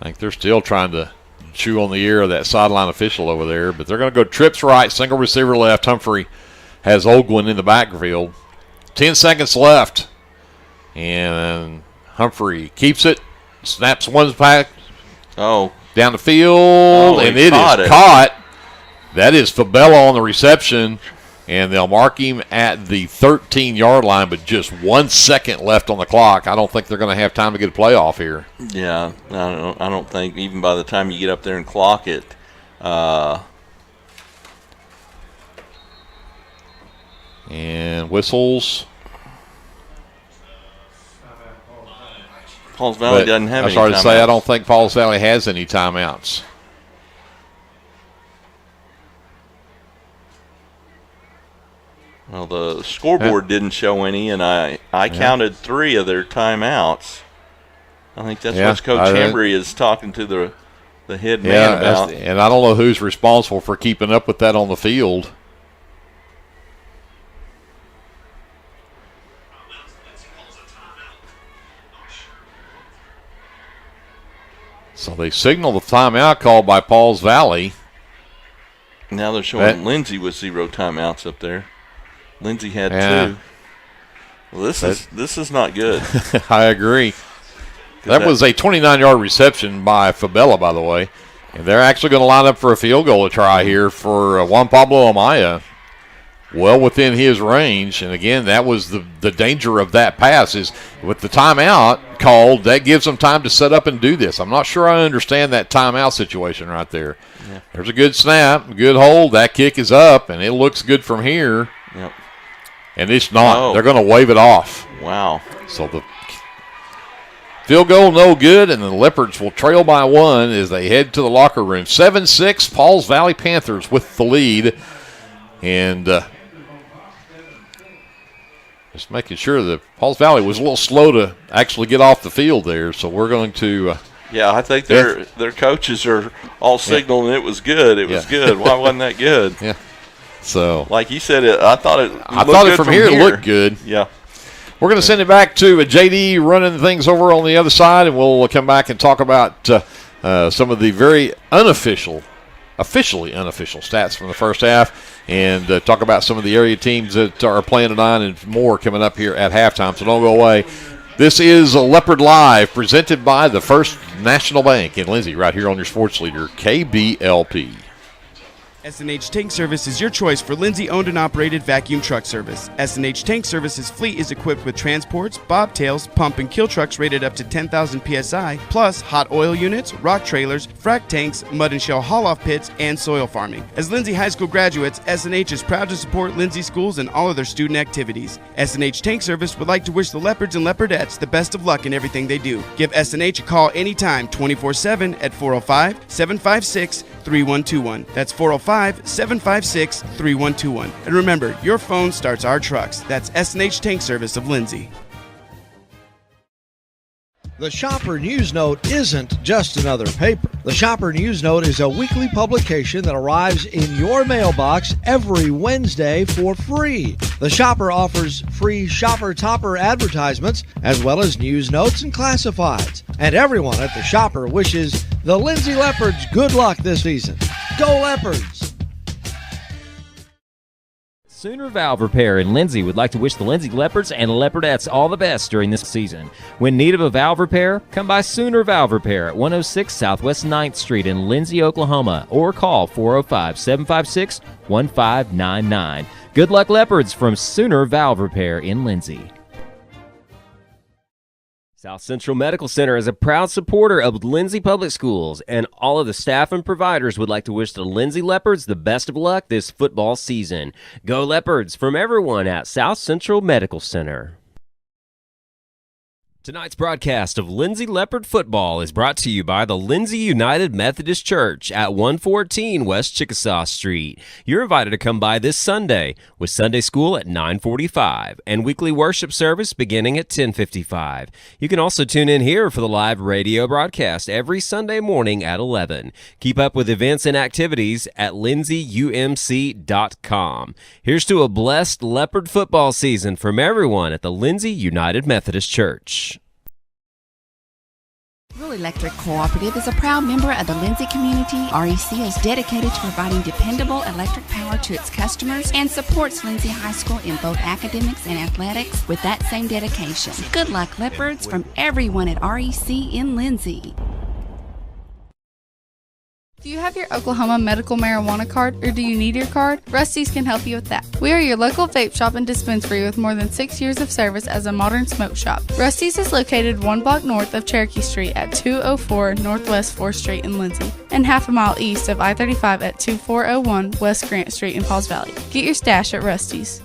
think they're still trying to chew on the ear of that sideline official over there. But they're going to go trips right, single receiver left. Humphrey has Olguin in the backfield. 10 seconds left. And Humphrey keeps it, snaps one back. Oh. Down the field, and it is caught. That is Fabella on the reception, and they'll mark him at the 13-yard line, but just 1 second left on the clock. I don't think they're going to have time to get a play off here. Yeah, I don't think even by the time you get up there and clock it. And whistles. Pauls Valley doesn't have any timeouts. I started to say I don't think Pauls Valley has any timeouts. Well, the scoreboard didn't show any, and I counted 3 of their timeouts. I think that's what Coach Hembry is talking to the head man about. And I don't know who's responsible for keeping up with that on the field. So they signal the timeout called by Pauls Valley. Now they're showing Lindsay with 0 timeouts up there. Lindsay had 2. Well, this is not good. I agree. That was a 29-yard reception by Fabella, by the way. And they're actually going to line up for a field goal to try here for Juan Pablo Amaya. Well within his range. And, again, that was the danger of that pass is with the timeout called, that gives them time to set up and do this. I'm not sure I understand that timeout situation right there. Yeah. There's a good snap, good hold. That kick is up, and it looks good from here. Yep. And it's not. They're going to wave it off. Wow. So the field goal no good, and the Leopards will trail by 1 as they head to the locker room. 7-6, Pauls Valley Panthers with the lead. And just making sure that Pauls Valley was a little slow to actually get off the field there. So we're going to yeah, I think their coaches are all signaling it was good. It was good. Why wasn't that good? Yeah. So, like you said, I thought it from here it looked good. Yeah. We're going to send it back to JD running things over on the other side, and we'll come back and talk about some of the very officially unofficial stats from the first half, and talk about some of the area teams that are playing tonight and more coming up here at halftime. So don't go away. This is Leopard Live, presented by the First National Bank in Lindsay, right here on your sports leader, KBLP. S&H Tank Service is your choice for Lindsay-owned and operated vacuum truck service. S&H Tank Service's fleet is equipped with transports, bobtails, pump and kill trucks rated up to 10,000 PSI, plus hot oil units, rock trailers, frac tanks, mud and shell haul-off pits, and soil farming. As Lindsay High School graduates, S&H is proud to support Lindsay schools and all of their student activities. S&H Tank Service would like to wish the Leopards and Leopardettes the best of luck in everything they do. Give S&H a call anytime, 24/7 at 405-756-3121. That's 405-756-3121. And remember, your phone starts our trucks. That's S&H Tank Service of Lindsay. The Shopper News Note isn't just another paper. The Shopper News Note is a weekly publication that arrives in your mailbox every Wednesday for free. The Shopper offers free Shopper Topper advertisements as well as news notes and classifieds. And everyone at the Shopper wishes the Lindsay Leopards good luck this season. Go Leopards! Sooner Valve Repair in Lindsay would like to wish the Lindsay Leopards and Leopardettes all the best during this season. When need of a valve repair, come by Sooner Valve Repair at 106 Southwest 9th Street in Lindsay, Oklahoma, or call 405-756-1599. Good luck, Leopards, from Sooner Valve Repair in Lindsay. South Central Medical Center is a proud supporter of Lindsay Public Schools, and all of the staff and providers would like to wish the Lindsay Leopards the best of luck this football season. Go Leopards from everyone at South Central Medical Center. Tonight's broadcast of Lindsay Leopard football is brought to you by the Lindsay United Methodist Church at 114 West Chickasaw Street. You're invited to come by this Sunday with Sunday school at 9:45 and weekly worship service beginning at 10:55. You can also tune in here for the live radio broadcast every Sunday morning at 11. Keep up with events and activities at lindsayumc.com. Here's to a blessed Leopard football season from everyone at the Lindsay United Methodist Church. Rural Electric Cooperative is a proud member of the Lindsay community. REC is dedicated to providing dependable electric power to its customers and supports Lindsay High School in both academics and athletics with that same dedication. Good luck, Leopards, from everyone at REC in Lindsay. Do you have your Oklahoma medical marijuana card, or do you need your card? Rusty's can help you with that. We are your local vape shop and dispensary with more than 6 years of service as a modern smoke shop. Rusty's is located 1 block north of Cherokee Street at 204 Northwest 4th Street in Lindsay, and half a mile east of I-35 at 2401 West Grant Street in Pauls Valley. Get your stash at Rusty's.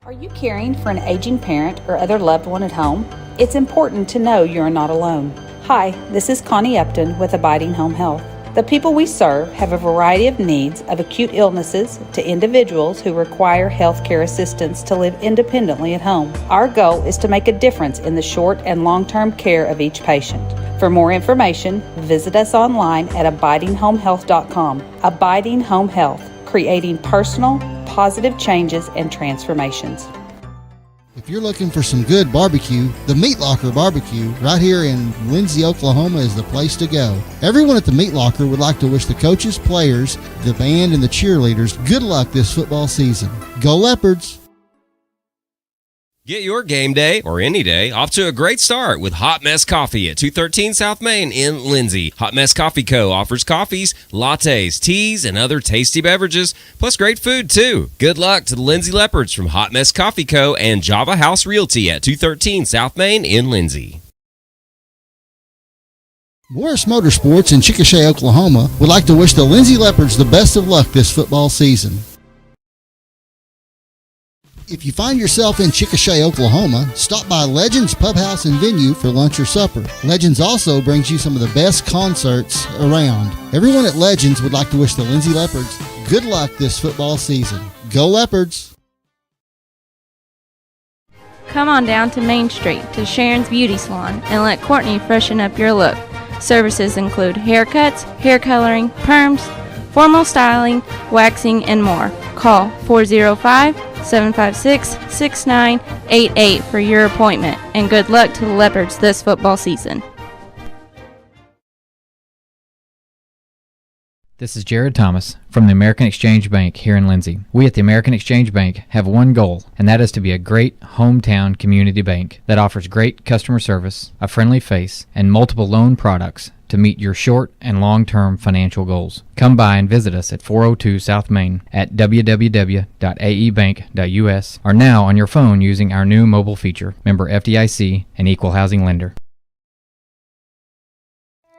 Are you caring for an aging parent or other loved one at home? It's important to know you're not alone. Hi, this is Connie Upton with Abiding Home Health. The people we serve have a variety of needs, of acute illnesses to individuals who require health care assistance to live independently at home. Our goal is to make a difference in the short and long-term care of each patient. For more information, visit us online at abidinghomehealth.com. Abiding Home Health, creating personal, positive changes and transformations. If you're looking for some good barbecue, the Meat Locker Barbecue right here in Lindsay, Oklahoma is the place to go. Everyone at the Meat Locker would like to wish the coaches, players, the band, and the cheerleaders good luck this football season. Go Leopards! Get your game day, or any day, off to a great start with Hot Mess Coffee at 213 South Main in Lindsay. Hot Mess Coffee Co. offers coffees, lattes, teas, and other tasty beverages, plus great food, too. Good luck to the Lindsay Leopards from Hot Mess Coffee Co. and Java House Realty at 213 South Main in Lindsay. Boris Motorsports in Chickasha, Oklahoma would like to wish the Lindsay Leopards the best of luck this football season. If you find yourself in Chickasha, Oklahoma, stop by Legends Pub House and Venue for lunch or supper. Legends also brings you some of the best concerts around. Everyone at Legends would like to wish the Lindsay Leopards good luck this football season. Go Leopards! Come on down to Main Street to Sharon's Beauty Salon and let Courtney freshen up your look. Services include haircuts, hair coloring, perms, formal styling, waxing, and more. Call 405-756-6988 for your appointment, and good luck to the Leopards this football season. This is Jared Thomas from the American Exchange Bank here in Lindsay. We at the American Exchange Bank have one goal, and that is to be a great hometown community bank that offers great customer service, a friendly face, and multiple loan products to meet your short and long-term financial goals. Come by and visit us at 402 South Main at www.aebank.us or now on your phone using our new mobile feature. Member FDIC and Equal Housing Lender.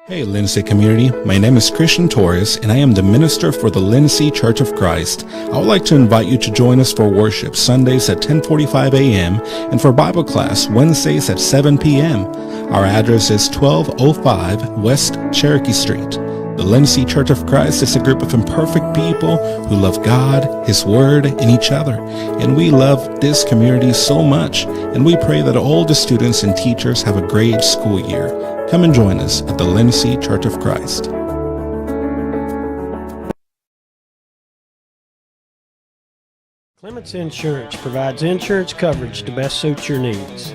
Hey Lindsay community, my name is Christian Torres and I am the minister for the Lindsay Church of Christ. I would like to invite you to join us for worship Sundays at 10:45 a.m. and for Bible class Wednesdays at 7 p.m. Our address is 1205 West Cherokee Street. The Lindsay Church of Christ is a group of imperfect people who love God, His Word, and each other. And we love this community so much, and we pray that all the students and teachers have a great school year. Come and join us at the Lindsay Church of Christ. Clements Insurance provides insurance coverage to best suit your needs.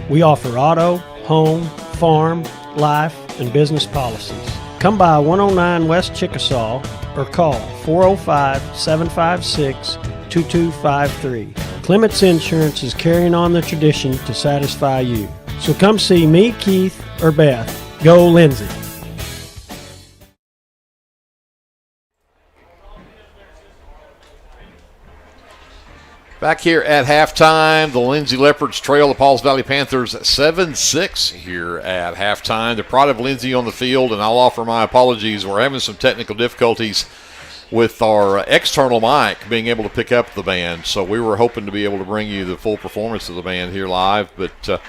We offer auto, home, farm, life, and business policies. Come by 109 West Chickasaw or call 405-756-2253. Clements Insurance is carrying on the tradition to satisfy you. So come see me, Keith, or Beth. Go Lindsay. Back here at halftime, the Lindsay Leopards trail the Pauls Valley Panthers 7-6 here at halftime. The pride of Lindsay on the field, and I'll offer my apologies. We're having some technical difficulties with our external mic being able to pick up the band. So we were hoping to be able to bring you the full performance of the band here live, but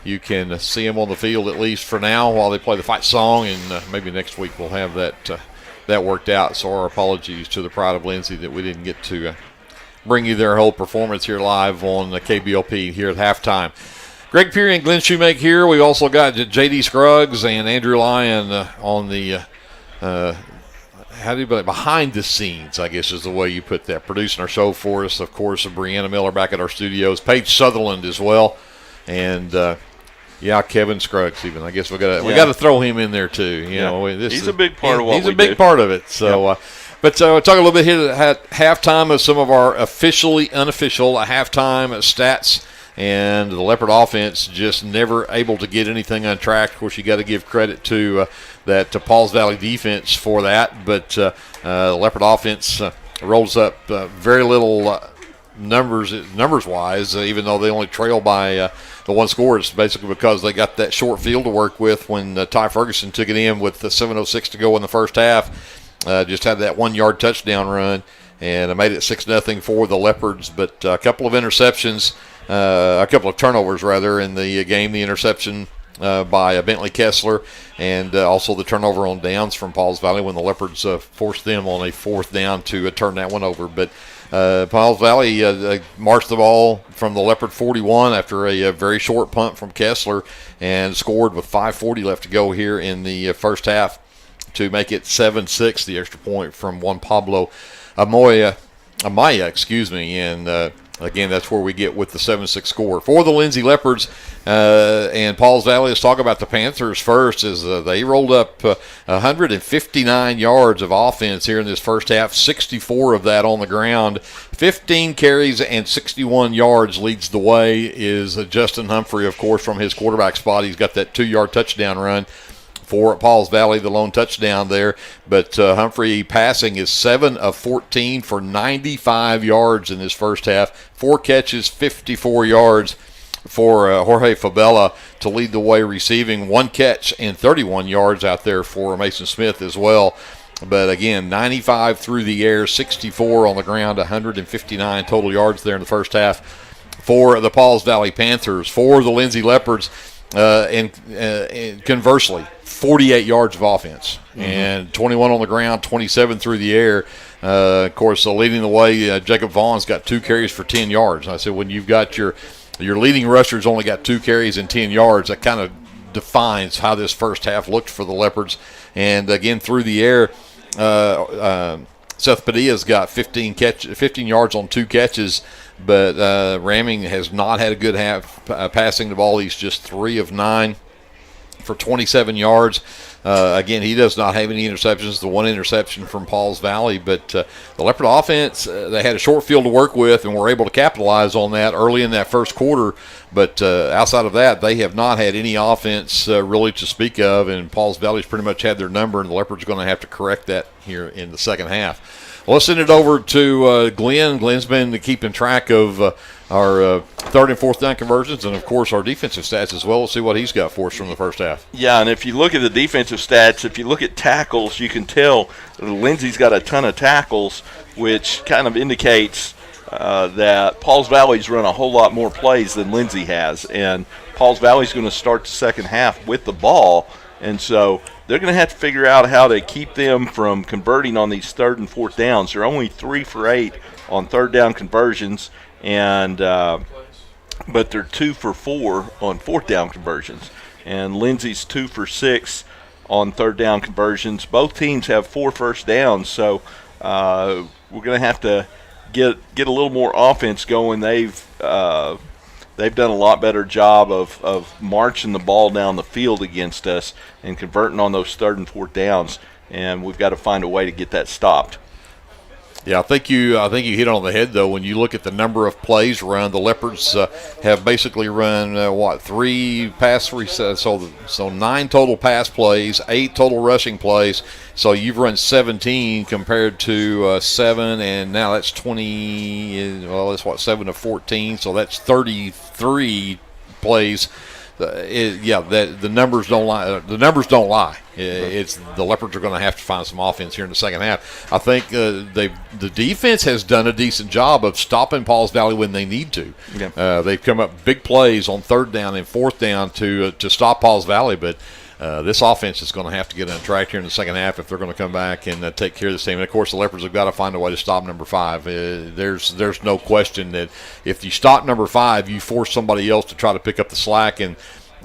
you can see them on the field at least for now while they play the fight song, and maybe next week we'll have that worked out. So our apologies to the Pride of Lindsay that we didn't get to bring you their whole performance here live on the KBLP here at halftime. Greg Peary and Glenn Shoemake here. We've also got J.D. Scruggs and Andrew Lyon on the behind the scenes, I guess is the way you put that, producing our show for us. Of course, Brianna Miller back at our studios, Paige Sutherland as well, and Kevin Scruggs even. I guess we got to throw him in there too. You know, he's a big part of what we do. He's a big part of it. So, but talk a little bit here at halftime of some of our officially unofficial halftime stats. And the Leopard offense just never able to get anything on track. Of course, you got to give credit to that Pauls Valley defense for that. But the Leopard offense rolls up very little numbers-wise, even though they only trail by the one score. It's basically because they got that short field to work with when Ty Ferguson took it in with the 7:06 to go in the first half. Just had that 1-yard touchdown run, and made it 6-0 for the Leopards. But a couple of interceptions. A couple of turnovers, rather, in the game. The interception by Bentley Kessler, and also the turnover on downs from Pauls Valley when the Leopards forced them on a 4th down to turn that one over. But Pauls Valley marched the ball from the Leopard 41 after a very short punt from Kessler and scored with 5:40 left to go here in the first half to make it 7-6, the extra point from Juan Pablo Amaya, and again, that's where we get with the 7-6 score. For the Lindsay Leopards and Pauls Valley, let's talk about the Panthers first, as they rolled up 159 yards of offense here in this first half, 64 of that on the ground. 15 carries and 61 yards leads the way is Justin Humphrey, of course, from his quarterback spot. He's got that 2-yard touchdown run for Pauls Valley, the lone touchdown there. But Humphrey passing is 7 of 14 for 95 yards in this first half. 4 catches, 54 yards for Jorge Fabella to lead the way receiving. 1 catch and 31 yards out there for Mason Smith as well. But again, 95 through the air, 64 on the ground, 159 total yards there in the first half for the Pauls Valley Panthers. For the Lindsay Leopards, and conversely, 48 yards of offense, and 21 on the ground, 27 through the air. Of course, leading the way, Jacob Vaughn's got 2 carries for 10 yards. I said when you've got your leading rusher's only got 2 carries and 10 yards, that kind of defines how this first half looked for the Leopards. And again, through the air, Seth Padilla's got 15 yards on 2 catches, but Ramming has not had a good half passing the ball. He's just 3 of 9 for 27 yards. Again, he does not have any interceptions. The 1 interception from Pauls Valley, but the Leopard offense, they had a short field to work with and were able to capitalize on that early in that first quarter. But outside of that, they have not had any offense really to speak of, and Pauls Valley's pretty much had their number, and the Leopards are going to have to correct that here in the second half. Well, let's send it over to Glenn. Glenn's been keeping track of our 3rd and 4th down conversions, and, of course, our defensive stats as well. Let's see what he's got for us from the first half. Yeah, and if you look at the defensive stats, if you look at tackles, you can tell Lindsay's got a ton of tackles, which kind of indicates that Pauls Valley's run a whole lot more plays than Lindsay has. And Pauls Valley's going to start the second half with the ball, and so they're going to have to figure out how to keep them from converting on these 3rd and 4th downs. They're only 3 for 8 on 3rd down conversions, and but they're 2 for 4 on 4th down conversions. And Lindsay's 2 for 6 on 3rd down conversions. Both teams have 4 first downs, so we're going to have to get a little more offense going. They've done a lot better job of marching the ball down the field against us and converting on those 3rd and 4th downs, and we've got to find a way to get that stopped. Yeah, I think you hit on the head, though. When you look at the number of plays run, the Leopards have basically run 3 pass resets, so 9 total pass plays, 8 total rushing plays. So you've run 17 compared to 7, and now that's 20. Well, that's 7 of 14. So that's 33 plays the numbers don't lie. The numbers don't lie. It's the Leopards are going to have to find some offense here in the second half. I think the defense has done a decent job of stopping Pauls Valley when they need to. Yeah. They've come up big plays on third down and fourth down to stop Pauls Valley, but this offense is going to have to get on track here in the second half if they're going to come back and take care of this team. And, of course, the Leopards have got to find a way to stop number 5. There's no question that if you stop number 5, you force somebody else to try to pick up the slack, and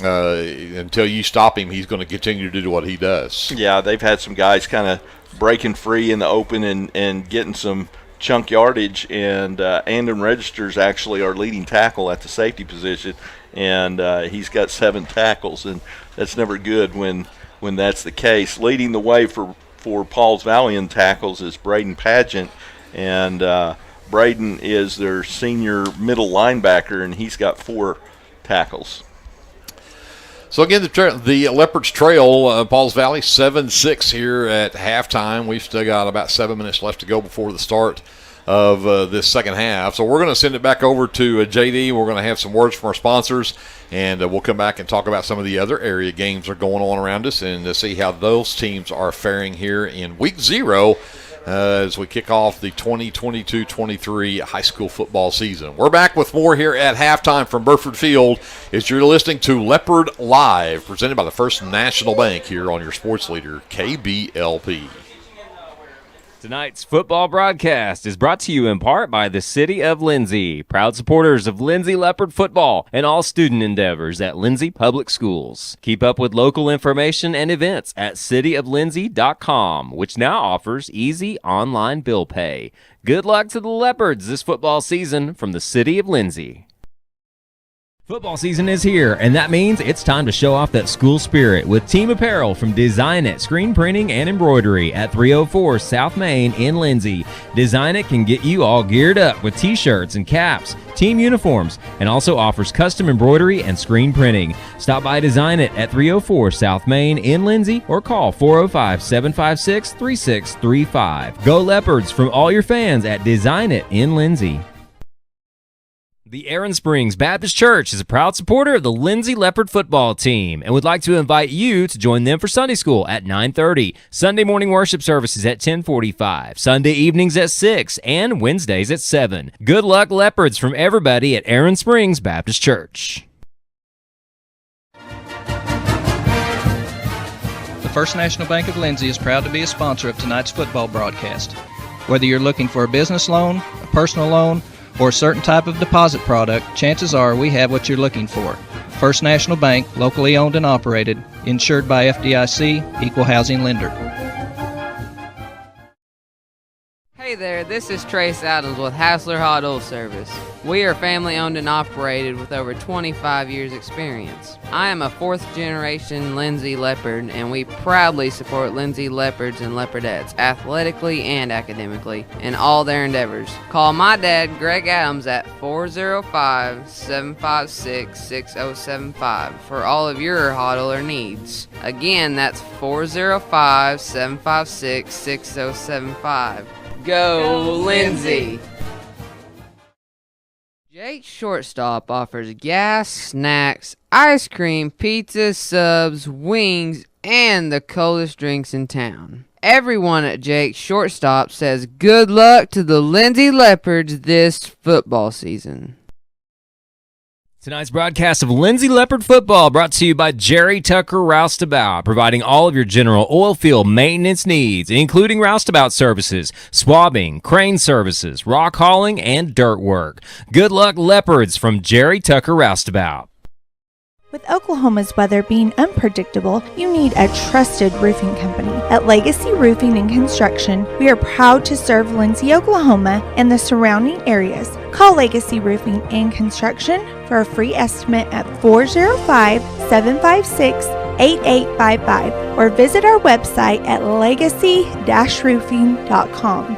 until you stop him, he's going to continue to do what he does. Yeah, they've had some guys kind of breaking free in the open and getting some chunk yardage, and Andon Registers actually our leading tackle at the safety position, and he's got 7 tackles, and that's never good when that's the case. Leading the way for Pauls Valley in tackles is Braden Pageant, and Braden is their senior middle linebacker, and he's got 4 tackles. So, again, the Leopards trail Pauls Valley 7-6 here at halftime. We've still got about 7 minutes left to go before the start of this second half. So we're going to send it back over to JD. We're going to have some words from our sponsors, and we'll come back and talk about some of the other area games that are going on around us and see how those teams are faring here in Week 0 as we kick off the 2022-23 high school football season. We're back with more here at halftime from Burford Field as you're listening to Leopard Live, presented by the First National Bank here on your sports leader, KBLP. Tonight's football broadcast is brought to you in part by the City of Lindsay, proud supporters of Lindsay Leopard football and all student endeavors at Lindsay Public Schools. Keep up with local information and events at cityoflindsay.com, which now offers easy online bill pay. Good luck to the Leopards this football season from the City of Lindsay. Football season is here, and that means it's time to show off that school spirit with team apparel from Design It Screen Printing and Embroidery at 304 South Main in Lindsay. Design It can get you all geared up with t-shirts and caps, team uniforms, and also offers custom embroidery and screen printing. Stop by Design It at 304 South Main in Lindsay or call 405-756-3635. Go Leopards from all your fans at Design It in Lindsay. The Aaron Springs Baptist Church is a proud supporter of the Lindsay Leopard football team and would like to invite you to join them for Sunday school at 9:30, Sunday morning worship services at 10:45, Sunday evenings at 6, and Wednesdays at 7. Good luck, Leopards, from everybody at Aaron Springs Baptist Church. The First National Bank of Lindsay is proud to be a sponsor of tonight's football broadcast. Whether you're looking for a business loan, a personal loan, or a certain type of deposit product, chances are we have what you're looking for. First National Bank, locally owned and operated, insured by FDIC, equal housing lender. Hey there, this is Trace Adams with Hassler Hot Oil Service. We are family owned and operated with over 25 years experience. I am a 4th generation Lindsay Leopard, and we proudly support Lindsay Leopards and Leopardettes athletically and academically in all their endeavors. Call my dad, Greg Adams, at 405-756-6075 for all of your hot oiler needs. Again, that's 405-756-6075. Go Lindsay! Jake's Shortstop offers gas, snacks, ice cream, pizza, subs, wings, and the coldest drinks in town. Everyone at Jake's Shortstop says good luck to the Lindsay Leopards this football season. Tonight's broadcast of Lindsay Leopard football brought to you by Jerry Tucker Roustabout, providing all of your general oil field maintenance needs, including roustabout services, swabbing, crane services, rock hauling, and dirt work. Good luck, Leopards, from Jerry Tucker Roustabout. With Oklahoma's weather being unpredictable, you need a trusted roofing company. At Legacy Roofing and Construction, we are proud to serve Lindsay, Oklahoma, and the surrounding areas. Call Legacy Roofing and Construction for a free estimate at 405-756-8855 or visit our website at legacy-roofing.com.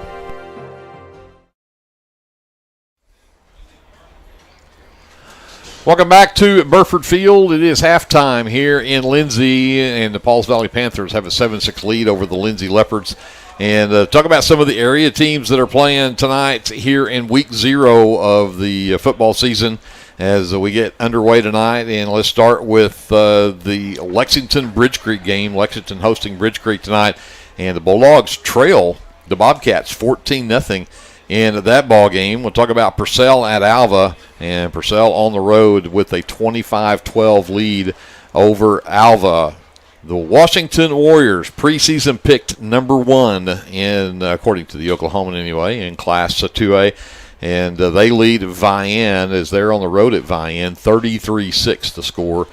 Welcome back to Burford Field. It is halftime here in Lindsay, and the Pauls Valley Panthers have a 7-6 lead over the Lindsay Leopards. And talk about some of the area teams that are playing tonight here in Week 0 of the football season. as we get underway tonight. And let's start with the Lexington Bridge Creek game. Lexington hosting Bridge Creek tonight. And the Bulldogs trail the Bobcats 14-0 in that ball game. We'll talk about Purcell at Alva. And Purcell on the road with a 25-12 lead over Alva. The Washington Warriors, preseason picked number 1 in, according to the Oklahoman anyway, in Class 2A. And they lead Vian as they're on the road at Vian, 33-6 the score.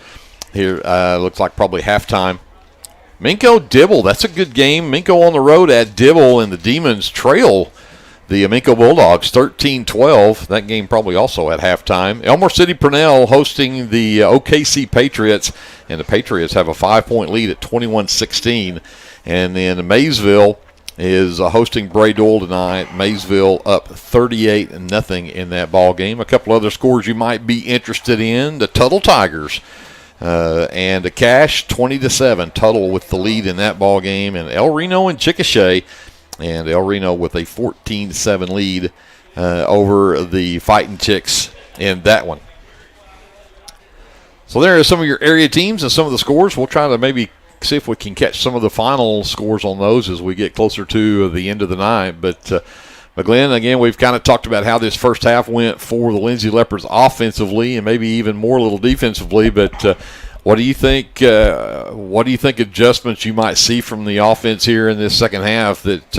Here looks like probably halftime. Minko Dibble, that's a good game. Minko on the road at Dibble, and the Demons trail the Minko Bulldogs 13-12. That game probably also at halftime. Elmore City Purnell hosting the OKC Patriots, and the Patriots have a 5-point lead at 21-16. And then Maysville is hosting Bray Doyle tonight. Maysville up 38-0 in that ball game. A couple other scores you might be interested in. The Tuttle Tigers and the Cash 20-7. Tuttle with the lead in that ball game, and El Reno and Chickasha, and El Reno with a 14-7 lead over the Fighting Chicks in that one. So there are some of your area teams and some of the scores. We'll try to maybe see if we can catch some of the final scores on those as we get closer to the end of the night. But Glenn, again, we've kind of talked about how this first half went for the Lindsay Leopards offensively and maybe even more a little defensively. But what do you think? What do you think adjustments you might see from the offense here in this second half that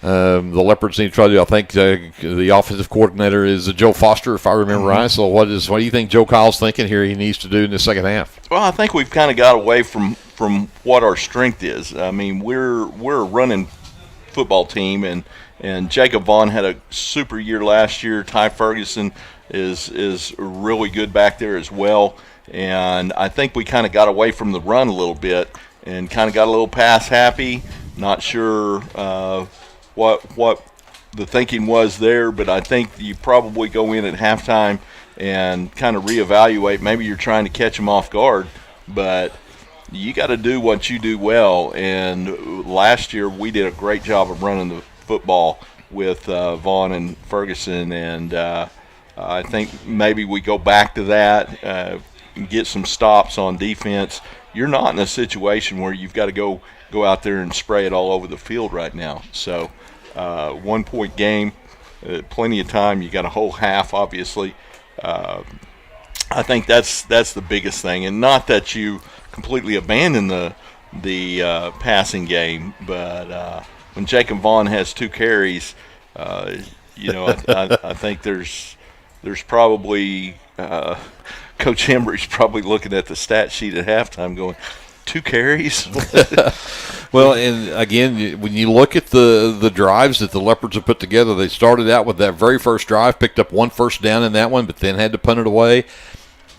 the Leopards need to try to do? I think the offensive coordinator is Joe Foster, if I remember right. So what do you think Joe Kyle's thinking here he needs to do in the second half? Well, I think we've kind of got away from what our strength is. I mean, we're a running football team, and Jacob Vaughn had a super year last year. Ty Ferguson is really good back there as well. And I think we kind of got away from the run a little bit and kind of got a little pass happy. Not sure what the thinking was there, but I think you probably go in at halftime and kind of reevaluate. Maybe you're trying to catch them off guard, but you got to do what you do well. And last year we did a great job of running the football with Vaughn and Ferguson, and I think maybe we go back to that, get some stops on defense. You're not in a situation where you've got to go out there and spray it all over the field right now. So 1-point game, plenty of time. You got a whole half, obviously. I think that's the biggest thing, and not that you completely abandon the passing game, but when Jacob Vaughn has 2 carries, I think there's probably Coach Embry's probably looking at the stat sheet at halftime going, 2 carries? Well, and again, when you look at the drives that the Leopards have put together, they started out with that very first drive, picked up 1 first down in that one, but then had to punt it away.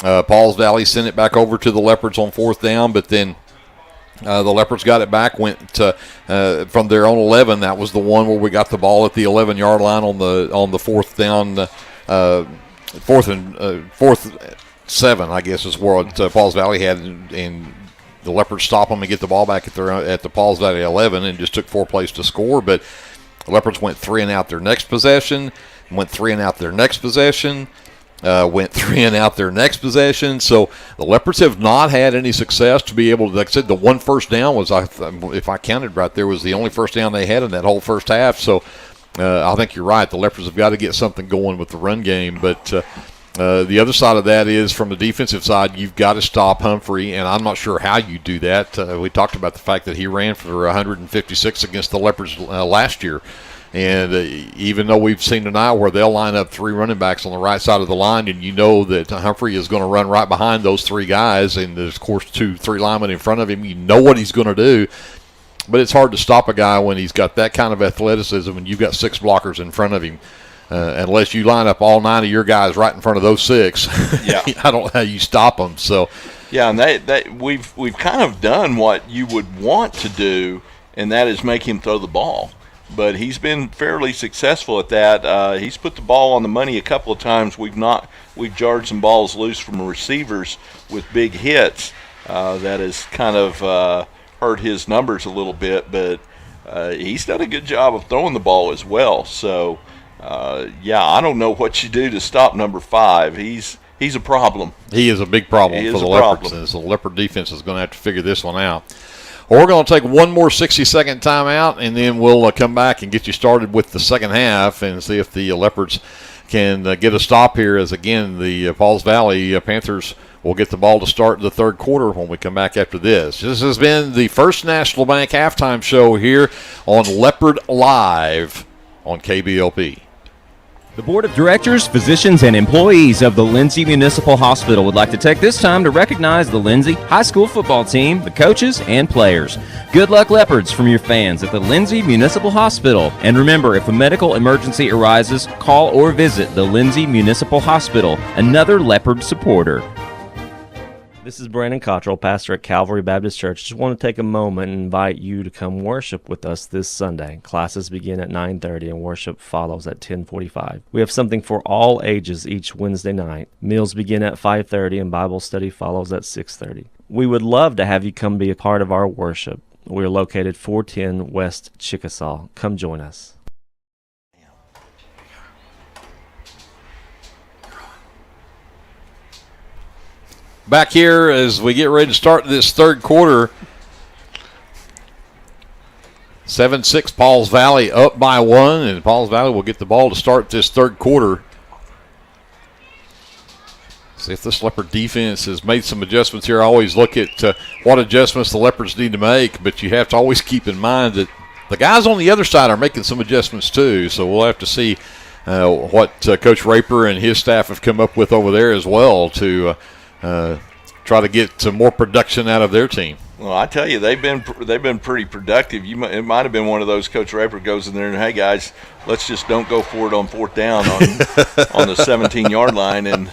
Pauls Valley sent it back over to the Leopards on 4th down, but then the Leopards got it back, went from their own 11. That was the one where we got the ball at the 11-yard line on the 4th down, 4th 7, I guess, is what Pauls Valley had, and the Leopards stop them and get the ball back at the Pauls Valley 11, and just took 4 plays to score. But the Leopards went 3 and out their next possession, went 3 and out their next possession, went 3 and out their next possession. So the Leopards have not had any success to be able to, like I said, the 1 first down was, if I counted right, there was the only first down they had in that whole first half. So I think you're right. The Leopards have got to get something going with the run game. But the other side of that is, from the defensive side, you've got to stop Humphrey, and I'm not sure how you do that. We talked about the fact that he ran for 156 against the Leopards last year. And even though we've seen tonight where they'll line up 3 running backs on the right side of the line, and you know that Humphrey is going to run right behind those 3 guys, and there's, of course, 2-3 linemen in front of him. You know what he's going to do. But it's hard to stop a guy when he's got that kind of athleticism and you've got 6 blockers in front of him. Unless you line up all 9 of your guys right in front of those 6, yeah. I don't know how you stop them. So, yeah, and we've kind of done what you would want to do, and that is make him throw the ball. But he's been fairly successful at that. He's put the ball on the money a couple of times. We've jarred some balls loose from receivers with big hits. That has kind of hurt his numbers a little bit, but he's done a good job of throwing the ball as well. So. I don't know what you do to stop number 5. He's he's a problem. He is a big problem for the Leopards. And so the Leopard defense is going to have to figure this one out. Well, we're going to take one more 60-second timeout, and then we'll come back and get you started with the second half and see if the Leopards can get a stop here, as, again, the Pauls Valley Panthers will get the ball to start the third quarter when we come back after this. This has been the First National Bank halftime show here on Leopard Live on KBLP. The Board of Directors, physicians, and employees of the Lindsay Municipal Hospital would like to take this time to recognize the Lindsay High School football team, the coaches, and players. Good luck, Leopards, from your fans at the Lindsay Municipal Hospital. And remember, if a medical emergency arises, call or visit the Lindsay Municipal Hospital, another Leopard supporter. This is Brandon Cottrell, pastor at Calvary Baptist Church. Just want to take a moment and invite you to come worship with us this Sunday. Classes begin at 9:30 and worship follows at 10:45. We have something for all ages each Wednesday night. Meals begin at 5:30 and Bible study follows at 6:30. We would love to have you come be a part of our worship. We are located 410 West Chickasaw. Come join us. Back here as we get ready to start this third quarter. 7-6 Pauls Valley up by 1, and Pauls Valley will get the ball to start this third quarter. See if this Leopard defense has made some adjustments here. I always look at what adjustments the Leopards need to make, but you have to always keep in mind that the guys on the other side are making some adjustments too, so we'll have to see what Coach Raper and his staff have come up with over there as well to try to get some more production out of their team. Well, I tell you, they've been pretty productive. It might have been one of those Coach Raper goes in there and, hey guys, let's just don't go for it on fourth down on the 17-yard line, and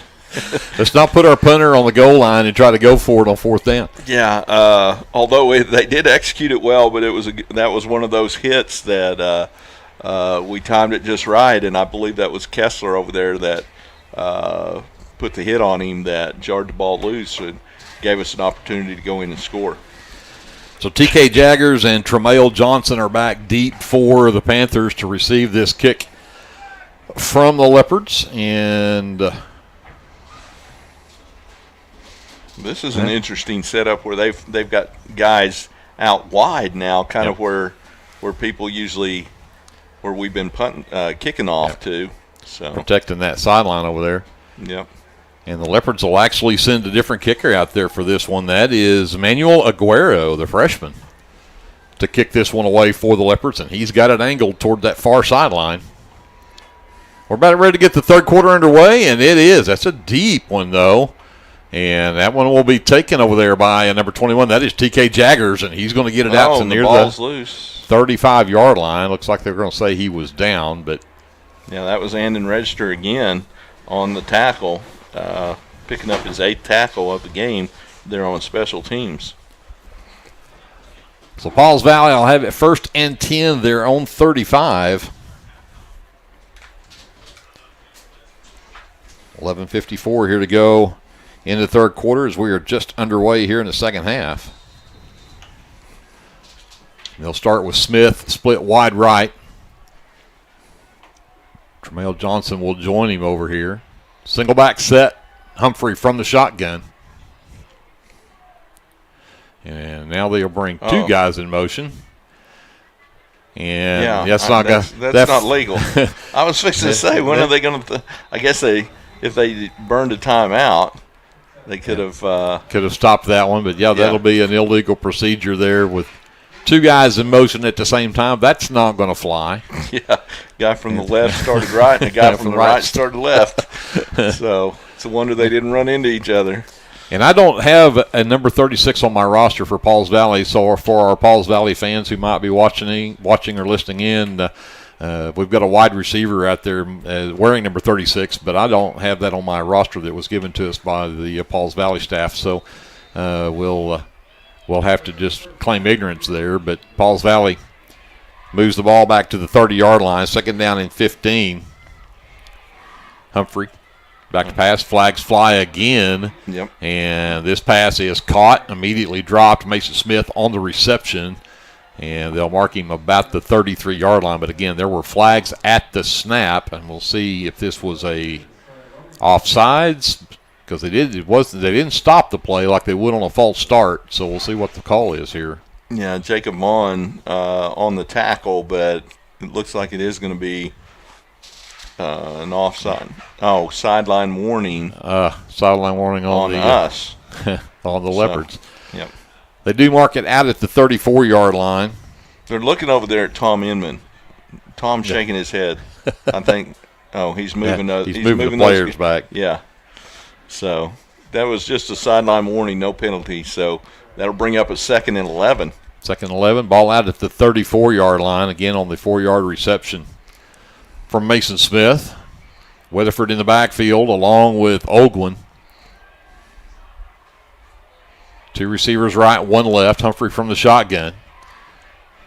let's not put our punter on the goal line and try to go for it on fourth down. Yeah, although they did execute it well, but that was one of those hits that we timed it just right, and I believe that was Kessler over there that put the hit on him that jarred the ball loose and gave us an opportunity to go in and score. So TK Jaggers and Tremail Johnson are back deep for the Panthers to receive this kick from the Leopards. And this is an interesting setup where they've got guys out wide now, kind of where people usually where we've been kicking off to. So protecting that sideline over there. Yep. And the Leopards will actually send a different kicker out there for this one. That is Manuel Aguero, the freshman, to kick this one away for the Leopards, and he's got it angled toward that far sideline. We're about ready to get the third quarter underway, and it is. That's a deep one, though. And that one will be taken over there by number 21. That is TK Jaggers, and he's going to get it out to near the 35-yard line. Looks like they're going to say he was down, but yeah, that was Andon Register again on the tackle, picking up his 8th tackle of the game there on special teams. So Pauls Valley will have it 1st and 10, their own 35. 11:54 here to go in the third quarter as we are just underway here in the second half. They'll start with Smith, split wide right. Tremail Johnson will join him over here. Single back set, Humphrey from the shotgun. And now they'll bring two guys in motion. And that's not legal. I was fixing to say, when are they going to? I guess if they burned a timeout, they could have stopped that one. But that'll be an illegal procedure there with two guys in motion at the same time. That's not going to fly. Yeah, guy from the left started right, and a guy from the right started left. So it's a wonder they didn't run into each other. And I don't have a number 36 on my roster for Pauls Valley. So for our Pauls Valley fans who might be watching or listening in, we've got a wide receiver out there wearing number 36, but I don't have that on my roster that was given to us by the Pauls Valley staff. So we'll have to just claim ignorance there. But Pauls Valley moves the ball back to the 30-yard line, 2nd down and 15. Humphrey back to pass, flags fly again. Yep. And this pass is caught, immediately dropped. Mason Smith on the reception, and they'll mark him about the 33-yard line. But again, there were flags at the snap, and we'll see if this was a offsides because they didn't stop the play like they would on a false start. So we'll see what the call is here. Yeah, Jacob Vaughn on the tackle, but it looks like it is going to be an offside. Oh, sideline warning. Sideline warning on us. On the Leopards. Yep. They do mark it out at the 34-yard line. They're looking over there at Tom Inman. Tom's shaking his head. I think, he's moving those. He's moving the players back. Yeah. So that was just a sideline warning, no penalty. So that'll bring up a 2nd and 11. 2nd and 11. Ball out at the 34-yard line, again on the 4-yard reception from Mason Smith. Weatherford in the backfield along with Ogwin. 2 receivers right, 1 left. Humphrey from the shotgun.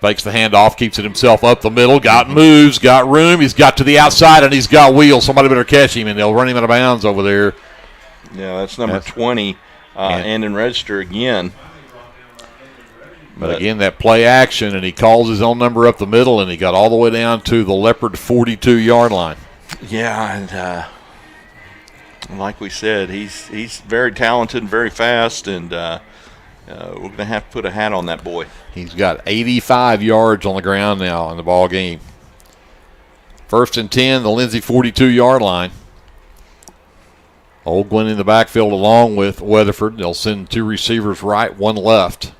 Fakes the handoff, keeps it himself up the middle. Got moves, got room. He's got to the outside, and he's got wheels. Somebody better catch him, and they'll run him out of bounds over there. Yeah, that's number 20, and in register again. But again, that play action, and he calls his own number up the middle, and he got all the way down to the Leopard 42-yard line. Yeah, and like we said, he's very talented and very fast, and we're going to have to put a hat on that boy. He's got 85 yards on the ground now in the ball game. 1st and 10, the Lindsay 42-yard line. Ogwin in the backfield along with Weatherford. They'll send 2 receivers right, 1 left.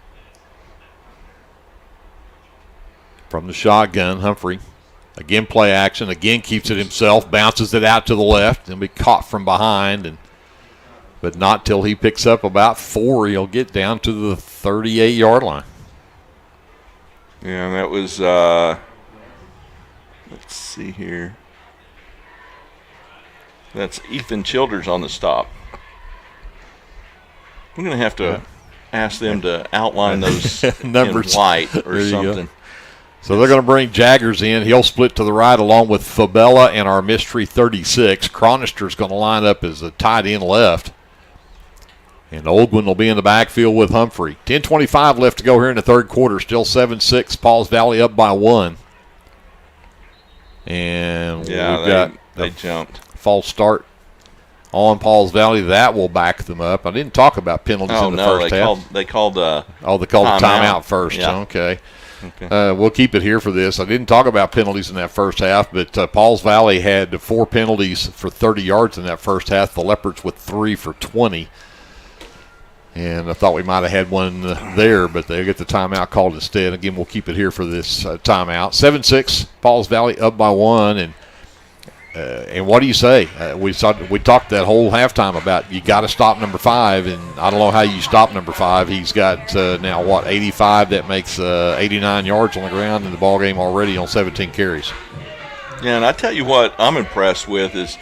From the shotgun, Humphrey. Again, play action. Again, keeps it himself. Bounces it out to the left. And be caught from behind. But not till he picks up about 4. He'll get down to the 38-yard line. Yeah, and that was, let's see here. That's Ethan Childers on the stop. We're going to have to ask them to outline those numbers in white or something. So they're going to bring Jaggers in. He'll split to the right along with Fabella and our mystery 36. Cronister's going to line up as a tight end left. And Ogwin will be in the backfield with Humphrey. 10:25 left to go here in the third quarter. Still 7-6. Pauls Valley up by 1. And we've got they jumped. False start on Pauls Valley. That will back them up. I didn't talk about penalties in the first half. They called the timeout first. Yeah. Okay. We'll keep it here for this. I didn't talk about penalties in that first half, but Pauls Valley had 4 penalties for 30 yards in that first half. The Leopards with 3 for 20. And I thought we might have had one there, but they get the timeout called instead. Again, we'll keep it here for this timeout. 7-6, Pauls Valley up by 1. And what do you say? We talked that whole halftime about you got to stop number 5, and I don't know how you stop number 5. He's got now 85. That makes 89 yards on the ground in the ball game already on 17 carries. Yeah, and I tell you what I'm impressed with is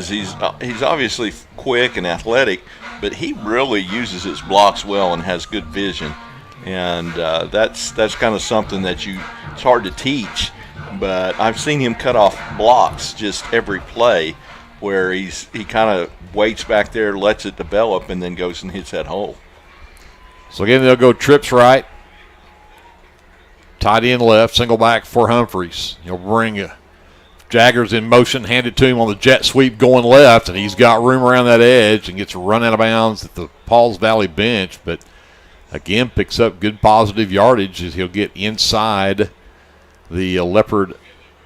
he's obviously quick and athletic, but he really uses his blocks well and has good vision, and that's kind of something that it's hard to teach. But I've seen him cut off blocks just every play where he kind of waits back there, lets it develop, and then goes and hits that hole. So again, they'll go trips right, tight end left, single back for Humphreys. He'll bring Jaggers in motion, hand it to him on the jet sweep going left, and he's got room around that edge and gets run out of bounds at the Pauls Valley bench. But again, picks up good positive yardage as he'll get inside the Leopard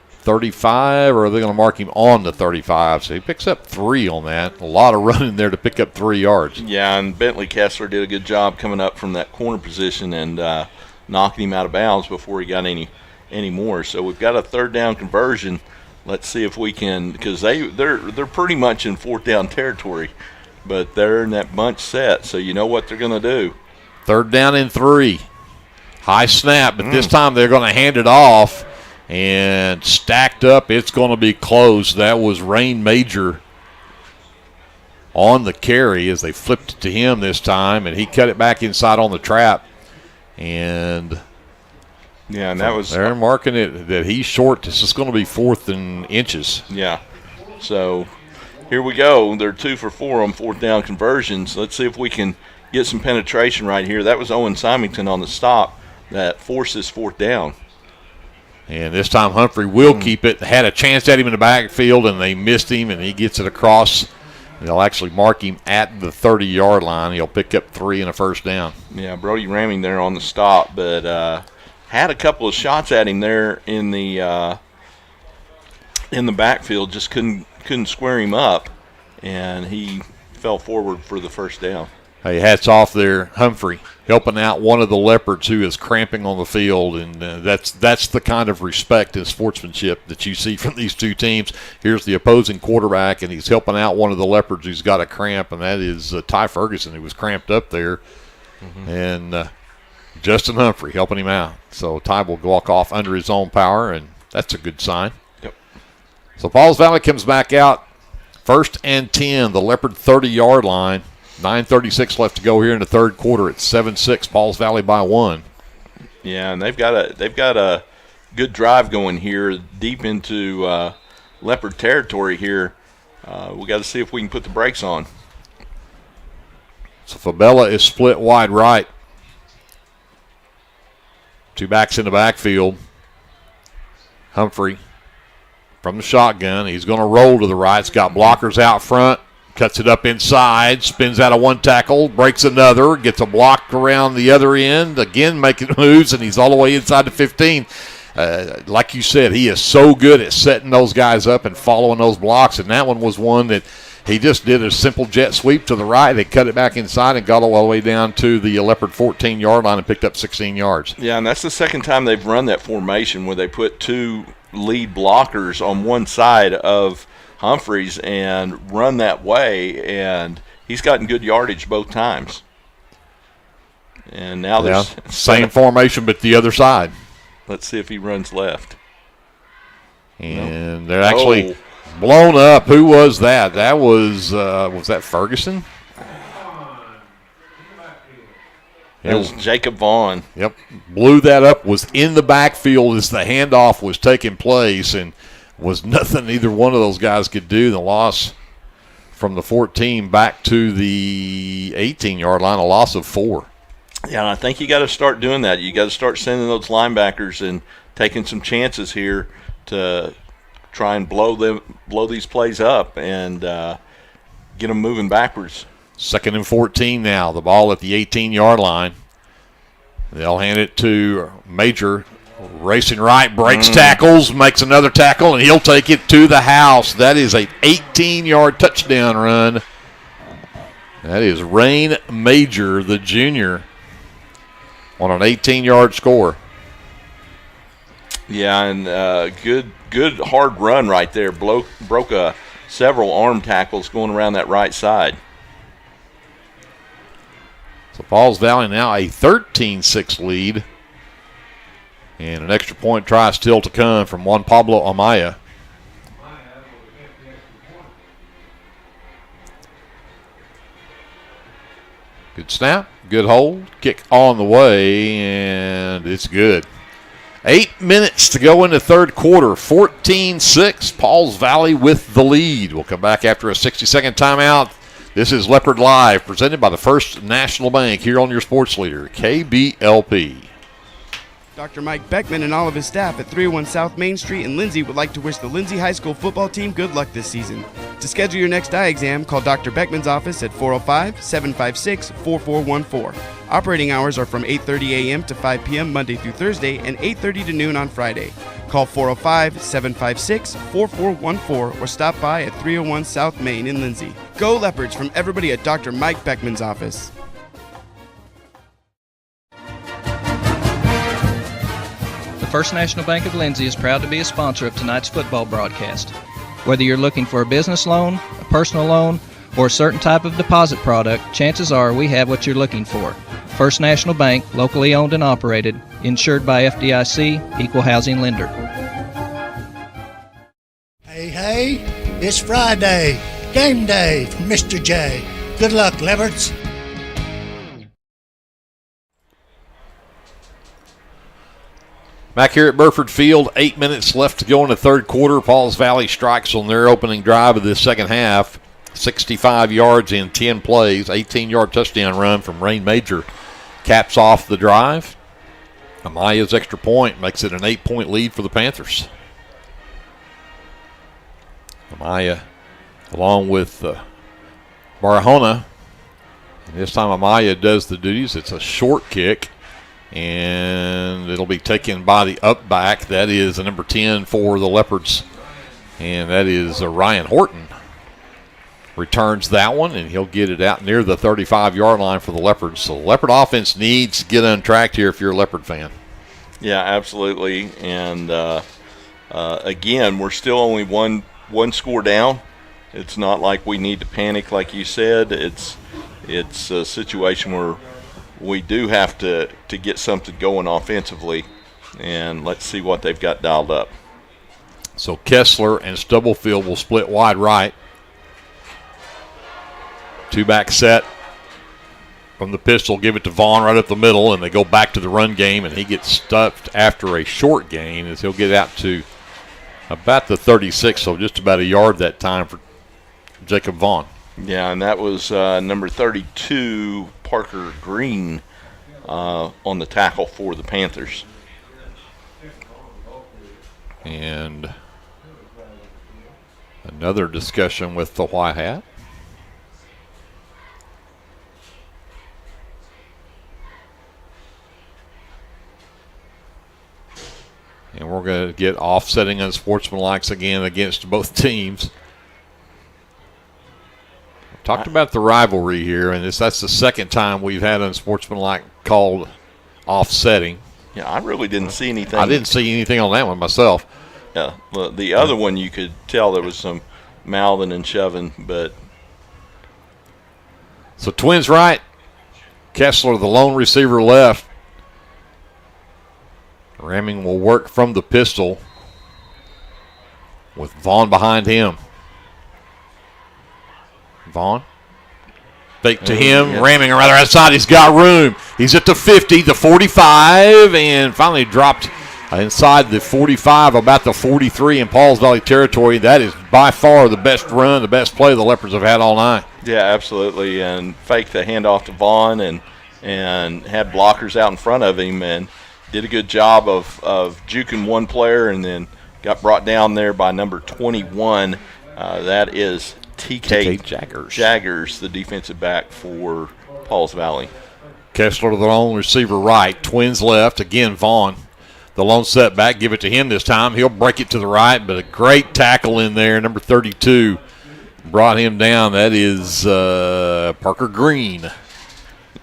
35, or are they going to mark him on the 35? So he picks up 3 on that. A lot of running there to pick up 3 yards. Yeah, and Bentley Kessler did a good job coming up from that corner position and knocking him out of bounds before he got any more. So we've got a 3rd down conversion. Let's see if we can, because they're pretty much in 4th down territory, but they're in that bunch set, so you know what they're going to do. 3rd down and 3. High snap, but this time they're going to hand it off, and stacked up, it's going to be close. That was Rain Major on the carry as they flipped it to him this time, and he cut it back inside on the trap. And yeah, and that was they're marking it that he's short. This is going to be 4th and inches. Yeah. So here we go. They're 2 for 4 on 4th down conversions. Let's see if we can get some penetration right here. That was Owen Symington on the stop that forces 4th down. And this time Humphrey will keep it. Had a chance at him in the backfield, and they missed him, and he gets it across They'll actually mark him at the 30-yard line. He'll pick up 3 and a first down. Yeah, Brody Ramming there on the stop, but had a couple of shots at him there in the backfield, just couldn't square him up, and he fell forward for the first down. Hey, hats off there, Humphrey, helping out one of the Leopards who is cramping on the field, and that's the kind of respect and sportsmanship that you see from these two teams. Here's the opposing quarterback, and he's helping out one of the Leopards who's got a cramp, and that is Ty Ferguson, who was cramped up there, and Justin Humphrey helping him out. So Ty will walk off under his own power, and that's a good sign. Yep. So Pauls Valley comes back out, 1st and 10, the Leopard 30-yard line. 9:36 left to go here in the third quarter. It's 7-6, Pauls Valley by 1. Yeah, and they've got a good drive going here deep into Leopard territory here. We got to see if we can put the brakes on. So Fabella is split wide right. 2 backs in the backfield. Humphrey from the shotgun. He's going to roll to the right. It's got blockers out front. Cuts it up inside, spins out of one tackle, breaks another, gets a block around the other end, again making moves, and he's all the way inside the 15. Like you said, he is so good at setting those guys up and following those blocks, and that one was one that he just did a simple jet sweep to the right. They cut it back inside and got all the way down to the Leopard 14-yard line and picked up 16 yards. Yeah, and that's the second time they've run that formation where they put 2 lead blockers on one side of Humphreys and run that way, and he's gotten good yardage both times. And now there's same formation but the other side. Let's see if he runs left. And they're actually blown up. Who was that? That was that Ferguson? It was Jacob Vaughn. Yep. Blew that up, was in the backfield as the handoff was taking place, and was nothing either one of those guys could do. The loss from the 14 back to the 18-yard line, a loss of 4. Yeah, and I think you got to start doing that. You got to start sending those linebackers and taking some chances here to try and blow these plays up and get them moving backwards. 2nd and 14 now. The ball at the 18-yard line. They'll hand it to Major. Racing right, breaks tackles, makes another tackle, and he'll take it to the house. That is an 18-yard touchdown run. That is Rain Major, the junior, on an 18-yard score. Yeah, and good hard run right there. Broke several arm tackles going around that right side. So Pauls Valley now a 13-6 lead. And an extra point try still to come from Juan Pablo Amaya. Good snap, good hold, kick on the way, and it's good. 8 minutes to go in the third quarter, 14-6, Pauls Valley with the lead. We'll come back after a 60-second timeout. This is Leopard Live, presented by the First National Bank here on your sports leader, KBLP. Dr. Mike Beckman and all of his staff at 301 South Main Street in Lindsay would like to wish the Lindsay High School football team good luck this season. To schedule your next eye exam, call Dr. Beckman's office at 405-756-4414. Operating hours are from 8:30 a.m. to 5 p.m. Monday through Thursday and 8:30 to noon on Friday. Call 405-756-4414 or stop by at 301 South Main in Lindsay. Go Leopards from everybody at Dr. Mike Beckman's office. The First National Bank of Lindsay is proud to be a sponsor of tonight's football broadcast. Whether you're looking for a business loan, a personal loan, or a certain type of deposit product, chances are we have what you're looking for. First National Bank, locally owned and operated, insured by FDIC, equal housing lender. Hey, it's Friday. Game day from Mr. J. Good luck, Leopards. Back here at Burford Field, 8 minutes left to go in the third quarter. Pauls Valley strikes on their opening drive of the second half. 65 yards in 10 plays. 18-yard touchdown run from Rain Major caps off the drive. Amaya's extra point makes it an 8-point lead for the Panthers. Amaya, along with Barahona. This time Amaya does the duties. It's a short kick, and it'll be taken by the up back. That is the number 10 for the Leopards, and that is Ryan Horton. Returns that one, and he'll get it out near the 35-yard line for the Leopards. So the Leopard offense needs to get untracked here if you're a Leopard fan. Yeah, absolutely. And, again, we're still only one score down. It's not like we need to panic like you said. It's a situation where we do have to get something going offensively, and let's see what they've got dialed up. So Kessler and Stubblefield will split wide right. Two-back set from the pistol, give it to Vaughn right up the middle, and they go back to the run game, and he gets stuffed after a short gain as he'll get out to about the 36, so just about a yard that time for Jacob Vaughn. Yeah, and that was number 32, Parker Green, on the tackle for the Panthers. And another discussion with the white hat. And we're going to get offsetting unsportsmanlikes again against both teams. Talked about the rivalry here, and that's the second time we've had unsportsmanlike called offsetting. Yeah, I really didn't see anything. I didn't see anything on that one myself. Yeah, well, the other one you could tell there was some mouthing and shoving, but. So Twins right, Kessler the lone receiver left. Ramming will work from the pistol with Vaughn behind him. Vaughn. Fake to him. Yeah. Ramming right outside. He's got room. He's at the 50, the 45, and finally dropped inside the 45, about the 43 in Pauls Valley territory. That is by far the best run, the best play the Leopards have had all night. Yeah, absolutely. And faked the handoff to Vaughn and had blockers out in front of him and did a good job of juking one player and then got brought down there by number 21. That is TK Jaggers, the defensive back for Pauls Valley. Kessler to the lone receiver right. Twins left. Again, Vaughn. The lone setback. Give it to him this time. He'll break it to the right, but a great tackle in there. Number 32 brought him down. That is Parker Green.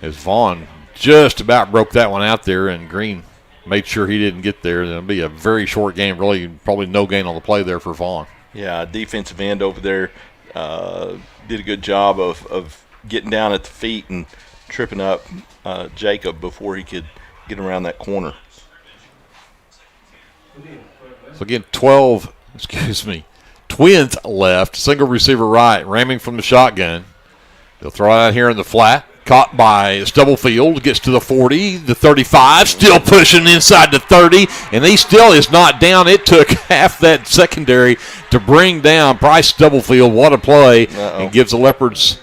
As Vaughn just about broke that one out there, and Green made sure he didn't get there. It'll be a very short game, really, probably no gain on the play there for Vaughn. Yeah, defensive end over there did a good job of getting down at the feet and tripping up Jacob before he could get around that corner. So again, Twins left, single receiver right, ramming from the shotgun. They'll throw it out here in the flat. Caught by Stubblefield, gets to the 40, the 35, still pushing inside the 30, and he still is not down. It took half that secondary to bring down Bryce Stubblefield. What a play. And gives the Leopards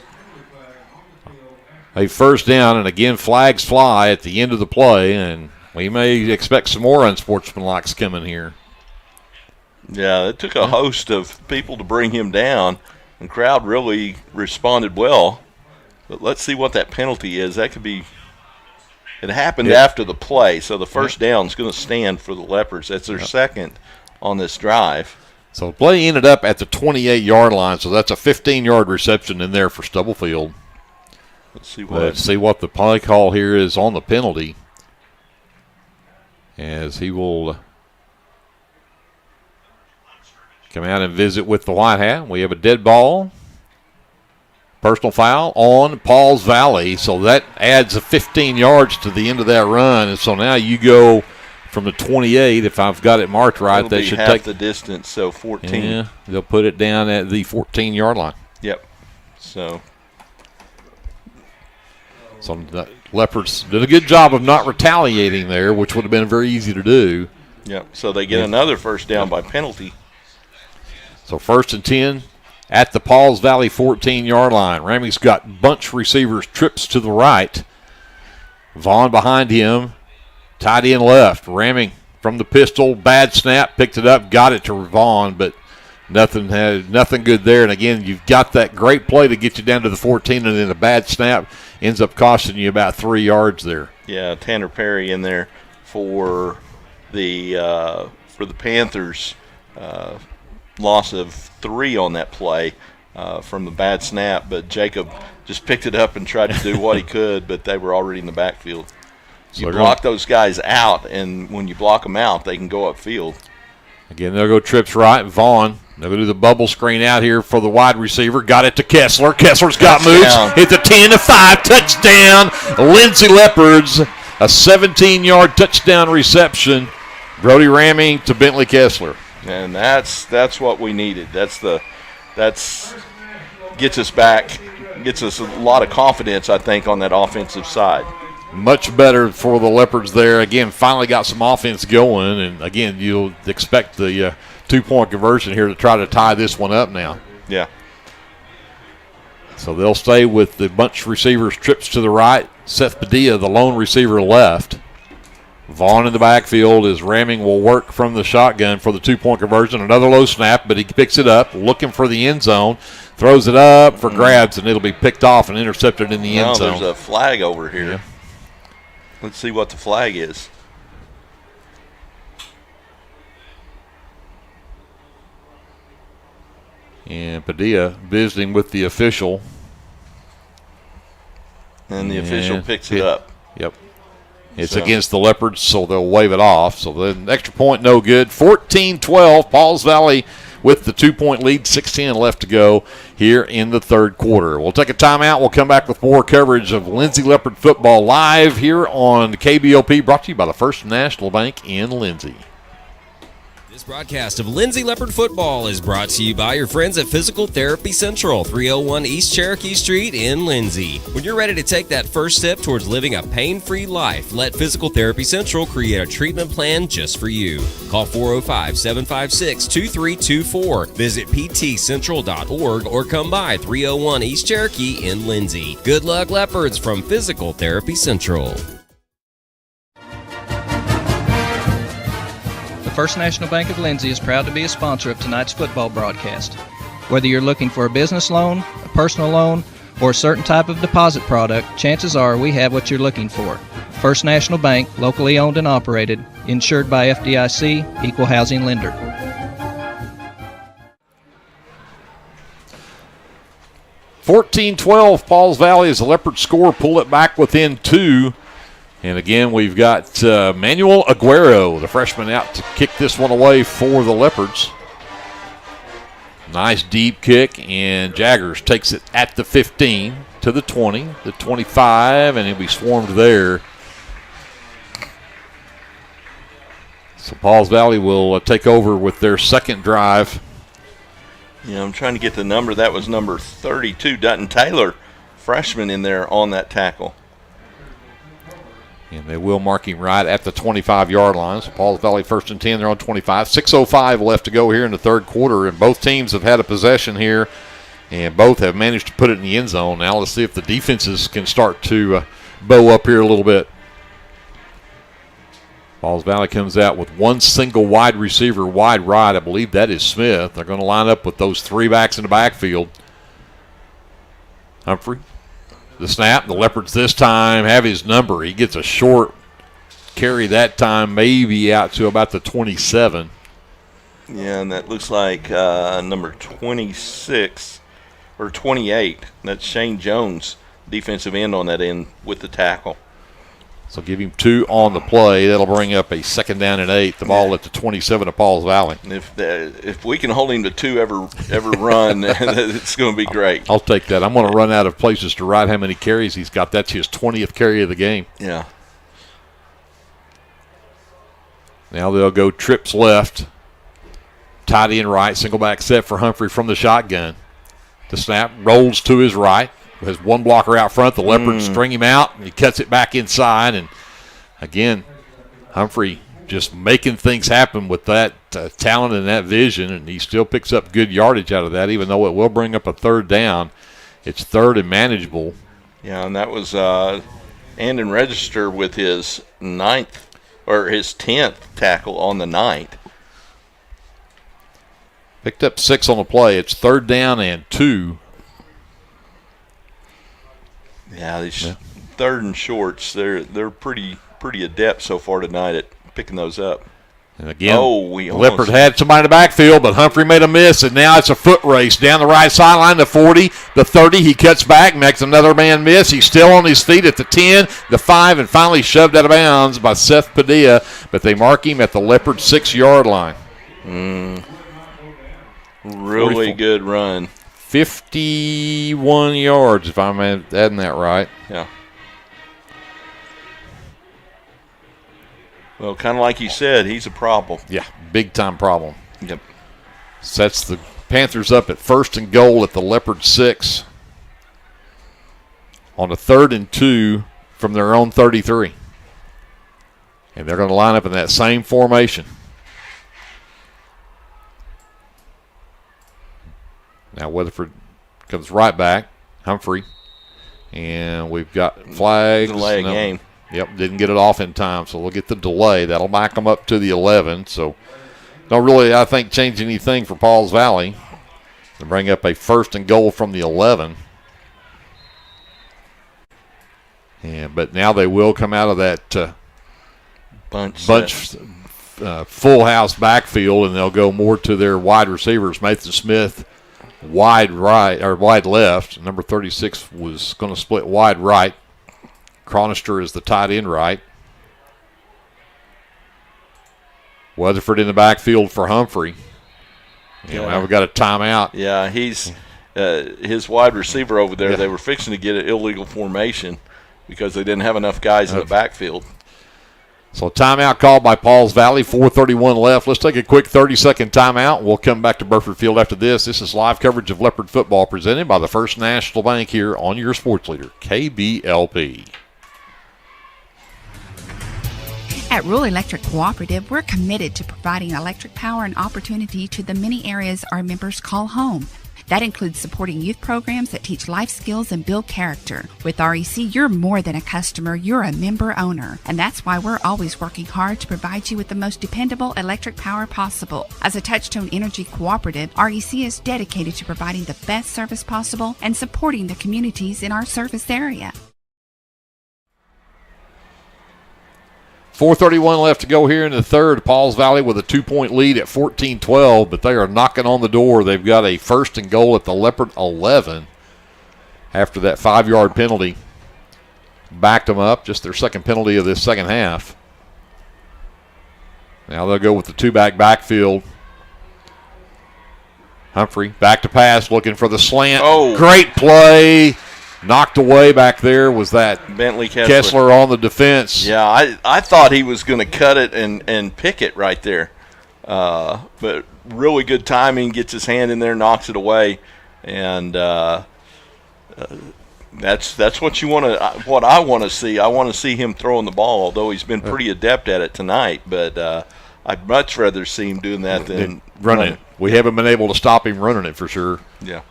a first down, and again, flags fly at the end of the play, and we may expect some more unsportsmanlikes coming here. Yeah, it took a host of people to bring him down, and the crowd really responded well. But let's see what that penalty is. That could be – it happened after the play, so the first down is going to stand for the Leopards. That's their second on this drive. So the play ended up at the 28-yard line, so that's a 15-yard reception in there for Stubblefield. Let's see what the play call here is on the penalty, as he will come out and visit with the white hat. We have a dead ball. Personal foul on Pauls Valley, so that adds a 15 yards to the end of that run. And so now you go from the 28, if I've got it marked right. It'll they be should half take the distance, so 14. Yeah, they'll put it down at the 14-yard line. Yep. So the Leopards did a good job of not retaliating there, which would have been very easy to do. Yep. So they get another first down by penalty. So 1st and 10. At the Pauls Valley 14-yard line. Ramming's got bunch receivers, trips to the right. Vaughn behind him. Tight end left. Ramming from the pistol. Bad snap. Picked it up. Got it to Vaughn, but Nothing good there. And, again, you've got that great play to get you down to the 14, and then a bad snap ends up costing you about 3 yards there. Yeah, Tanner Perry in there for the Panthers. Loss of 3 on that play from the bad snap, but Jacob just picked it up and tried to do what he could, but they were already in the backfield. So you block those guys out, and when you block them out, they can go upfield. Again, they'll go trips right. Vaughn, they'll go do the bubble screen out here for the wide receiver. Got it to Kessler. Kessler's got moves. Hit the 10-5 touchdown. Lindsay Leopards, a 17-yard touchdown reception. Brody ramming to Bentley Kessler. And that's what we needed. That's gets us back, gets us a lot of confidence, I think, on that offensive side. Much better for the Leopards there. Again, finally got some offense going, and again, you'll expect the 2-point conversion here to try to tie this one up now. Yeah. So they'll stay with the bunch receivers, trips to the right. Seth Padilla, the lone receiver, left. Vaughn in the backfield as ramming will work from the shotgun for the 2-point conversion. Another low snap, but he picks it up, looking for the end zone. Throws it up for grabs, and it'll be picked off and intercepted in the end zone. There's a flag over here. Yeah. Let's see what the flag is. And Padilla visiting with the official. And the official picks it up. Yep. It's against the Leopards, so they'll wave it off. So the extra point, no good. 14-12, Pauls Valley with the 2-point lead, 6:10 left to go here in the third quarter. We'll take a timeout. We'll come back with more coverage of Lindsay Leopard football live here on KBLP, brought to you by the First National Bank in Lindsay. This broadcast of Lindsay Leopard football is brought to you by your friends at Physical Therapy Central, 301 East Cherokee Street in Lindsay. When you're ready to take that first step towards living a pain-free life, let Physical Therapy Central create a treatment plan just for you. Call 405-756-2324. Visit ptcentral.org or come by 301 East Cherokee in Lindsay. Good luck, Leopards, from Physical Therapy Central. The First National Bank of Lindsay is proud to be a sponsor of tonight's football broadcast. Whether you're looking for a business loan, a personal loan, or a certain type of deposit product, chances are we have what you're looking for. First National Bank, locally owned and operated, insured by FDIC, equal housing lender. (14-12) Pauls Valley as the Leopards score, pull it back within 2. And again, we've got Manuel Aguero, the freshman, out to kick this one away for the Leopards. Nice deep kick, and Jaggers takes it at the 15 to the 20, the 25, and he'll be swarmed there. So Pauls Valley will take over with their second drive. Yeah, I'm trying to get the number. That was number 32, Dutton Taylor, freshman in there on that tackle. And they will mark him right at the 25-yard line. So Pauls Valley first and 10, they're on 25. 6:05 left to go here in the third quarter, and both teams have had a possession here, and both have managed to put it in the end zone. Now let's see if the defenses can start to bow up here a little bit. Pauls Valley comes out with one single wide receiver wide right. I believe that is Smith. They're going to line up with those 3 backs in the backfield. Humphrey. The snap, the Leopards this time have his number. He gets a short carry that time, maybe out to about the 27. Yeah, and that looks like number 26 or 28. That's Shane Jones, defensive end on that end with the tackle. So give him 2 on the play. That'll bring up a second down and 8. The ball at the 27 of Pauls Valley. If we can hold him to 2 every run, it's going to be great. I'll take that. I'm going to run out of places to write how many carries he's got. That's his 20th carry of the game. Yeah. Now they'll go trips left, tight end right, single back set for Humphrey from the shotgun. The snap rolls to his right. Has one blocker out front. The Leopards string him out, and he cuts it back inside. And, again, Humphrey just making things happen with that talent and that vision, and he still picks up good yardage out of that, even though it will bring up a third down. It's third and manageable. Yeah, and that was Andon Register with his 10th tackle on the night. Picked up 6 on the play. It's 3rd down and 2. Yeah, these 3rd and shorts, they're pretty adept so far tonight at picking those up. And again, Leopard had somebody in the backfield, but Humphrey made a miss, and now it's a foot race down the right sideline, the 40, the 30. He cuts back, makes another man miss. He's still on his feet at the 10, the 5, and finally shoved out of bounds by Seth Padilla, but they mark him at the Leopard 6-yard line. Really good run. 51 yards, if I'm adding that right. Yeah. Well, kind of like you said, he's a problem. Yeah, big-time problem. Yep. Sets the Panthers up at 1st and goal at the Leopard 6 on a 3rd and 2 from their own 33. And they're going to line up in that same formation. Now Weatherford comes right back, Humphrey, and we've got flags. Delay game. Yep, didn't get it off in time, so we'll get the delay. That'll back them up to the 11. So don't really, I think, change anything for Pauls Valley. They bring up a 1st and goal from the 11. But now they will come out of that bunch full house backfield, and they'll go more to their wide receivers. Nathan Smith wide right or wide left. Number 36 was going to split wide right. Cronister is the tight end right. Weatherford in the backfield for Humphrey. Now we've got a timeout. Yeah, he's his wide receiver over there. Yeah. They were fixing to get an illegal formation because they didn't have enough guys in the backfield. So timeout called by Pauls Valley, 4:31 left. Let's take a quick 30-second timeout. We'll come back to Burford Field after this. This is live coverage of Leopard football presented by the First National Bank here on your sports leader, KBLP. At Rural Electric Cooperative, we're committed to providing electric power and opportunity to the many areas our members call home. That includes supporting youth programs that teach life skills and build character. With REC, you're more than a customer, you're a member owner. And that's why we're always working hard to provide you with the most dependable electric power possible. As a Touchstone Energy Cooperative, REC is dedicated to providing the best service possible and supporting the communities in our service area. 4:31 left to go here in the third. Pauls Valley with a 2-point lead at 14-12, but they are knocking on the door. They've got a 1st and goal at the Leopard 11 after that 5-yard penalty. Backed them up, just their second penalty of this second half. Now they'll go with the 2-back backfield. Humphrey back to pass, looking for the slant. Oh, great play. Knocked away back there was that Bentley Kessler on the defense. Yeah, I thought he was going to cut it and pick it right there. But really good timing, gets his hand in there, knocks it away. And that's what you want to. What I want to see. I want to see him throwing the ball, although he's been pretty adept at it tonight. But I'd much rather see him doing that than running it. We haven't been able to stop him running it for sure. Yeah.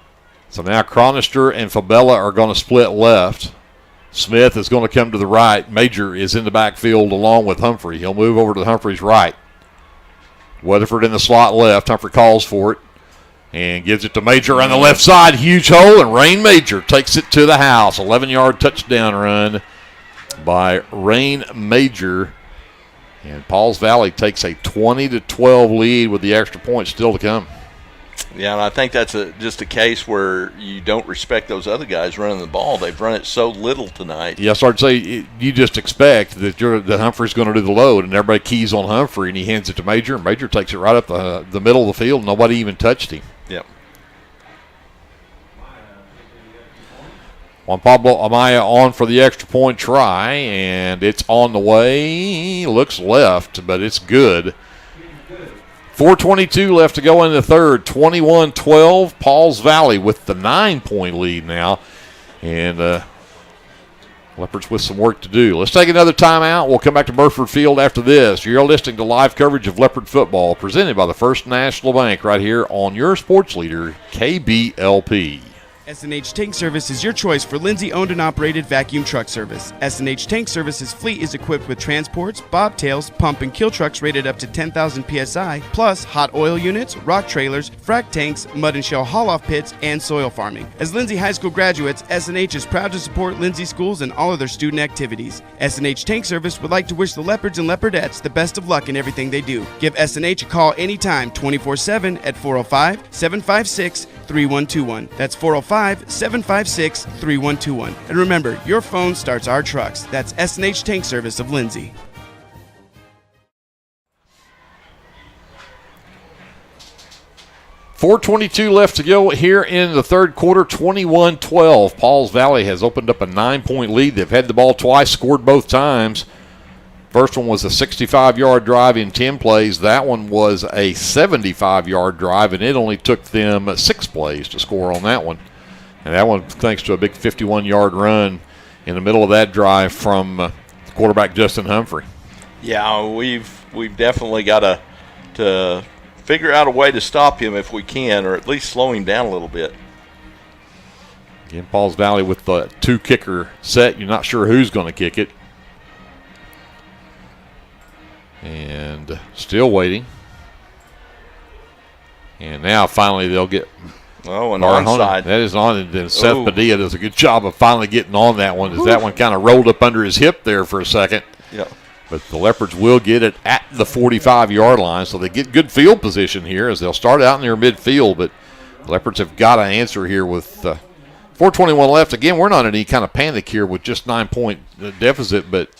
So now Cronister and Fabella are going to split left. Smith is going to come to the right. Major is in the backfield along with Humphrey. He'll move over to Humphrey's right. Weatherford in the slot left. Humphrey calls for it and gives it to Major on the left side. Huge hole, and Rain Major takes it to the house. 11-yard touchdown run by Rain Major. And Pauls Valley takes a 20-12 lead with the extra point still to come. Yeah, and I think that's just a case where you don't respect those other guys running the ball. They've run it so little tonight. Yeah, I started to say you just expect that Humphrey's going to do the load, and everybody keys on Humphrey, and he hands it to Major, and Major takes it right up the middle of the field. Nobody even touched him. Yep. Juan Pablo Amaya on for the extra point try, and it's on the way. Looks left, but it's good. 4:22 left to go in the third. 21-12. Pauls Valley with the 9-point lead now. And Leopards with some work to do. Let's take another timeout. We'll come back to Burford Field after this. You're listening to live coverage of Leopard football presented by the First National Bank right here on your sports leader, KBLP. S&H Tank Service is your choice for Lindsay owned and operated vacuum truck service. S&H Tank Service's fleet is equipped with transports, bobtails, pump and kill trucks rated up to 10,000 psi, plus hot oil units, rock trailers, frac tanks, mud and shell haul-off pits, and soil farming. As Lindsay High School graduates, S&H is proud to support Lindsay schools and all of their student activities. S&H Tank Service would like to wish the Leopards and Leopardettes the best of luck in everything they do. Give S&H a call anytime, 24/7 at 405-756-3121. That's 405-756-3121. And remember, your phone starts our trucks. That's S&H Tank Service of Lindsay. .422 left to go here in the third quarter, 21-12. Pauls Valley has opened up a 9-point lead. They've had the ball twice, scored both times. First one was a 65-yard drive in 10 plays. That one was a 75-yard drive, and it only took them 6 plays to score on that one. And that one thanks to a big 51-yard run in the middle of that drive from quarterback Justin Humphrey. Yeah, we've definitely got to figure out a way to stop him if we can, or at least slow him down a little bit. Again, Pauls Valley with the 2-kicker set. You're not sure who's going to kick it. And still waiting. And now finally they'll get an onside. That is on. And then Seth Padilla does a good job of finally getting on that one. As that one kind of rolled up under his hip there for a second. Yeah. But the Leopards will get it at the 45-yard line, so they get good field position here as they'll start out in their midfield. But the Leopards have got to answer here with 4:21 left. Again, we're not in any kind of panic here with just 9-point deficit, but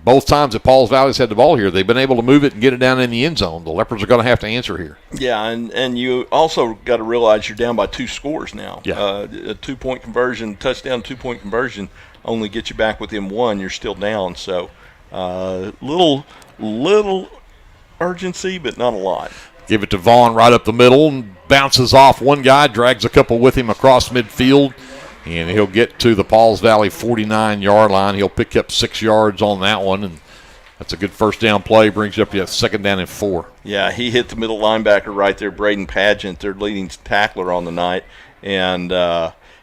both times that Pauls Valley's had the ball here, they've been able to move it and get it down in the end zone. The Leopards are going to have to answer here. Yeah, and you also got to realize you're down by 2 scores now. Yeah. A 2-point conversion, touchdown, 2-point conversion only gets you back within 1. You're still down, so little urgency, but not a lot. Give it to Vaughn right up the middle and bounces off one guy, drags a couple with him across midfield. And he'll get to the Pauls Valley 49-yard line. He'll pick up 6 yards on that one, and that's a good first down play. Brings you up to 2nd down and 4. Yeah, he hit the middle linebacker right there, Braden Pageant, their leading tackler on the night, and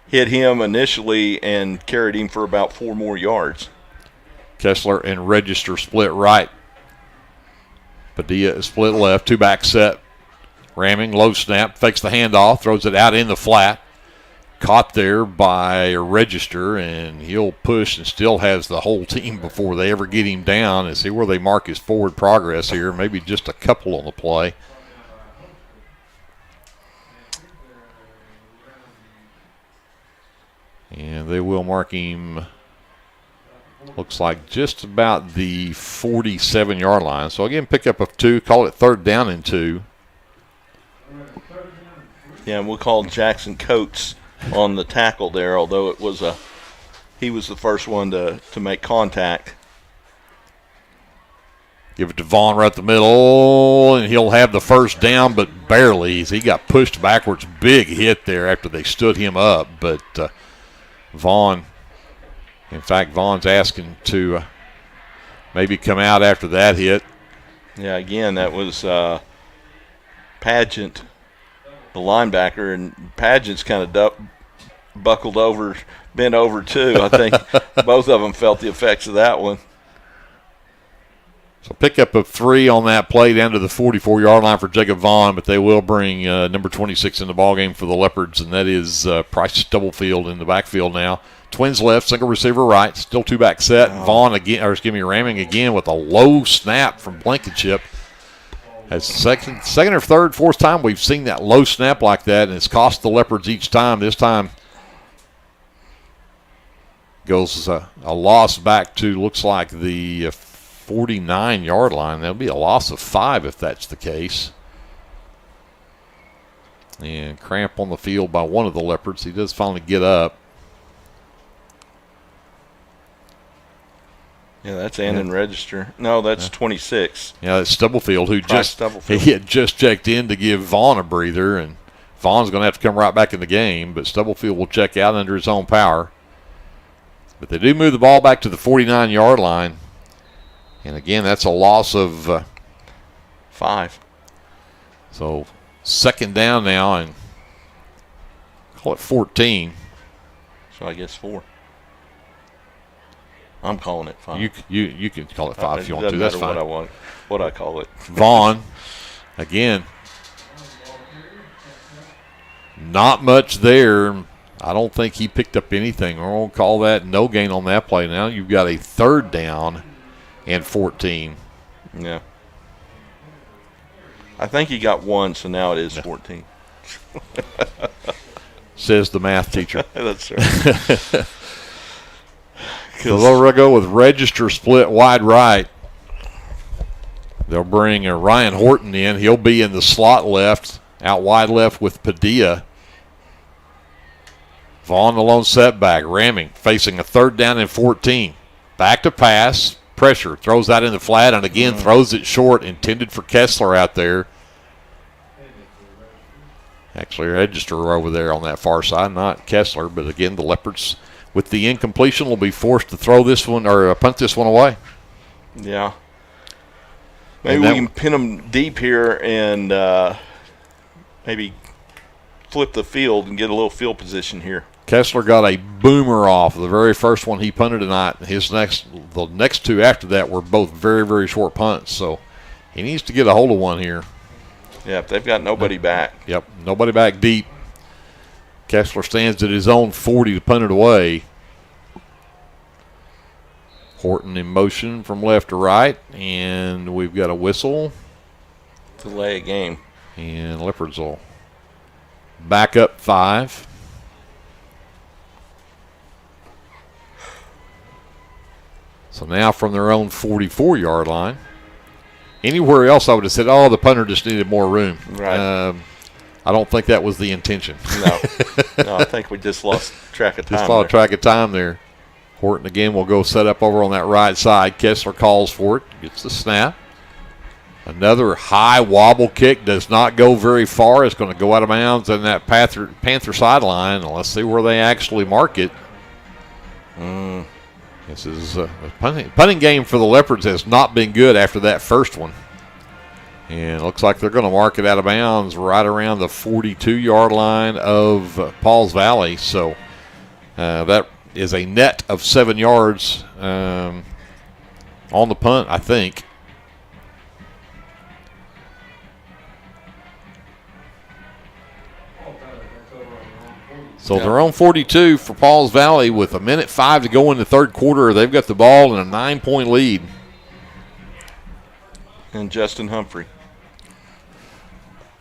hit him initially and carried him for about 4 more yards. Kessler and Register split right. Padilla is split left, 2-back set. Ramming, low snap, fakes the handoff, throws it out in the flat. Caught there by Register, and he'll push and still has the whole team before they ever get him down and see where they mark his forward progress here. Maybe just a couple on the play. And they will mark him, looks like just about the 47-yard line. So again, pick up of 2, call it 3rd down and 2. Yeah, and we'll call Jackson Coates on the tackle there, although it was he was the first one to make contact. Give it to Vaughn right the middle, and he'll have the first down, but barely. He got pushed backwards. Big hit there after they stood him up, but Vaughn's asking to maybe come out after that hit. Yeah, again, that was Pageant, the linebacker, and Pageant's kind of buckled over, bent over too. I think both of them felt the effects of that one. So pick up of 3 on that play down to the 44-yard line for Jacob Vaughn, but they will bring number 26 in the ballgame for the Leopards, and that is Price Stubblefield in the backfield now. Twins left, single receiver right, still 2-back set. Vaughn again, Ramming again with a low snap from Blankenship. That's second or third, fourth time we've seen that low snap like that, and it's cost the Leopards each time. This time goes a loss back to, looks like the 49-yard line. That'll be a loss of 5 if that's the case. And cramp on the field by one of the Leopards. He does finally get up. Yeah, that's Andon Register. No, that's 26. Yeah, that's Stubblefield, who Stubblefield. He had just checked in to give Vaughn a breather, and Vaughn's going to have to come right back in the game, but Stubblefield will check out under his own power. But they do move the ball back to the 49-yard line. And again, that's a loss of 5. So 2nd down now, and Call it 14. So I guess 4. I'm calling it 5. You can call it 5 if you want to. That's That's fine. What I call it. Vaughn, again, not much there. I don't think he picked up anything. We're going to call that no gain on that play. Now you've got a 3rd down and 14. Yeah. I think he got 1, so now it is 14. Says the math teacher. That's right. So they'll go with register split wide right. They'll bring Ryan Horton in. He'll be in the slot left, out wide left with Padilla. Vaughn, the lone setback, ramming, facing a 3rd down and 14. Back to pass, pressure, throws that in the flat, and again throws it short, intended for Kessler out there. Actually, register over there on that far side, not Kessler, but again, the Leopards, with the incompletion, will be forced to throw this one or punt this one away. Yeah. Maybe we can pin them deep here and maybe flip the field and get a little field position here. Kessler got a boomer off. The very first one he punted tonight. The next 2 after that were both very, very short punts. So he needs to get a hold of one here. Yeah, they've got nobody back. Yep, nobody back deep. Kessler stands at his own 40 to punt it away. Horton in motion from left to right, and we've got a whistle. Delay a game. And Leopards will back up 5. So now from their own 44-yard line. Anywhere else I would have said, oh, the punter just needed more room. Right. I don't think that was the intention. No, I think we just lost track of time. Just lost track of time there. Horton again will go set up over on that right side. Kessler calls for it, gets the snap. Another high wobble kick, does not go very far. It's going to go out of bounds on that Panther sideline. Let's see where they actually mark it. This is a punting game for the Leopards has not been good after that first one. And it looks like they're going to mark it out of bounds right around the 42-yard line of Pauls Valley. So that is a net of 7 yards on the punt, I think. So they're on 42 for Pauls Valley with 1:05 to go in the 3rd quarter. They've got the ball in a 9-point lead. And Justin Humphrey.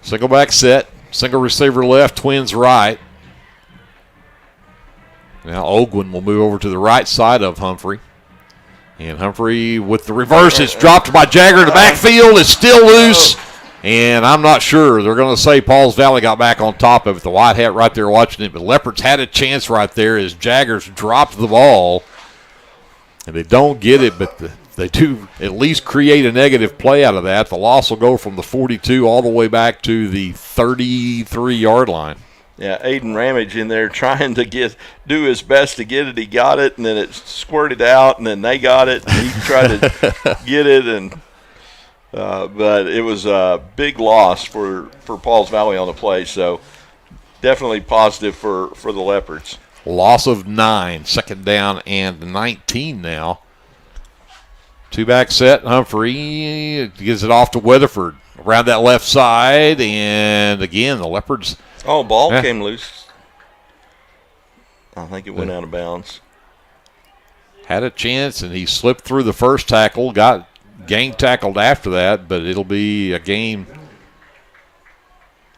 Single back set, single receiver left, twins right. Now Ogwin will move over to the right side of Humphrey. And Humphrey with the reverse. It's dropped by Jagger in the backfield. It's still loose. And I'm not sure. They're going to say Pauls Valley got back on top of it. The white hat right there watching it. But Leopards had a chance right there as Jaggers dropped the ball. And they don't get it, but they do at least create a negative play out of that. The loss will go from the 42 all the way back to the 33-yard line. Yeah, Aiden Ramage in there trying to do his best to get it. He got it, and then it squirted out, and then they got it, and he tried to get it, and but it was a big loss for Pauls Valley on the play, so definitely positive for the Leopards. Loss of 9, 2nd down and 19 now. 2-back set, Humphrey gives it off to Weatherford around that left side, and again, the Leopards. Oh, ball came loose. I think it went out of bounds. Had a chance, and he slipped through the first tackle, got gang tackled after that, but it'll be a game,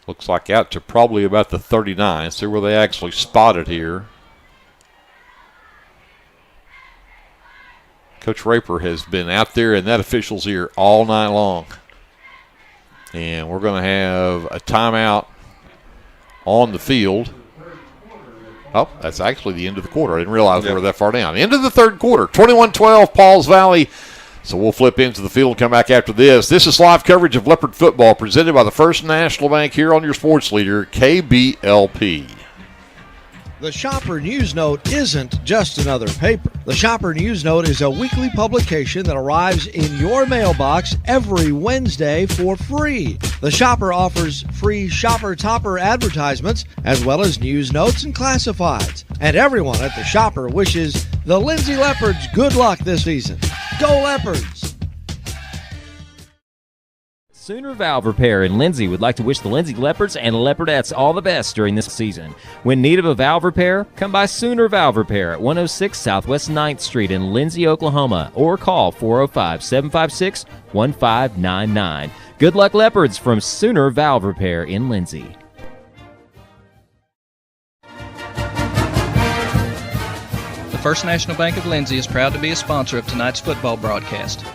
looks like out to probably about the 39. See where they actually spot it here. Coach Raper has been out there in that official's ear all night long. And we're going to have a timeout on the field. Oh, that's actually the end of the quarter. I didn't realize we were that far down. End of the 3rd quarter, 21-12, Pauls Valley. So we'll flip into the field and come back after this. This is live coverage of Leopard football presented by the First National Bank here on your sports leader, KBLP. The Shopper News Note isn't just another paper. The Shopper News Note is a weekly publication that arrives in your mailbox every Wednesday for free. The Shopper offers free Shopper Topper advertisements as well as news notes and classifieds. And everyone at the Shopper wishes the Lindsay Leopards good luck this season. Go Leopards! Sooner Valve Repair in Lindsay would like to wish the Lindsay Leopards and Leopardettes all the best during this season. When in need of a valve repair, come by Sooner Valve Repair at 106 Southwest 9th Street in Lindsay, Oklahoma, or call 405-756-1599. Good luck, Leopards, from Sooner Valve Repair in Lindsay. The First National Bank of Lindsay is proud to be a sponsor of tonight's football broadcast.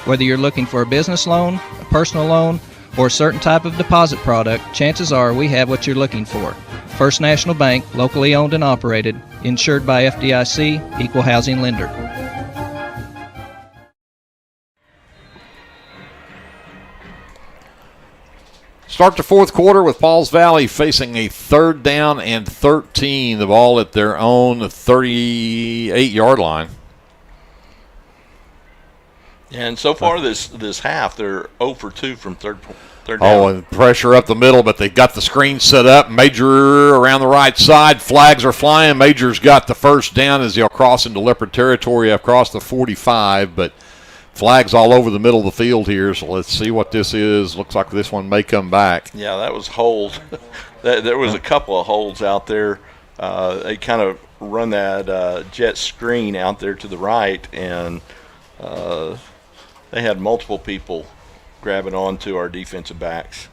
Whether you're looking for a business loan, a personal loan, or a certain type of deposit product, chances are we have what you're looking for. First National Bank, locally owned and operated, insured by FDIC, equal housing lender. Start the fourth quarter with Pauls Valley facing a 3rd down and 13, the ball at their own 38-yard line. And so far this half, they're 0 for 2 from third down. Oh, and pressure up the middle, but they got the screen set up. Major around the right side. Flags are flying. Major's got the first down as they'll cross into Leopard territory across the 45, but flags all over the middle of the field here, so let's see what this is. Looks like this one may come back. Yeah, that was hold. There was a couple of holds out there. They kind of run that jet screen out there to the right, and they had multiple people grabbing onto our defensive backs.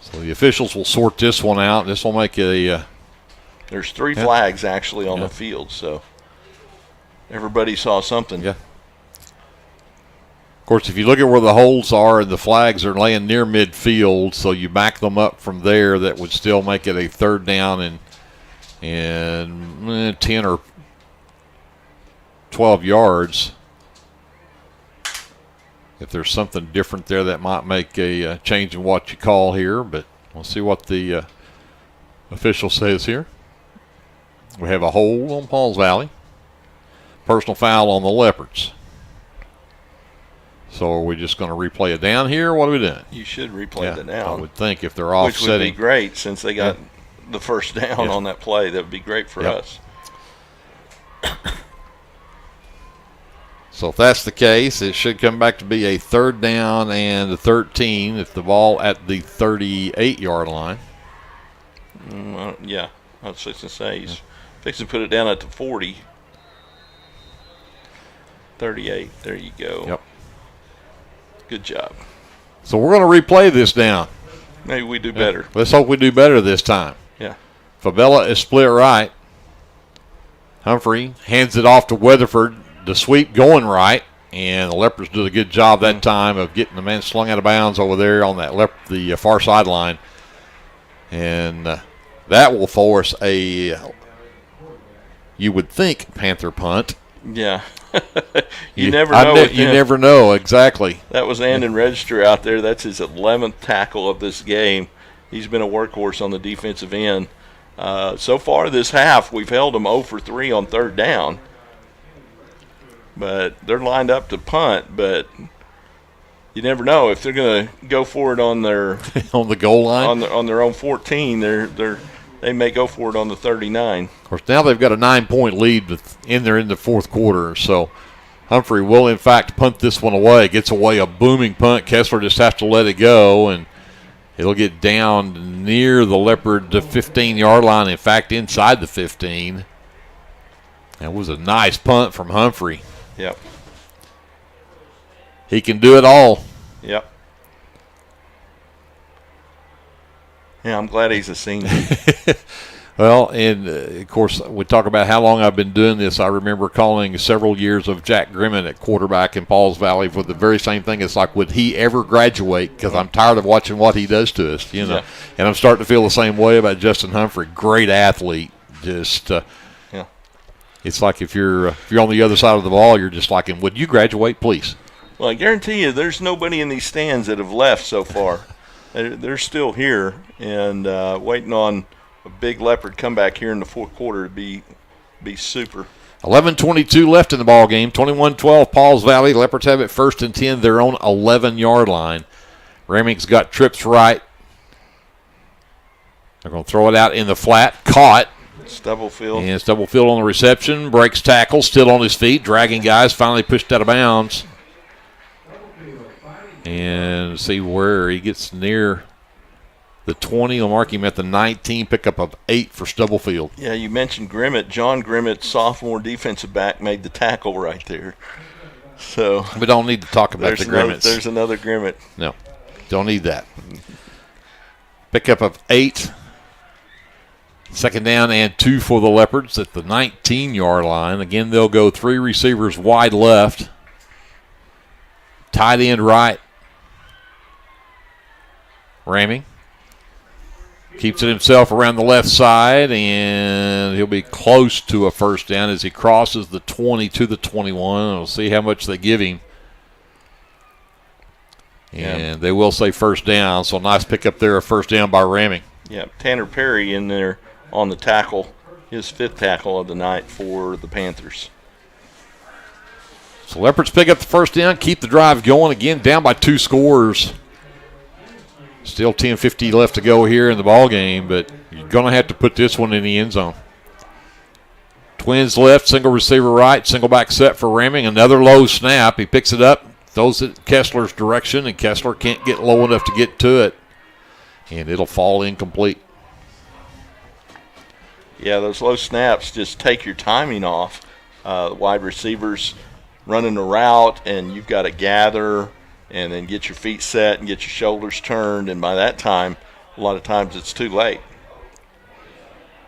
So the officials will sort this one out. This will make a... There's 3 flags actually on the field, so everybody saw something. Yeah. Of course, if you look at where the holes are and the flags are laying near midfield, so you back them up from there, that would still make it a 3rd down and 10 or 12 yards. If there's something different there, that might make a change in what you call here, but we'll see what the official says here. We have a hold on Pauls Valley. Personal foul on the Leopards. So are we just going to replay it down here? What are we doing? You should replay it down. I would think if they're offsetting. Which would be great since they got the first down on that play. That would be great for us. So if that's the case, it should come back to be a 3rd down and a 13 if the ball at the 38-yard line. Yeah, I was just going to say he's fixing to put it down at the 40. 38, there you go. Yep. Good job. So we're going to replay this down. Maybe we do better. Let's hope we do better this time. Yeah. Fabella is split right. Humphrey hands it off to Weatherford. The sweep going right, and the Leopards did a good job that time of getting the man slung out of bounds over there on that the far sideline. And that will force a, you would think, Panther punt. Yeah. You never know. You never know, exactly. That was Andon Register out there. That's his 11th tackle of this game. He's been a workhorse on the defensive end. So far this half, we've held them 0 for 3 on 3rd down. But they're lined up to punt, but you never know if they're going to go for it on their on the goal line on their own 14. They may go for it on the 39. Of course, now they've got a 9-point lead in the fourth quarter. So Humphrey will in fact punt this one away. Gets away a booming punt. Kessler just has to let it go, and it'll get down near the Leopard 15-yard line. In fact, inside the 15. That was a nice punt from Humphrey. Yep. He can do it all. Yep. Yeah, I'm glad he's a senior. Well, and of course, we talk about how long I've been doing this. I remember calling several years of Jack Grimman at quarterback in Pauls Valley for the very same thing. It's like, would he ever graduate? Because I'm tired of watching what he does to us, you know. Yeah. And I'm starting to feel the same way about Justin Humphrey. Great athlete. Just it's like if you're on the other side of the ball, you're just like, would you graduate, please? Well, I guarantee you there's nobody in these stands that have left so far. they're still here and waiting on a big Leopard comeback here in the fourth quarter to be super. 11:22 left in the ball game. 21-12 Pauls Valley. Leopards have it 1st and 10, their own 11-yard line. Raming's got trips right. They're going to throw it out in the flat. Caught. Stubblefield. And Stubblefield on the reception. Breaks tackle. Still on his feet. Dragging guys. Finally pushed out of bounds. And see where he gets near the 20. They'll mark him at the 19. Pickup of 8 for Stubblefield. Yeah, you mentioned Grimmett. John Grimmett, sophomore defensive back, made the tackle right there. So we don't need to talk about the Grimmets. There's another Grimmett. No, don't need that. Pickup of 8. 2nd down and 2 for the Leopards at the 19-yard line. Again, they'll go 3 receivers wide left. Tight end right. Raming keeps it himself around the left side, and he'll be close to a first down as he crosses the 20 to the 21. We'll see how much they give him. And they will say first down, so nice pickup there, a first down by Raming. Yeah, Tanner Perry in there on the tackle, his 5th tackle of the night for the Panthers. So Leopards pick up the first down, keep the drive going. Again, down by 2 scores. Still 10:50 left to go here in the ball game, but you're going to have to put this one in the end zone. Twins left, single receiver right, single back set for Raming. Another low snap. He picks it up, throws it Kessler's direction, and Kessler can't get low enough to get to it. And it'll fall incomplete. Yeah, those low snaps just take your timing off. Wide receivers running a route, and you've got to gather and then get your feet set and get your shoulders turned, and by that time, a lot of times it's too late.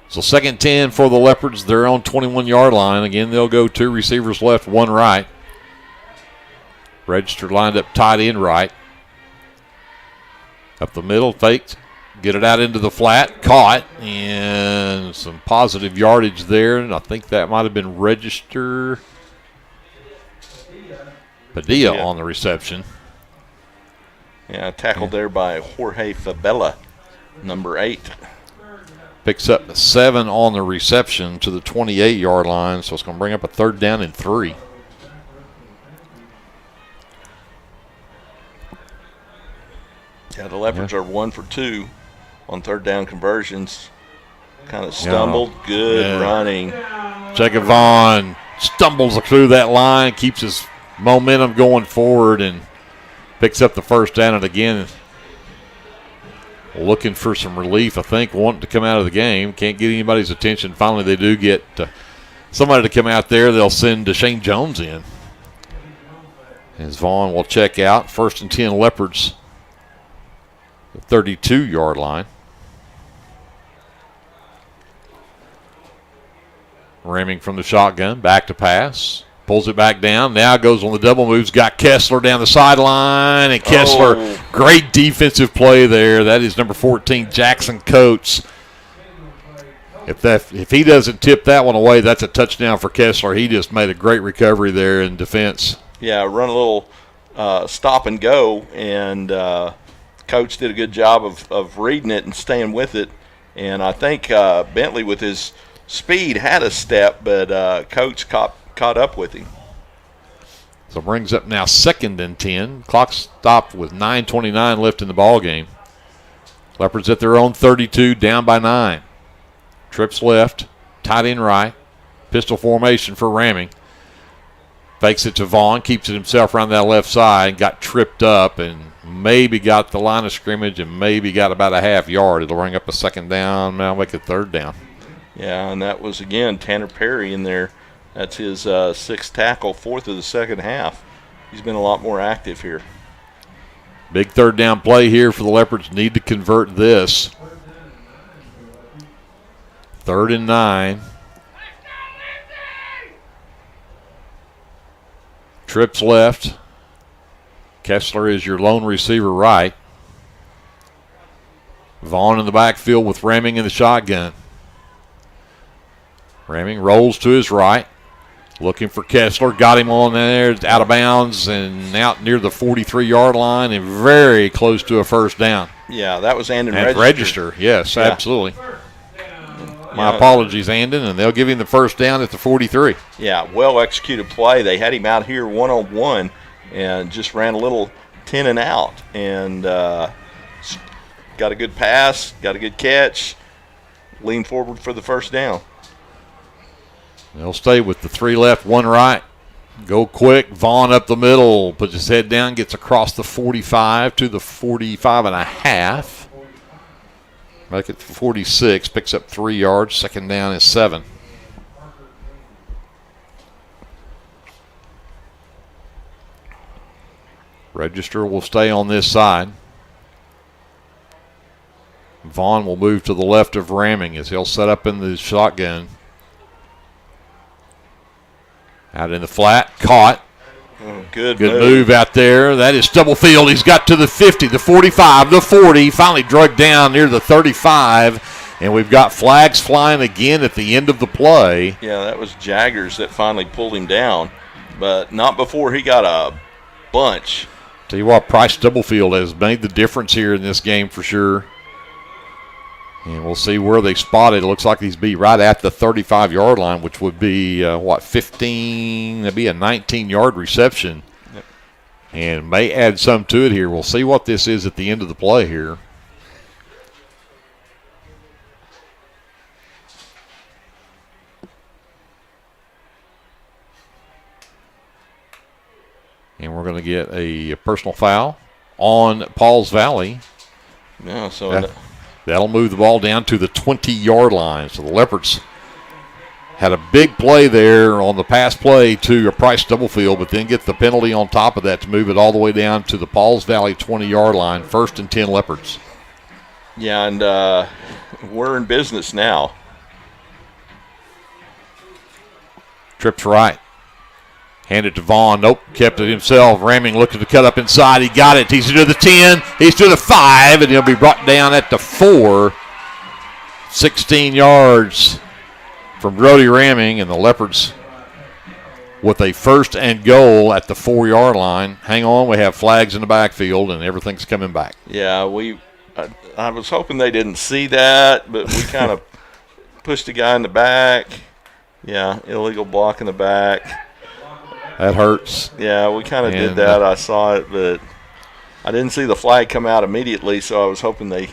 So 2nd 10 for the Leopards, their own 21-yard line. Again, they'll go 2 receivers left, 1 right. Register lined up tight end right. Up the middle, faked. Get it out into the flat, caught, and some positive yardage there. And I think that might have been Register Padilla on the reception. Yeah, tackled there by Jorge Fabella, number 8. Picks up 7 on the reception to the 28-yard line, so it's going to bring up a 3rd down and 3. Yeah, the Leopards are 1 for 2 on 3rd down conversions. Kind of stumbled. Good running. Jacob Vaughn stumbles through that line, keeps his momentum going forward, and picks up the first down. And again, looking for some relief, I think, wanting to come out of the game. Can't get anybody's attention. Finally, they do get somebody to come out there. They'll send Deshane Jones in. As Vaughn will check out. 1st and 10 Leopards. The 32-yard line. Raming from the shotgun, back to pass. Pulls it back down. Now goes on the double moves. Got Kessler down the sideline. And Kessler, great defensive play there. That is number 14, Jackson Coates. If he doesn't tip that one away, that's a touchdown for Kessler. He just made a great recovery there in defense. Yeah, run a little stop and go, and Coach did a good job of reading it and staying with it. And I think Bentley, with his speed, had a step, but Coach caught up with him. So brings up now 2nd and 10. Clock stopped with 9:29 left in the ball game. Leopards at their own 32, down by 9. Trips left, tight end right. Pistol formation for Raming. Fakes it to Vaughn, keeps it himself around that left side, got tripped up and maybe got the line of scrimmage and maybe got about a half yard. It'll bring up a 2nd down, now make it 3rd down. Yeah, and that was, again, Tanner Perry in there. That's his 6th tackle, 4th of the second half. He's been a lot more active here. Big 3rd down play here for the Leopards. Need to convert this. 3rd and 9. Trips left. Kessler is your lone receiver right. Vaughn in the backfield with Raming in the shotgun. Raming rolls to his right. Looking for Kessler, got him on there, out of bounds and out near the 43-yard line and very close to a first down. Yeah, that was Andon And register. Yes, yeah. Absolutely. My apologies, Andon, and they'll give him the first down at the 43. Yeah, well-executed play. They had him out here one-on-one and just ran a little 10 and out and got a good pass, got a good catch, leaned forward for the first down. They'll stay with the 3 left, 1 right. Go quick. Vaughn up the middle. Puts his head down. Gets across the 45 to the 45.5. Make it 46. Picks up 3 yards. Second down is 7. Register will stay on this side. Vaughn will move to the left of Ramming as he'll set up in the shotgun. Out in the flat, caught. Good move out there. That is Stubblefield. He's got to the 50, the 45, the 40. Finally dragged down near the 35. And we've got flags flying again at the end of the play. Yeah, that was Jaggers that finally pulled him down. But not before he got a bunch. Tell you what, Price Stubblefield has made the difference here in this game for sure. And we'll see where they spot it. It looks like he's be right at the 35-yard line, which would be, 15? That'd be a 19-yard reception. Yep. And may add some to it here. We'll see what this is at the end of the play here. And we're going to get a personal foul on Pauls Valley. Yeah, so that'll move the ball down to the 20-yard line. So the Leopards had a big play there on the pass play to a Price Stubblefield, but then get the penalty on top of that to move it all the way down to the Pauls Valley 20-yard line. 1st and 10 Leopards. Yeah, and we're in business now. Trips right. Handed to Vaughn. Nope. Kept it himself. Ramming looking to cut up inside. He got it. He's to the 10. He's to the 5. And he'll be brought down at the 4. 16 yards from Brody Ramming. And the Leopards with a 1st and goal at the 4-yard line. Hang on. We have flags in the backfield. And everything's coming back. Yeah, I was hoping they didn't see that. But we kind of pushed the guy in the back. Yeah, illegal block in the back. That hurts. Yeah, we kind of did that. I saw it, but I didn't see the flag come out immediately, so I was hoping they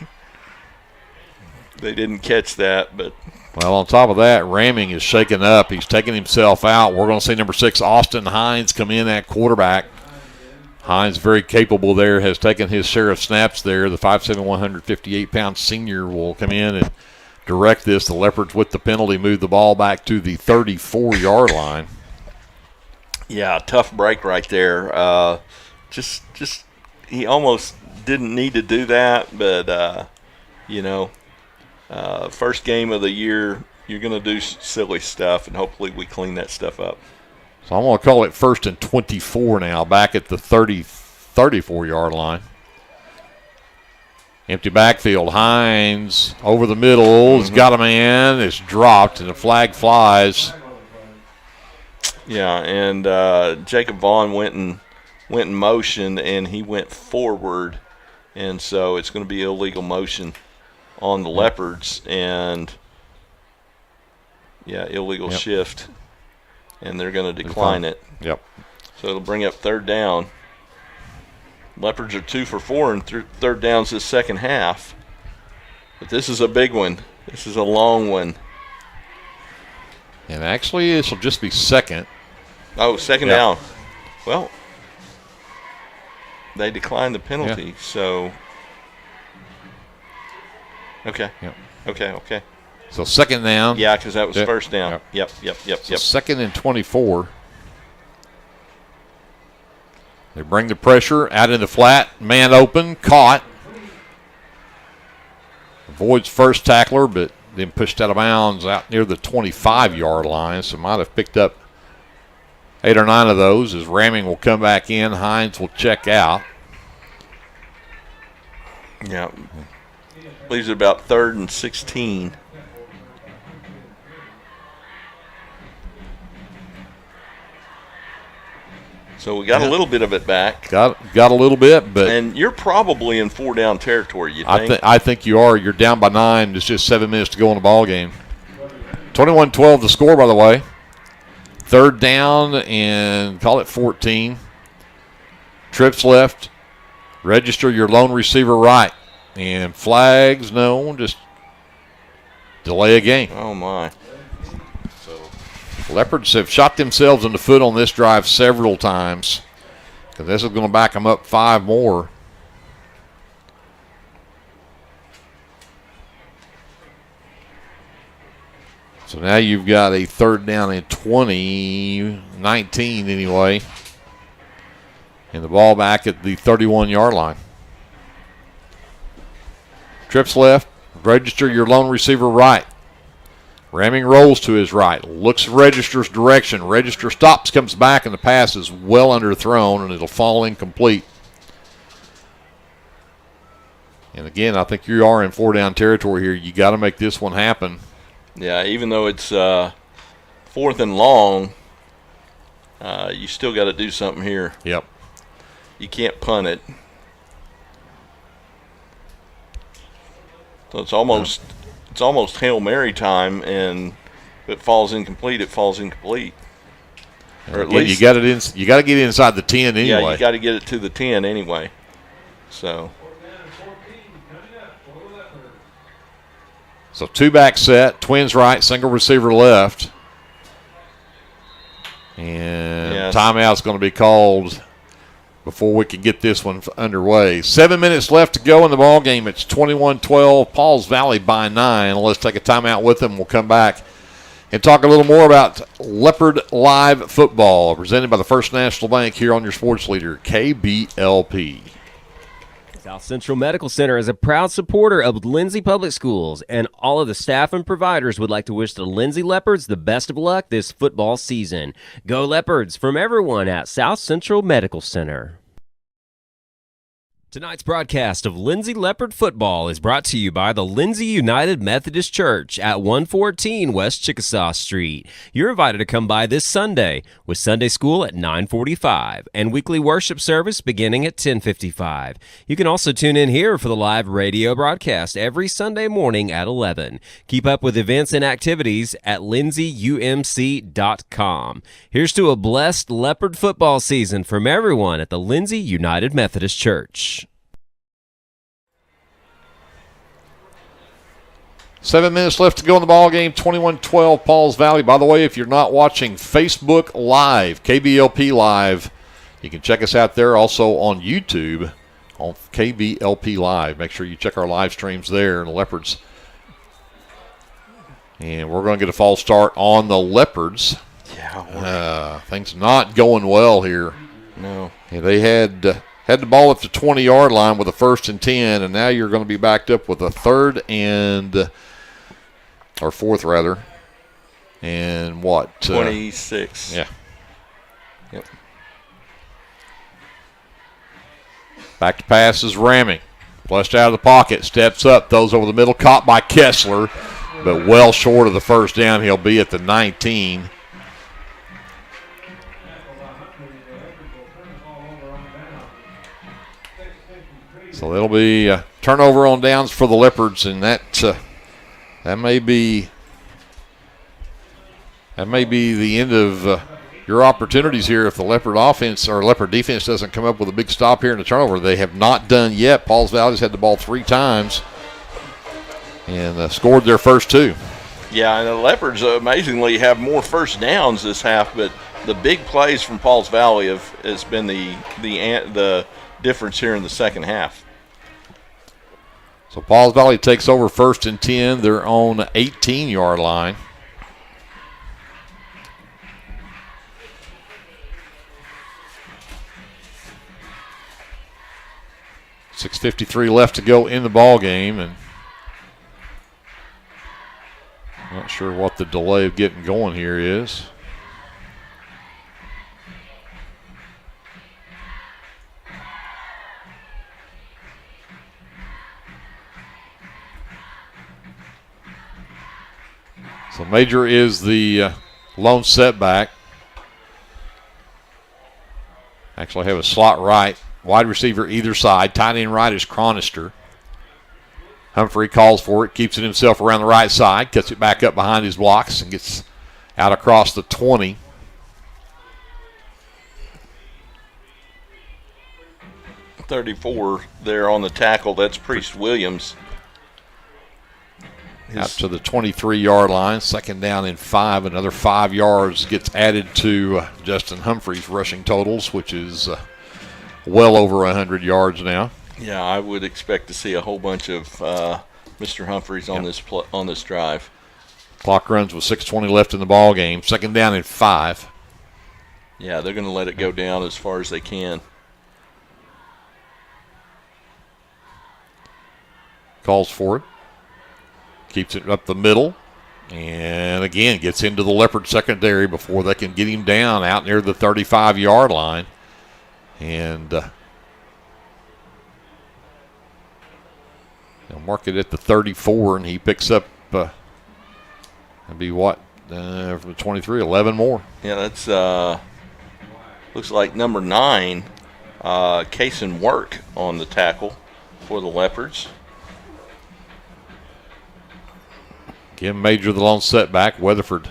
didn't catch that. But well, on top of that, Ramming is shaken up. He's taking himself out. We're going to see number 6, Austin Hines, come in at quarterback. Hines, very capable there, has taken his share of snaps there. The 5'7", 158-pound senior will come in and direct this. The Leopards with the penalty move the ball back to the 34-yard line. Yeah, tough break right there. Just he almost didn't need to do that, but first game of the year, you're going to do silly stuff, and hopefully we clean that stuff up. So I'm going to call it 1st and 24 now, back at the 34-yard line. Empty backfield. Hines over the middle. Has got a man. It's dropped, and the flag flies. Yeah, and Jacob Vaughn went in motion, and he went forward, and so it's going to be illegal motion on the Leopards, and illegal shift, and they're going to decline it. Yep. So it'll bring up 3rd down. Leopards are 2 for 4 and 3rd downs this second half, but this is a big one. This is a long one. And actually, this will just be 2nd. Oh, 2nd down. Well, they declined the penalty, so. Okay. Yep. Okay. So 2nd down. Yeah, because that was 1st down. Yep. So 2nd and 24. They bring the pressure out in the flat. Man open, caught. Avoids first tackler, but then pushed out of bounds out near the 25-yard line. So might have picked up 8 or 9 of those as Ramming will come back in. Hines will check out. Yeah. Leaves it about 3rd and 16. So we got a little bit of it back. Got a little bit, but and you're probably in 4-down territory. You think? I think you are. You're down by 9. There's just 7 minutes to go in the ball game. 21-12 the score, by the way. 3rd down and call it 14. Trips left. Register your lone receiver right. And flags, no, just delay a game. Oh, my. Leopards have shot themselves in the foot on this drive several times because this is going to back them up 5 more. So now you've got a 3rd down and 20, 19 anyway, and the ball back at the 31-yard line. Trips left, register your lone receiver right. Ramming rolls to his right, looks Register's direction. Register stops, comes back, and the pass is well underthrown, and it'll fall incomplete. And again, I think you are in 4-down territory here. You got to make this one happen. Yeah, even though it's 4th and long, you still got to do something here. Yep. You can't punt it. So it's almost Hail Mary time, and if it falls incomplete, it falls incomplete. Or at least you got to get inside the 10 anyway. Yeah, you got to get it to the 10 anyway. So 2-back set, twins right, single receiver left. And timeout's going to be called before we can get this one underway. 7 minutes left to go in the ball game. It's 21-12, Pauls Valley by 9. Let's take a timeout with them. We'll come back and talk a little more about Leopard Live Football, presented by the First National Bank here on your sports leader, KBLP. South Central Medical Center is a proud supporter of Lindsay Public Schools, and all of the staff and providers would like to wish the Lindsay Leopards the best of luck this football season. Go Leopards from everyone at South Central Medical Center. Tonight's broadcast of Lindsay Leopard football is brought to you by the Lindsay United Methodist Church at 114 West Chickasaw Street. You're invited to come by this Sunday with Sunday school at 9:45 and weekly worship service beginning at 10:55. You can also tune in here for the live radio broadcast every Sunday morning at 11. Keep up with events and activities at lindsayumc.com. Here's to a blessed Leopard football season from everyone at the Lindsay United Methodist Church. 7 minutes left to go in the ball game. 21-12 Pauls Valley. By the way, if you're not watching Facebook Live, KBLP Live, you can check us out there. Also on YouTube on KBLP Live. Make sure you check our live streams there in the Leopards. And we're going to get a false start on the Leopards. Yeah. Things not going well here. No. Yeah, they had the ball at the 20-yard line with a 1st and 10, and now you're going to be backed up with a 3rd and or 4th rather, and what? 26. Yeah. Yep. Back to pass is Ramming. Flushed out of the pocket, steps up, throws over the middle, caught by Kessler, but well short of the 1st down. He'll be at the 19. So it'll be a turnover on downs for the Leopards, and that may be the end of your opportunities here if the Leopard offense or Leopard defense doesn't come up with a big stop here in the turnover. They have not done yet. Pauls Valley's had the ball 3 times and scored their first 2. Yeah, and the Leopards amazingly have more 1st downs this half, but the big plays from Pauls Valley has been the difference here in the second half. So Pauls Valley takes over 1st and 10, their own 18-yard line. .6:53 left to go in the ball game, and not sure what the delay of getting going here is. So Major is the lone setback. Actually have a slot right. Wide receiver either side. Tight end right is Chronister. Humphrey calls for it, keeps it himself around the right side, cuts it back up behind his blocks, and gets out across the 20. .34 there on the tackle. That's Priest Williams. Out to the 23-yard line. Second down and 5. Another 5 yards gets added to Justin Humphrey's rushing totals, which is well over 100 yards now. Yeah, I would expect to see a whole bunch of Mr. Humphreys on this drive. Clock runs with 6:20 left in the ball game. Second down and 5. Yeah, they're going to let it go down as far as they can. Calls for it. Keeps it up the middle. And again, gets into the Leopard secondary before they can get him down out near the 35-yard line. And they'll mark it at the 34, and he picks up, that'd be what, from the 23, 11 more. Yeah, that's, looks like number 9, Kaysen Work on the tackle for the Leopards. Again, Major the lone setback, Weatherford.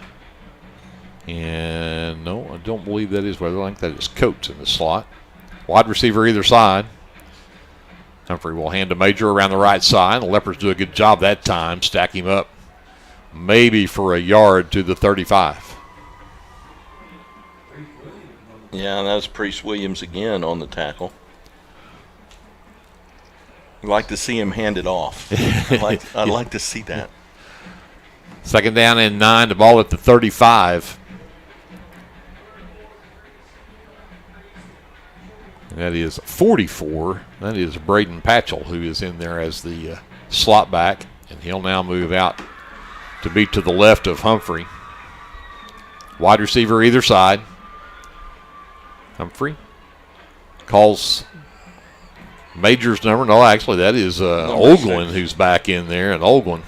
And no, I don't believe that is Weatherford. I think that is Coates in the slot. Wide receiver either side. Humphrey will hand to Major around the right side. The Leopards do a good job that time. Stack him up maybe for a yard to the 35. Yeah, and that's Priest Williams again on the tackle. I'd like to see him hand it off. I'd like to see that. Second down and 9. The ball at the 35. That is 44. That is Braden Patchell, who is in there as the slot back. And he'll now move out to be to the left of Humphrey. Wide receiver either side. Humphrey calls Major's number. No, actually, that is Olguin who's back in there. And Olguin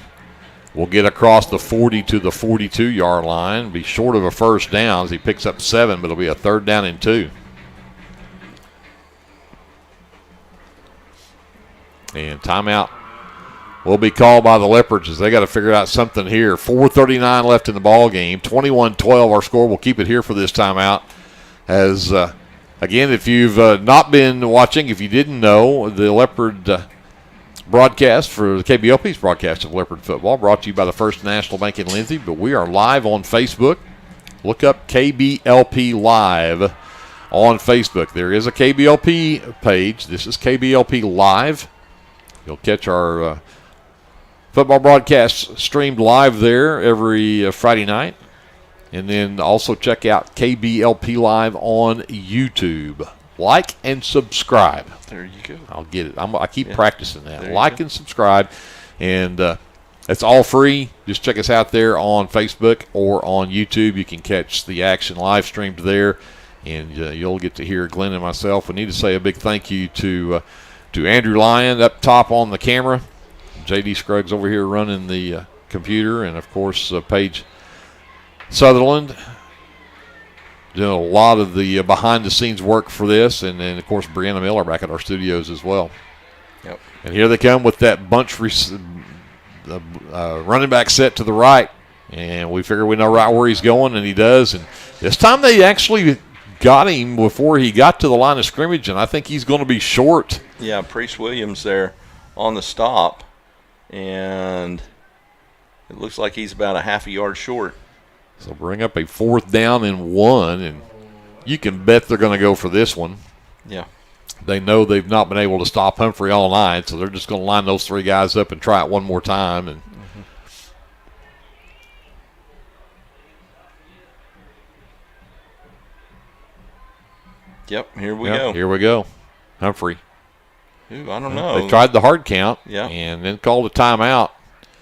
will get across the 40 to the 42-yard line. Be short of a first down as he picks up 7, but it'll be a 3rd down and 2. And timeout will be called by the Leopards as they got to figure out something here. 4:39 left in the ball game. 21-12 our score. We'll keep it here for this timeout. As, again, if you've not been watching, if you didn't know, the Leopard broadcast for the KBLP's broadcast of Leopard football brought to you by the First National Bank in Lindsay. But we are live on Facebook. Look up KBLP Live on Facebook. There is a KBLP page. This is KBLP Live. You'll catch our football broadcast streamed live there every Friday night. And then also check out KBLP Live on YouTube. Like and subscribe. There you go. I'll get it. I keep practicing that. Like and subscribe. And it's all free. Just check us out there on Facebook or on YouTube. You can catch the action live streamed there. And you'll get to hear Glenn and myself. We need to say a big thank you to Andrew Lyon up top on the camera. J.D. Scruggs over here running the computer. And, of course, Paige Sutherland doing a lot of the behind-the-scenes work for this. And then, of course, Brianna Miller back at our studios as well. Yep. And here they come with that bunch running back set to the right. And we figure we know right where he's going, and he does. And this time they actually got him before he got to the line of scrimmage, and I think he's going to be short. Yeah, Priest Williams there on the stop, and it looks like he's about a half a yard short. So bring up a 4th down and 1, and you can bet they're going to go for this one. Yeah. They know they've not been able to stop Humphrey all night, so they're just going to line those 3 guys up and try it one more time. And Yep, here we go. Here we go. Humphrey. Ooh, I don't know. They tried the hard count Yeah. and then called a timeout.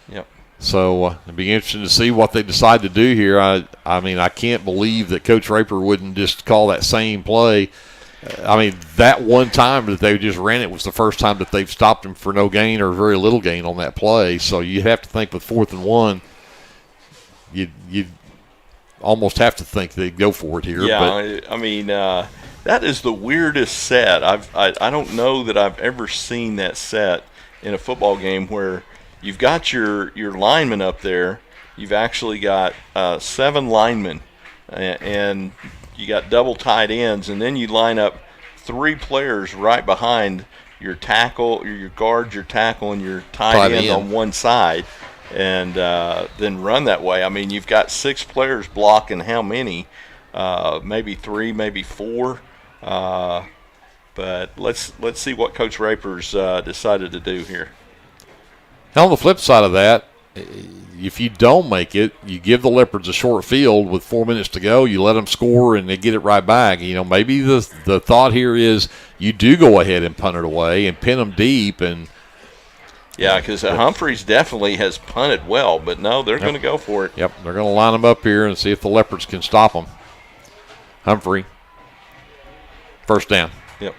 Yep. So it'll be interesting to see what they decide to do here. I mean, I can't believe that Coach Raper wouldn't just call that same play. I mean, that one time that they just ran it was the first time that they've stopped him for no gain or very little gain on that play. So you have to think with 4th and 1, you almost have to think they'd go for it here. Yeah, but I mean, That is the weirdest set. I don't know that I've ever seen that set in a football game where you've got your linemen up there. You've actually got 7 linemen, and you got double tight ends, and then you line up 3 players right behind your tackle, your guard, your tackle, and your tight end on one side, and then run that way. I mean, you've got 6 players blocking how many? Maybe 3, maybe 4. But let's see what Coach Raper's decided to do here. Now, on the flip side of that, if you don't make it, you give the Leopards a short field with 4 minutes to go. You let them score, and they get it right back. You know, maybe the thought here is you do go ahead and punt it away and pin them deep. And yeah, because Humphreys definitely has punted well, but no, they're going to go for it. Yep, they're going to line them up here and see if the Leopards can stop them. Humphrey, first down. Yep.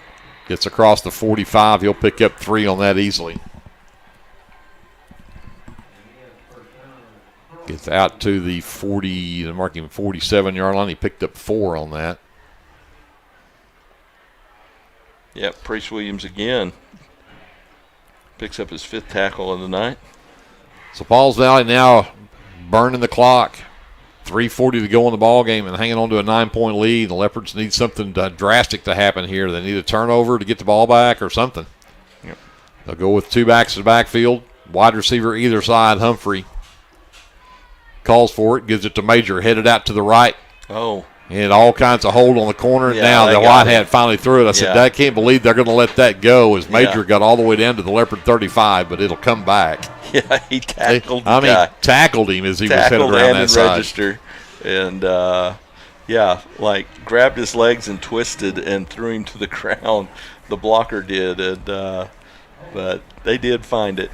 Gets across the 45. He'll pick up 3 on that easily. Gets out to the 47-yard line. He picked up 4 on that. Yep, Priest Williams again picks up his 5th tackle of the night. So Pauls Valley now burning the clock. 3:40 to go in the ball game and hanging on to a 9-point lead. The Leopards need something drastic to happen here. They need a turnover to get the ball back or something. Yep. They'll go with 2 backs to the backfield. Wide receiver either side, Humphrey. Calls for it, gives it to Major, headed out to the right. Oh. And all kinds of hold on the corner. Yeah, now the White Hat finally threw it. I said, I can't believe they're going to let that go as Major got all the way down to the Leopard 35, but it'll come back. Yeah, he tackled tackled him as he was headed around that side. Register. And, grabbed his legs and twisted and threw him to the ground. The blocker did. And but they did find it.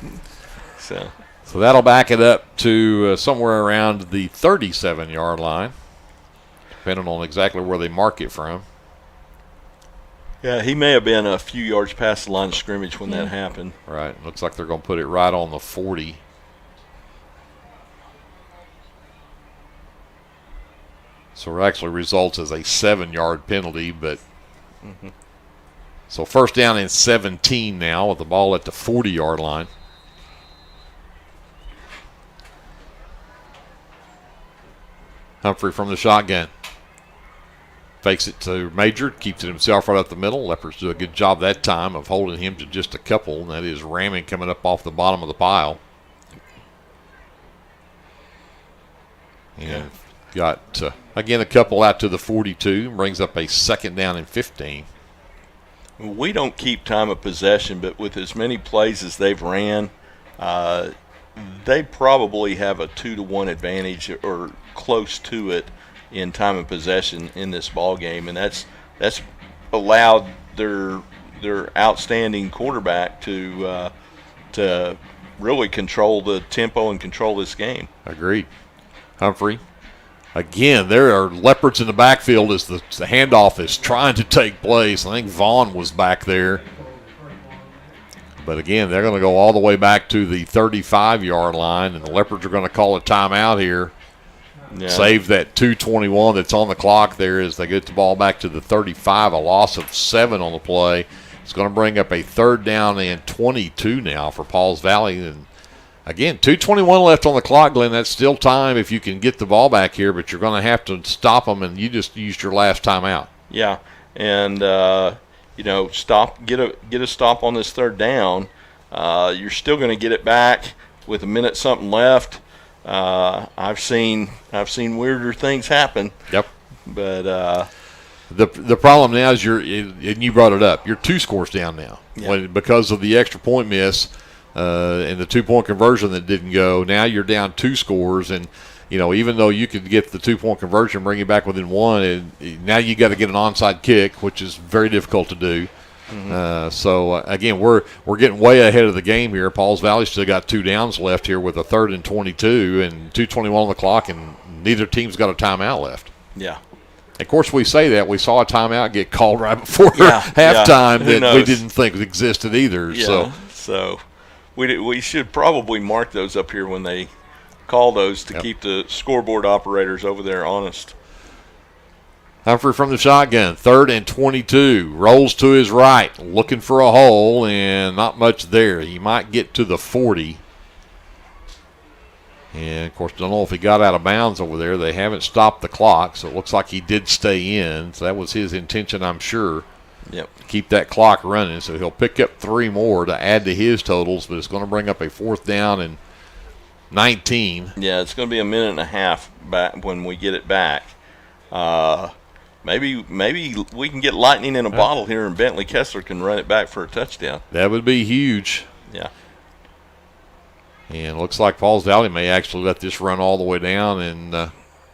So that'll back it up to somewhere around the 37-yard line, depending on exactly where they mark it from. Yeah, he may have been a few yards past the line of scrimmage when that happened. Right. Looks like they're going to put it right on the 40. So it actually results as a 7-yard penalty, but so first down and 17 now with the ball at the 40-yard line. Humphrey from the shotgun. Fakes it to Major, keeps it himself right up the middle. Leopards do a good job that time of holding him to just a couple, and that is ramming coming up off the bottom of the pile. And got, again, a couple out to the 42, brings up a 2nd down and 15. We don't keep time of possession, but with as many plays as they've ran, they probably have a 2-1 advantage or close to it in time of possession in this ball game, and that's allowed their outstanding quarterback to really control the tempo and control this game. Agreed. Humphrey. Again, there are Leopards in the backfield as the handoff is trying to take place. I think Vaughn was back there. But again, they're going to go all the way back to the 35-yard line, and the Leopards are going to call a timeout here. Yeah. Save that 2:21 that's on the clock there as they get the ball back to the 35, a loss of 7 on the play. It's going to bring up a 3rd down and 22 now for Pauls Valley. And again, 2:21 left on the clock, Glenn. That's still time if you can get the ball back here, but you're going to have to stop them, and you just used your last timeout. Yeah, and get a stop on this 3rd down. You're still going to get it back with a minute something left. I've seen weirder things happen. Yep. But the problem now is and you brought it up. You're 2 scores down now because of the extra point miss and the 2-point conversion that didn't go. Now you're down 2 scores, and even though you could get the 2-point conversion, bring it back within 1, and now you got to get an onside kick, which is very difficult to do. Again, we're getting way ahead of the game here. Pauls Valley still got 2 downs left here with a 3rd and 22 and 2:21 on the clock, and neither team's got a timeout left. Yeah. Of course, we say that. We saw a timeout get called right before halftime that we didn't think existed either. Yeah. So we should probably mark those up here when they call those to keep the scoreboard operators over there honest. Humphrey from the shotgun, 3rd and 22. Rolls to his right, looking for a hole, and not much there. He might get to the 40. And, of course, don't know if he got out of bounds over there. They haven't stopped the clock, so it looks like he did stay in. So that was his intention, I'm sure. Yep. Keep that clock running. So he'll pick up 3 more to add to his totals, but it's going to bring up a 4th down and 19. Yeah, it's going to be a minute and a half back when we get it back. Maybe we can get lightning in a bottle here, and Bentley Kessler can run it back for a touchdown. That would be huge. Yeah. And it looks like Pauls Valley may actually let this run all the way down and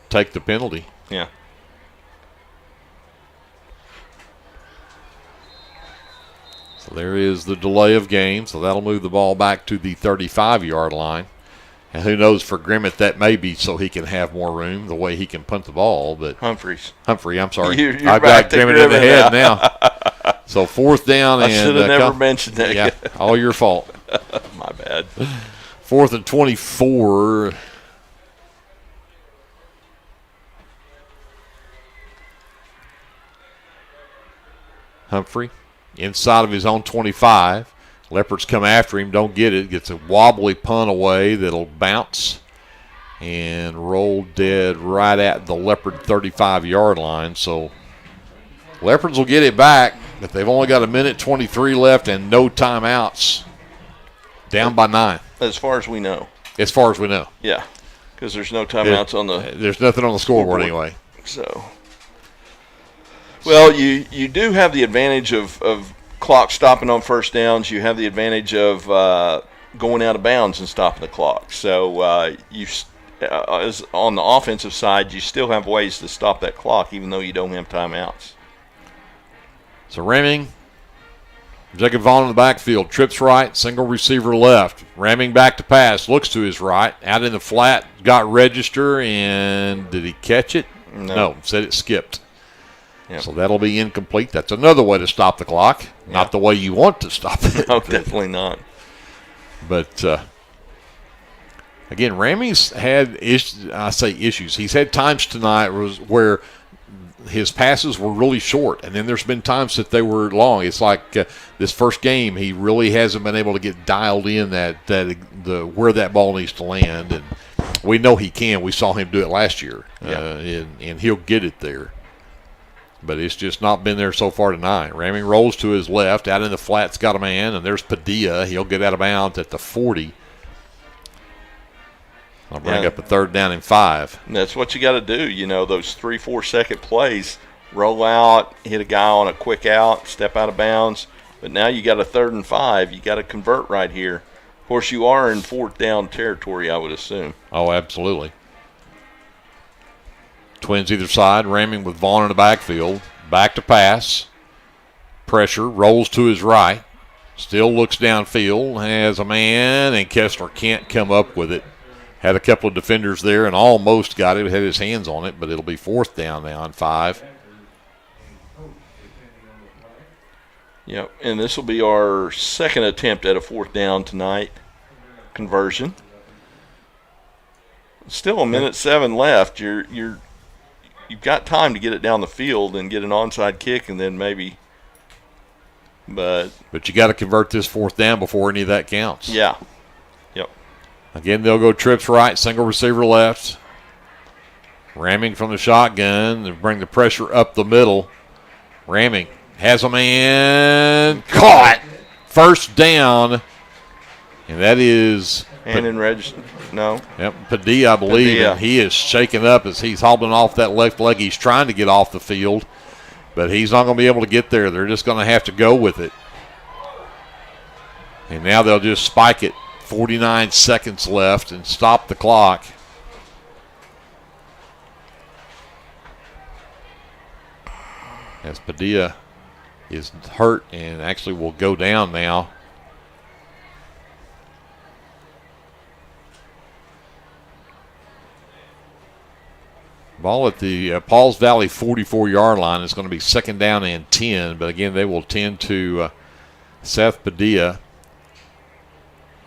take the penalty. Yeah. So there is the delay of game, so that'll move the ball back to the 35-yard line. And who knows, for Grimmett, that may be so he can have more room, the way he can punt the ball. But Humphrey, I'm sorry. You're I've got Grimmett in the head now. So 4th down. I should have never mentioned that. Yeah, all your fault. My bad. 4th and 24. Humphrey inside of his own 25. Leopards come after him, don't get it. Gets a wobbly punt away that'll bounce and roll dead right at the Leopard 35-yard line. So Leopards will get it back, but they've only got a minute 23 left and no timeouts. Down by 9. As far as we know. As far as we know. Yeah, because there's no timeouts on the. There's nothing on the scoreboard anyway. So, well, you do have the advantage of clock stopping on first downs. You have the advantage of going out of bounds and stopping the clock. So as on the offensive side, you still have ways to stop that clock, even though you don't have timeouts. So Ramming, Jacob Vaughn in the backfield, trips right, single receiver left. Ramming back to pass, looks to his right, out in the flat, got register, and did he catch it? No, said it skipped. Yep. So that'll be incomplete. That's another way to stop the clock. Not the way you want to stop it. No, definitely not. But, again, Ramming's had issues. He's had times tonight where his passes were really short, and then there's been times that they were long. It's like this first game, he really hasn't been able to get dialed in where that ball needs to land. And we know he can. We saw him do it last year, and he'll get it there. But it's just not been there so far tonight. Ramming rolls to his left. Out in the flat's got a man, and there's Padilla. He'll get out of bounds at the 40. I'll bring up a 3rd down and 5. And that's what you got to do. You know, those 3-4 second plays, roll out, hit a guy on a quick out, step out of bounds. But now you got a 3rd and 5. You got to convert right here. Of course, you are in 4th down territory, I would assume. Oh, absolutely. Twins either side, Ramming with Vaughn in the backfield. Back to pass. Pressure, rolls to his right. Still looks downfield, has a man, and Kessler can't come up with it. Had a couple of defenders there and almost got it, had his hands on it, but it'll be 4th down now and 5. Yep, and this will be our 2nd attempt at a 4th down tonight. Conversion. Still a minute 7 left. You've got time to get it down the field and get an onside kick, and then maybe. But you got to convert this 4th down before any of that counts. Yeah. Yep. Again, they'll go trips right, single receiver left. Ramming from the shotgun and bring the pressure up the middle. Ramming has a man caught. 1st down, and that is. And in register. No. Yep, Padilla, I believe. Padilla. And he is shaking up as he's hobbling off that left leg. He's trying to get off the field, but he's not going to be able to get there. They're just going to have to go with it. And now they'll just spike it. 49 seconds left and stop the clock. As Padilla is hurt and actually will go down now. Ball at the Pauls Valley 44-yard line is going to be 2nd down and 10, but again, they will tend to Seth Padilla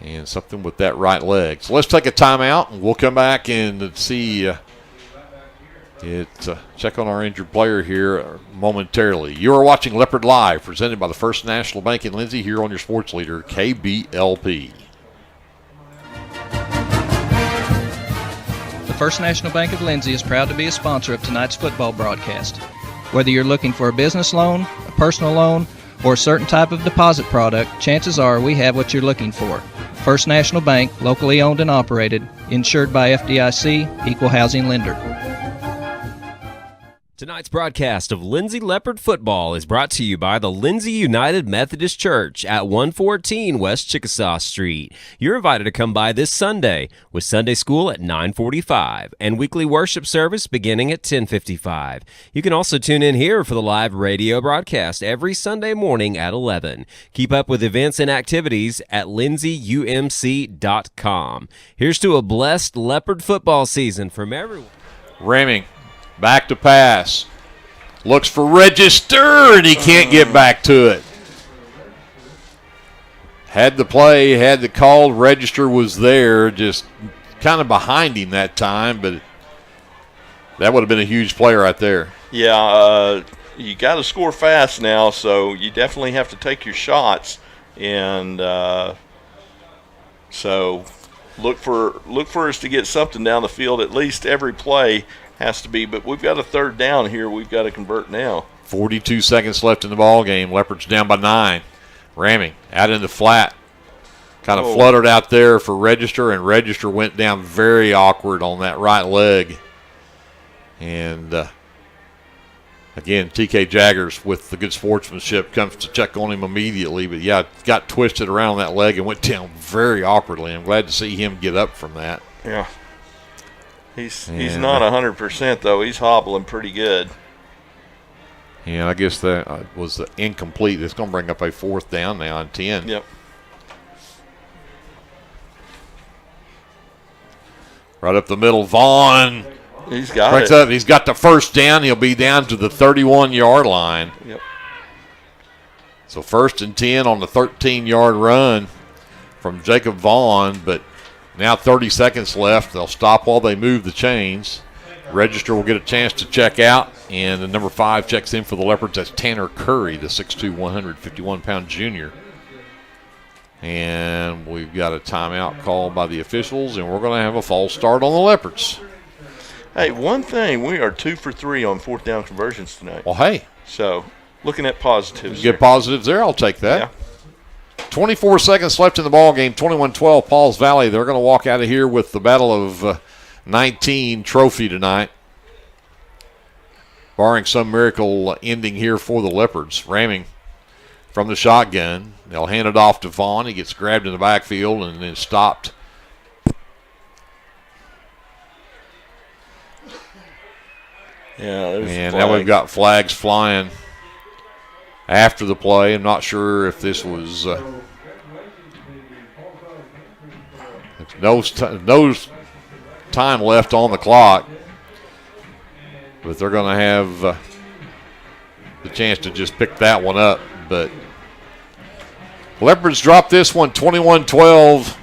and something with that right leg. So let's take a timeout, and we'll come back and see Check on our injured player here momentarily. You are watching Leopard Live, presented by the First National Bank in Lindsay, here on your sports leader, KBLP. The First National Bank of Lindsay is proud to be a sponsor of tonight's football broadcast. Whether you're looking for a business loan, a personal loan, or a certain type of deposit product, chances are we have what you're looking for. First National Bank, locally owned and operated, insured by FDIC, equal housing lender. Tonight's broadcast of Lindsay Leopard football is brought to you by the Lindsay United Methodist Church at 114 West Chickasaw Street. You're invited to come by this Sunday with Sunday school at 9:45 and weekly worship service beginning at 10:55. You can also tune in here for the live radio broadcast every Sunday morning at 11. Keep up with events and activities at lindsayumc.com. Here's to a blessed Leopard football season from everyone. Ramming. Back to pass. Looks for Register, and he can't get back to it. Had the play, had the call. Register was there, just kind of behind him that time, but that would have been a huge play right there. Yeah, you got to score fast now, so you definitely have to take your shots, and so look for us to get something down the field at least every play. Has to be, but we've got a third down here we've got to convert now. 42 seconds left in the ball game. Leopards down by 9. Ramming out in the flat. Kind of fluttered out there for Register, and Register went down very awkward on that right leg. And again, TK Jaggers with the good sportsmanship comes to check on him immediately, but yeah, got twisted around that leg and went down very awkwardly. I'm glad to see him get up from that. Yeah. He's not 100% though. He's hobbling pretty good. Yeah, I guess that was incomplete. It's going to bring up a fourth down now on 10. Yep. Right up the middle, Vaughn. He's got breaks it. Up. He's got the first down. He'll be down to the 31-yard line. Yep. So 1st and 10 on the 13-yard run from Jacob Vaughn, but now 30 seconds left. They'll stop while they move the chains. Register will get a chance to check out, and the number 5 checks in for the Leopards. That's Tanner Curry, the 6'2", 151-pound junior. And we've got a timeout called by the officials, and we're going to have a false start on the Leopards. Hey, one thing, we are 2 for 3 on 4th down conversions tonight. Well, hey. So, looking at positives. Get positives there, I'll take that. Yeah. 24 seconds left in the ball game, 21-12 Pauls Valley. They're going to walk out of here with the Battle of 19 trophy tonight, barring some miracle ending here for the Leopards. Ramming from the shotgun. They'll hand it off to Vaughn. He gets grabbed in the backfield and then stopped. Yeah, and now we've got flags flying after the play. I'm not sure if this was no time left on the clock, but they're going to have the chance to just pick that one up. But Leopards drop this one 21-12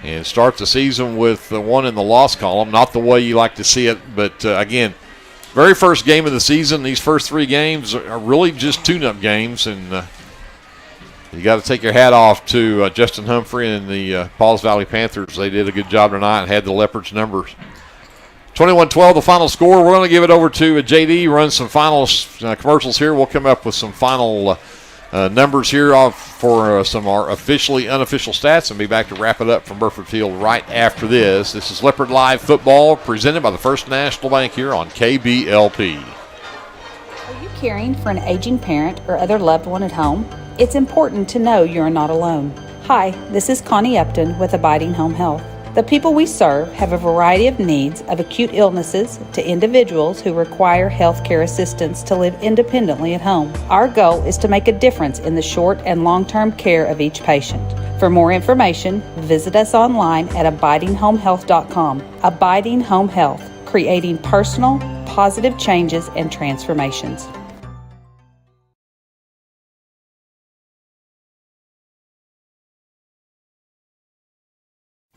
and start the season with the one in the loss column. Not the way you like to see it, but again, very first game of the season. These first 3 games are really just tune-up games, and you got to take your hat off to Justin Humphrey and the Pauls Valley Panthers. They did a good job tonight and had the Leopards' numbers. 21-12, the final score. We're going to give it over to JD, run some final commercials here. We'll come up with some final numbers here for some of our officially unofficial stats and be back to wrap it up from Burford Field right after this. This is Leopard Live Football presented by the First National Bank here on KBLP. Are you caring for an aging parent or other loved one at home? It's important to know you're not alone. Hi, this is Connie Upton with Abiding Home Health. The people we serve have a variety of needs, of acute illnesses to individuals who require health care assistance to live independently at home. Our goal is to make a difference in the short and long-term care of each patient. For more information, visit us online at abidinghomehealth.com. Abiding Home Health, creating personal, positive changes and transformations.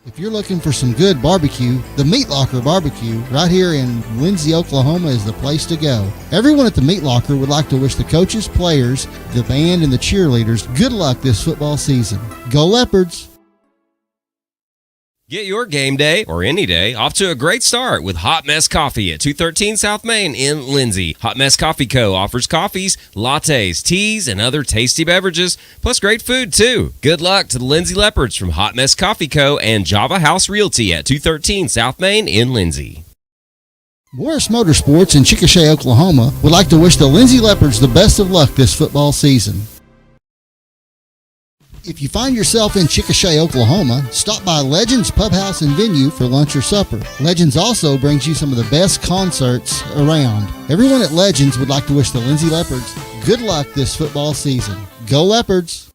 If you're looking for some good barbecue, the Meat Locker Barbecue right here in Lindsay, Oklahoma is the place to go. Everyone at the Meat Locker would like to wish the coaches, players, the band, and the cheerleaders good luck this football season. Go Leopards! Get your game day, or any day, off to a great start with Hot Mess Coffee at 213 South Main in Lindsay. Hot Mess Coffee Co. offers coffees, lattes, teas, and other tasty beverages, plus great food, too. Good luck to the Lindsay Leopards from Hot Mess Coffee Co. and Java House Realty at 213 South Main in Lindsay. Morris Motorsports in Chickasha, Oklahoma would like to wish the Lindsay Leopards the best of luck this football season. If you find yourself in Chickasha, Oklahoma, stop by Legends Pub House and Venue for lunch or supper. Legends also brings you some of the best concerts around. Everyone at Legends would like to wish the Lindsay Leopards good luck this football season. Go Leopards!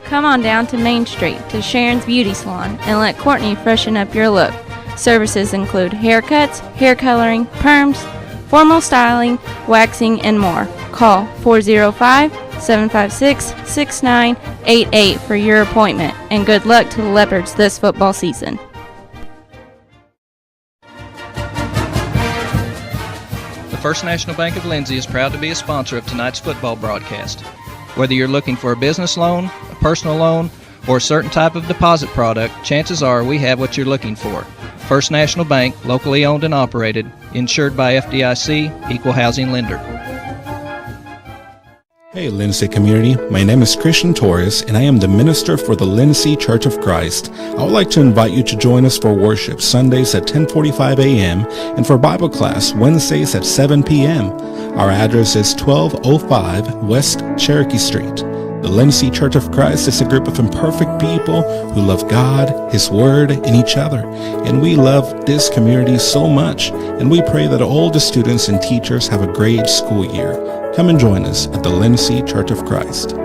Come on down to Main Street to Sharon's Beauty Salon and let Courtney freshen up your look. Services include haircuts, hair coloring, perms, formal styling, waxing, and more. Call 405-756-6988 for your appointment, and good luck to the Leopards this football season. The First National Bank of Lindsay is proud to be a sponsor of tonight's football broadcast. Whether you're looking for a business loan, a personal loan, or a certain type of deposit product, chances are we have what you're looking for. First National Bank, locally owned and operated, insured by FDIC, equal housing lender. Hey Lindsay community, my name is Christian Torres and I am the minister for the Lindsay Church of Christ. I would like to invite you to join us for worship Sundays at 10:45 a.m. and for Bible class Wednesdays at 7 p.m. Our address is 1205 West Cherokee Street. The Lindsay Church of Christ is a group of imperfect people who love God, His Word, and each other. And we love this community so much, and we pray that all the students and teachers have a great school year. Come and join us at the Lindsay Church of Christ.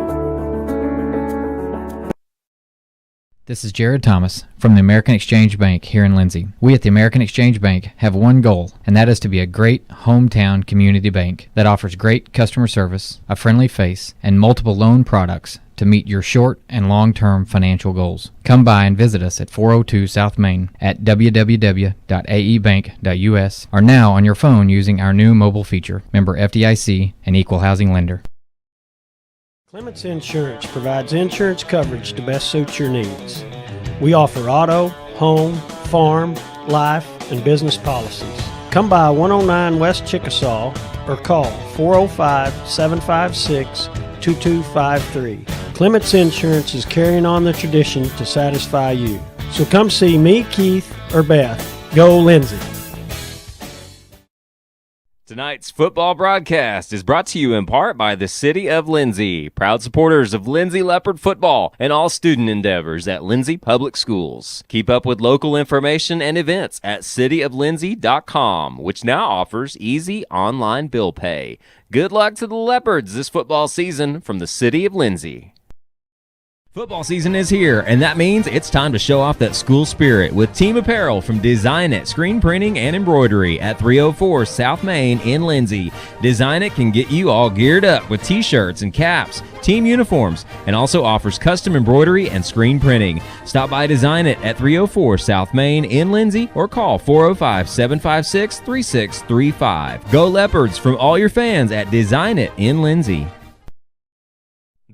This is Jared Thomas from the American Exchange Bank here in Lindsay. We at the American Exchange Bank have one goal, and that is to be a great hometown community bank that offers great customer service, a friendly face, and multiple loan products to meet your short and long-term financial goals. Come by and visit us at 402 South Main at www.aebank.us or now on your phone using our new mobile feature. Member FDIC and equal housing lender. Clements Insurance provides insurance coverage to best suit your needs. We offer auto, home, farm, life, and business policies. Come by 109 West Chickasaw or call 405-756-2253. Clements Insurance is carrying on the tradition to satisfy you. So come see me, Keith, or Beth. Go Lindsay. Tonight's football broadcast is brought to you in part by the City of Lindsay, proud supporters of Lindsay Leopard football and all student endeavors at Lindsay Public Schools. Keep up with local information and events at cityoflindsay.com, which now offers easy online bill pay. Good luck to the Leopards this football season from the City of Lindsay. Football season is here, and that means it's time to show off that school spirit with team apparel from Design It Screen Printing and Embroidery at 304 South Main in Lindsay. Design It can get you all geared up with t-shirts and caps, team uniforms, and also offers custom embroidery and screen printing. Stop by Design It at 304 South Main in Lindsay or call 405-756-3635. Go Leopards from all your fans at Design It in Lindsay.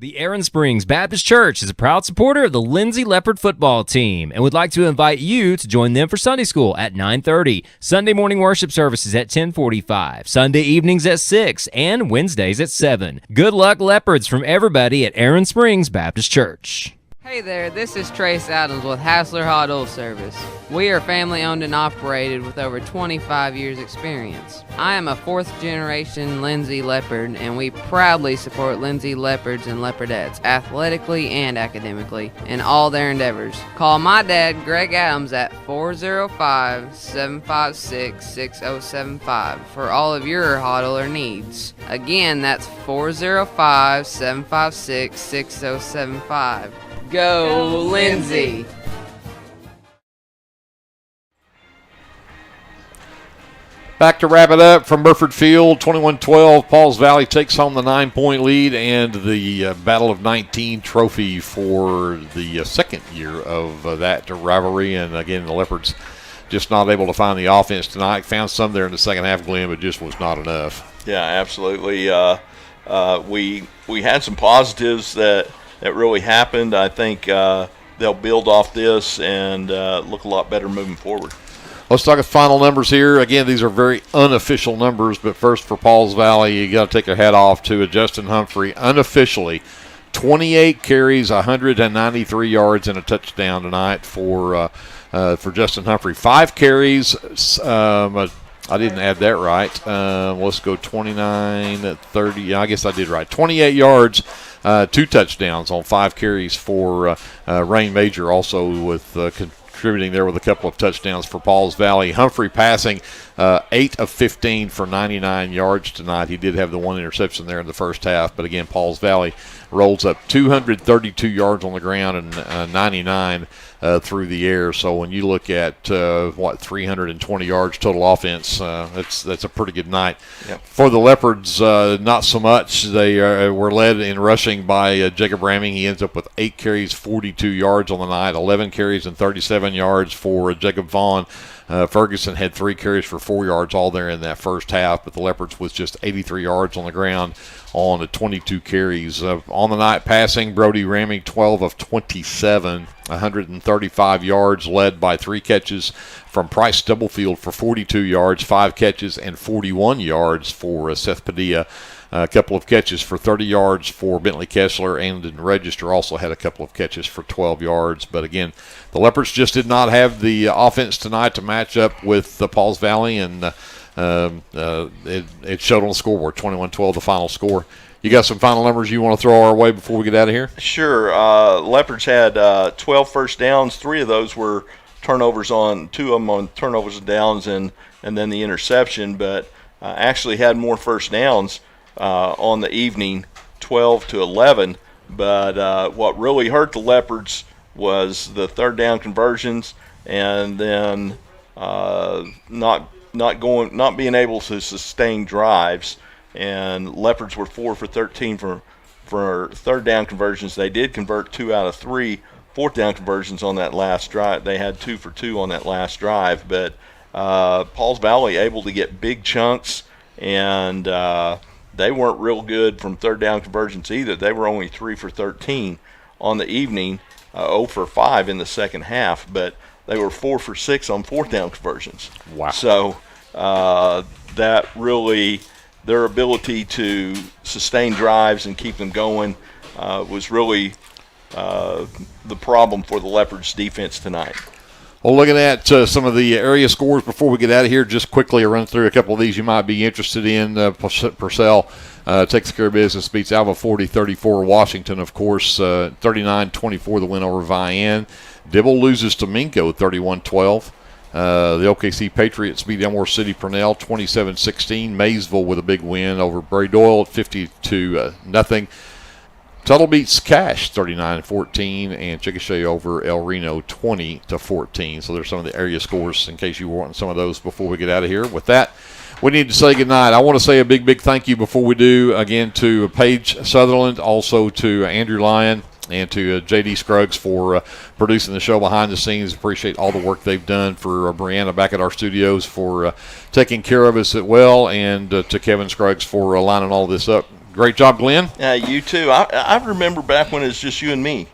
The Aaron Springs Baptist Church is a proud supporter of the Lindsay Leopard football team and would like to invite you to join them for Sunday school at 9:30, Sunday morning worship services at 10:45, Sunday evenings at 6, and Wednesdays at 7. Good luck, Leopards, from everybody at Aaron Springs Baptist Church. Hey there, this is Trace Adams with Hassler Hot Oil Service. We are family owned and operated with over 25 years experience. I am a fourth generation Lindsay Leopard, and we proudly support Lindsay Leopards and Leopardettes athletically and academically in all their endeavors. Call my dad, Greg Adams, at 405-756-6075 for all of your hot oiler needs. Again, that's 405-756-6075. Go Back to wrap it up from Burford Field, 21-12. Pauls Valley takes home the 9-point lead and the Battle of 19 trophy for the second year of that rivalry. And, again, the Leopards just not able to find the offense tonight. Found some there in the second half, Glenn, but just was not enough. Yeah, absolutely. We had some positives that really happened. I think they'll build off this and look a lot better moving forward. Let's talk final numbers here. Again, these are very unofficial numbers, but first for Pauls Valley, you got to take your hat off to Justin Humphrey. Unofficially, 28 carries, 193 yards, and a touchdown tonight for Justin Humphrey. 5 carries. I didn't add that right. Let's go 29, 30. Yeah, I guess I did right. 28 yards, 2 touchdowns on 5 carries for Rain Major, also with contributing there with a couple of touchdowns for Pauls Valley. Humphrey passing 8 of 15 for 99 yards tonight. He did have the 1 interception there in the first half, but again, Pauls Valley rolls up 232 yards on the ground and 99 through the air. So when you look at 320 yards total offense, that's a pretty good night. Yep. For the Leopards, not so much. They were led in rushing by Jacob Ramming. He ends up with 8 carries, 42 yards on the night, 11 carries and 37 yards for Jacob Vaughn. Ferguson had 3 carries for 4 yards all there in that first half, but the Leopards was just 83 yards on the ground on 22 carries. On the night passing, Brody Ramming 12 of 27, 135 yards, led by 3 catches from Price Stubblefield for 42 yards, 5 catches and 41 yards for Seth Padilla. A couple of catches for 30 yards for Bentley Kessler, and in Register also had a couple of catches for 12 yards. But again, the Leopards just did not have the offense tonight to match up with Pauls Valley, and it showed on the scoreboard, 21-12 the final score. You got some final numbers you want to throw our way before we get out of here? Sure. Leopards had 12 first downs. 3 of those were turnovers 2 of them on turnovers and downs, and then the interception, but actually had more first downs on the evening, 12-11. But what really hurt the Leopards was the third down conversions, and then not being able to sustain drives. And Leopards were 4 for 13 for third down conversions. They did convert 2 out of 3 fourth down conversions on that last drive. They had 2 for 2 on that last drive. But Pauls Valley able to get big chunks, and they weren't real good from third down conversions either. They were only 3 for 13 on the evening, 0 for 5 in the second half, but they were 4 for 6 on fourth down conversions. Wow. So that really, their ability to sustain drives and keep them going was really the problem for the Leopards defense tonight. Well, looking at some of the area scores before we get out of here, just quickly run through a couple of these you might be interested in. Purcell takes care of business, beats Alva 40-34. Washington, of course, 39-24, the win over Vian. Dibble loses to Minko 31-12. The OKC Patriots beat Elmore City Purnell 27-16. Maysville with a big win over Bray Doyle at 50-0. Tuttle beats Cash 39-14, and Chickasha over El Reno 20-14. So there's some of the area scores in case you want some of those before we get out of here. With that, we need to say goodnight. I want to say a big, big thank you before we do, again, to Paige Sutherland, also to Andrew Lyon, and to J.D. Scruggs for producing the show behind the scenes. Appreciate all the work they've done. For Brianna back at our studios for taking care of us well, and to Kevin Scruggs for lining all this up. Great job, Glenn. You too. I remember back when it was just you and me.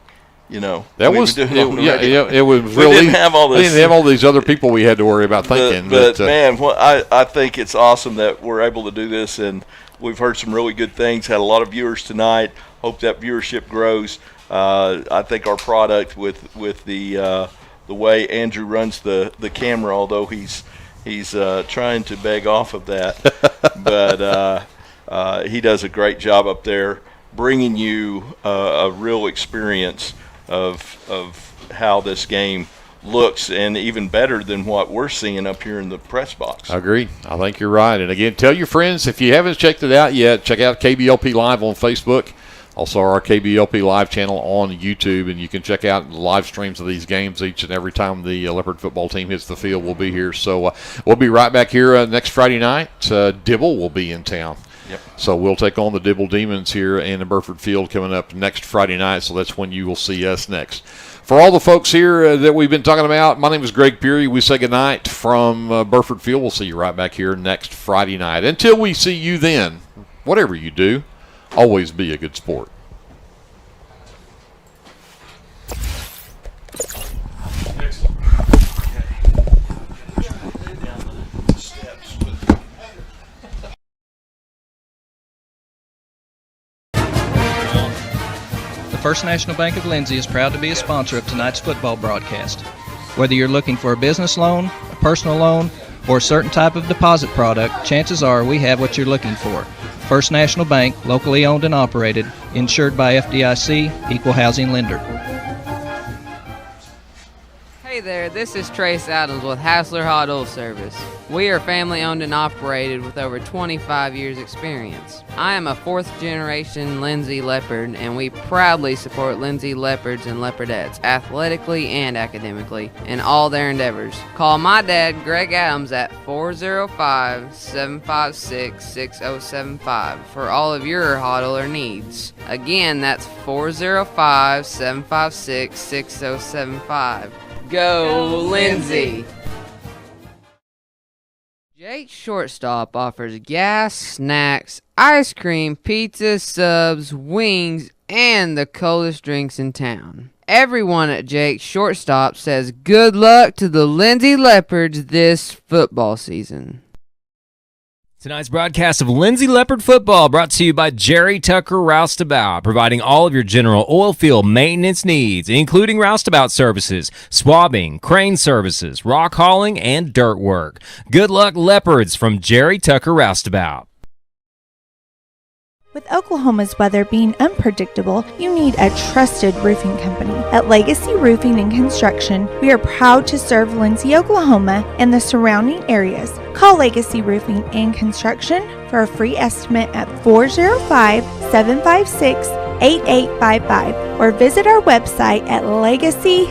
You know, that was it was we really. Didn't have all this. We didn't have all these other people we had to worry about thinking. But man, I think it's awesome that we're able to do this, and we've heard some really good things. Had a lot of viewers tonight. Hope that viewership grows. I think our product with the way Andrew runs the camera, although he's trying to beg off of that, but he does a great job up there, bringing you a real experience of how this game looks, and even better than what we're seeing up here in the press box. I agree. I think you're right. And again, tell your friends, if you haven't checked it out yet, check out KBLP Live on Facebook. Also, our KBLP live channel on YouTube, and you can check out live streams of these games each and every time the Leopard football team hits the field. We'll be here. So we'll be right back here next Friday night. Dibble will be in town. Yep. So we'll take on the Dibble Demons here in the Burford Field coming up next Friday night. So that's when you will see us next. For all the folks here that we've been talking about, my name is Greg Peary. We say goodnight from Burford Field. We'll see you right back here next Friday night. Until we see you then, whatever you do, always be a good sport. The First National Bank of Lindsay is proud to be a sponsor of tonight's football broadcast. Whether you're looking for a business loan, a personal loan, or a certain type of deposit product, chances are we have what you're looking for. First National Bank, locally owned and operated, insured by FDIC, equal housing lender. Hey there, this is Trace Adams with Hassler Hot Oil Service. We are family owned and operated with over 25 years experience. I am a fourth generation Lindsay Leopard, and we proudly support Lindsay Leopards and Leopardettes athletically and academically in all their endeavors. Call my dad, Greg Adams, at 405-756-6075 for all of your hot oiler needs. Again, that's 405-756-6075. Go Lindsay! Jake's Shortstop offers gas, snacks, ice cream, pizza, subs, wings, and the coldest drinks in town. Everyone at Jake's Shortstop says good luck to the Lindsay Leopards this football season. Tonight's broadcast of Lindsay Leopard football brought to you by Jerry Tucker Roustabout, providing all of your general oil field maintenance needs, including roustabout services, swabbing, crane services, rock hauling, and dirt work. Good luck, Leopards, from Jerry Tucker Roustabout. With Oklahoma's weather being unpredictable, you need a trusted roofing company. At Legacy Roofing and Construction, we are proud to serve Lindsay, Oklahoma, and the surrounding areas. Call Legacy Roofing and Construction for a free estimate at 405-756-8855 or visit our website at legacy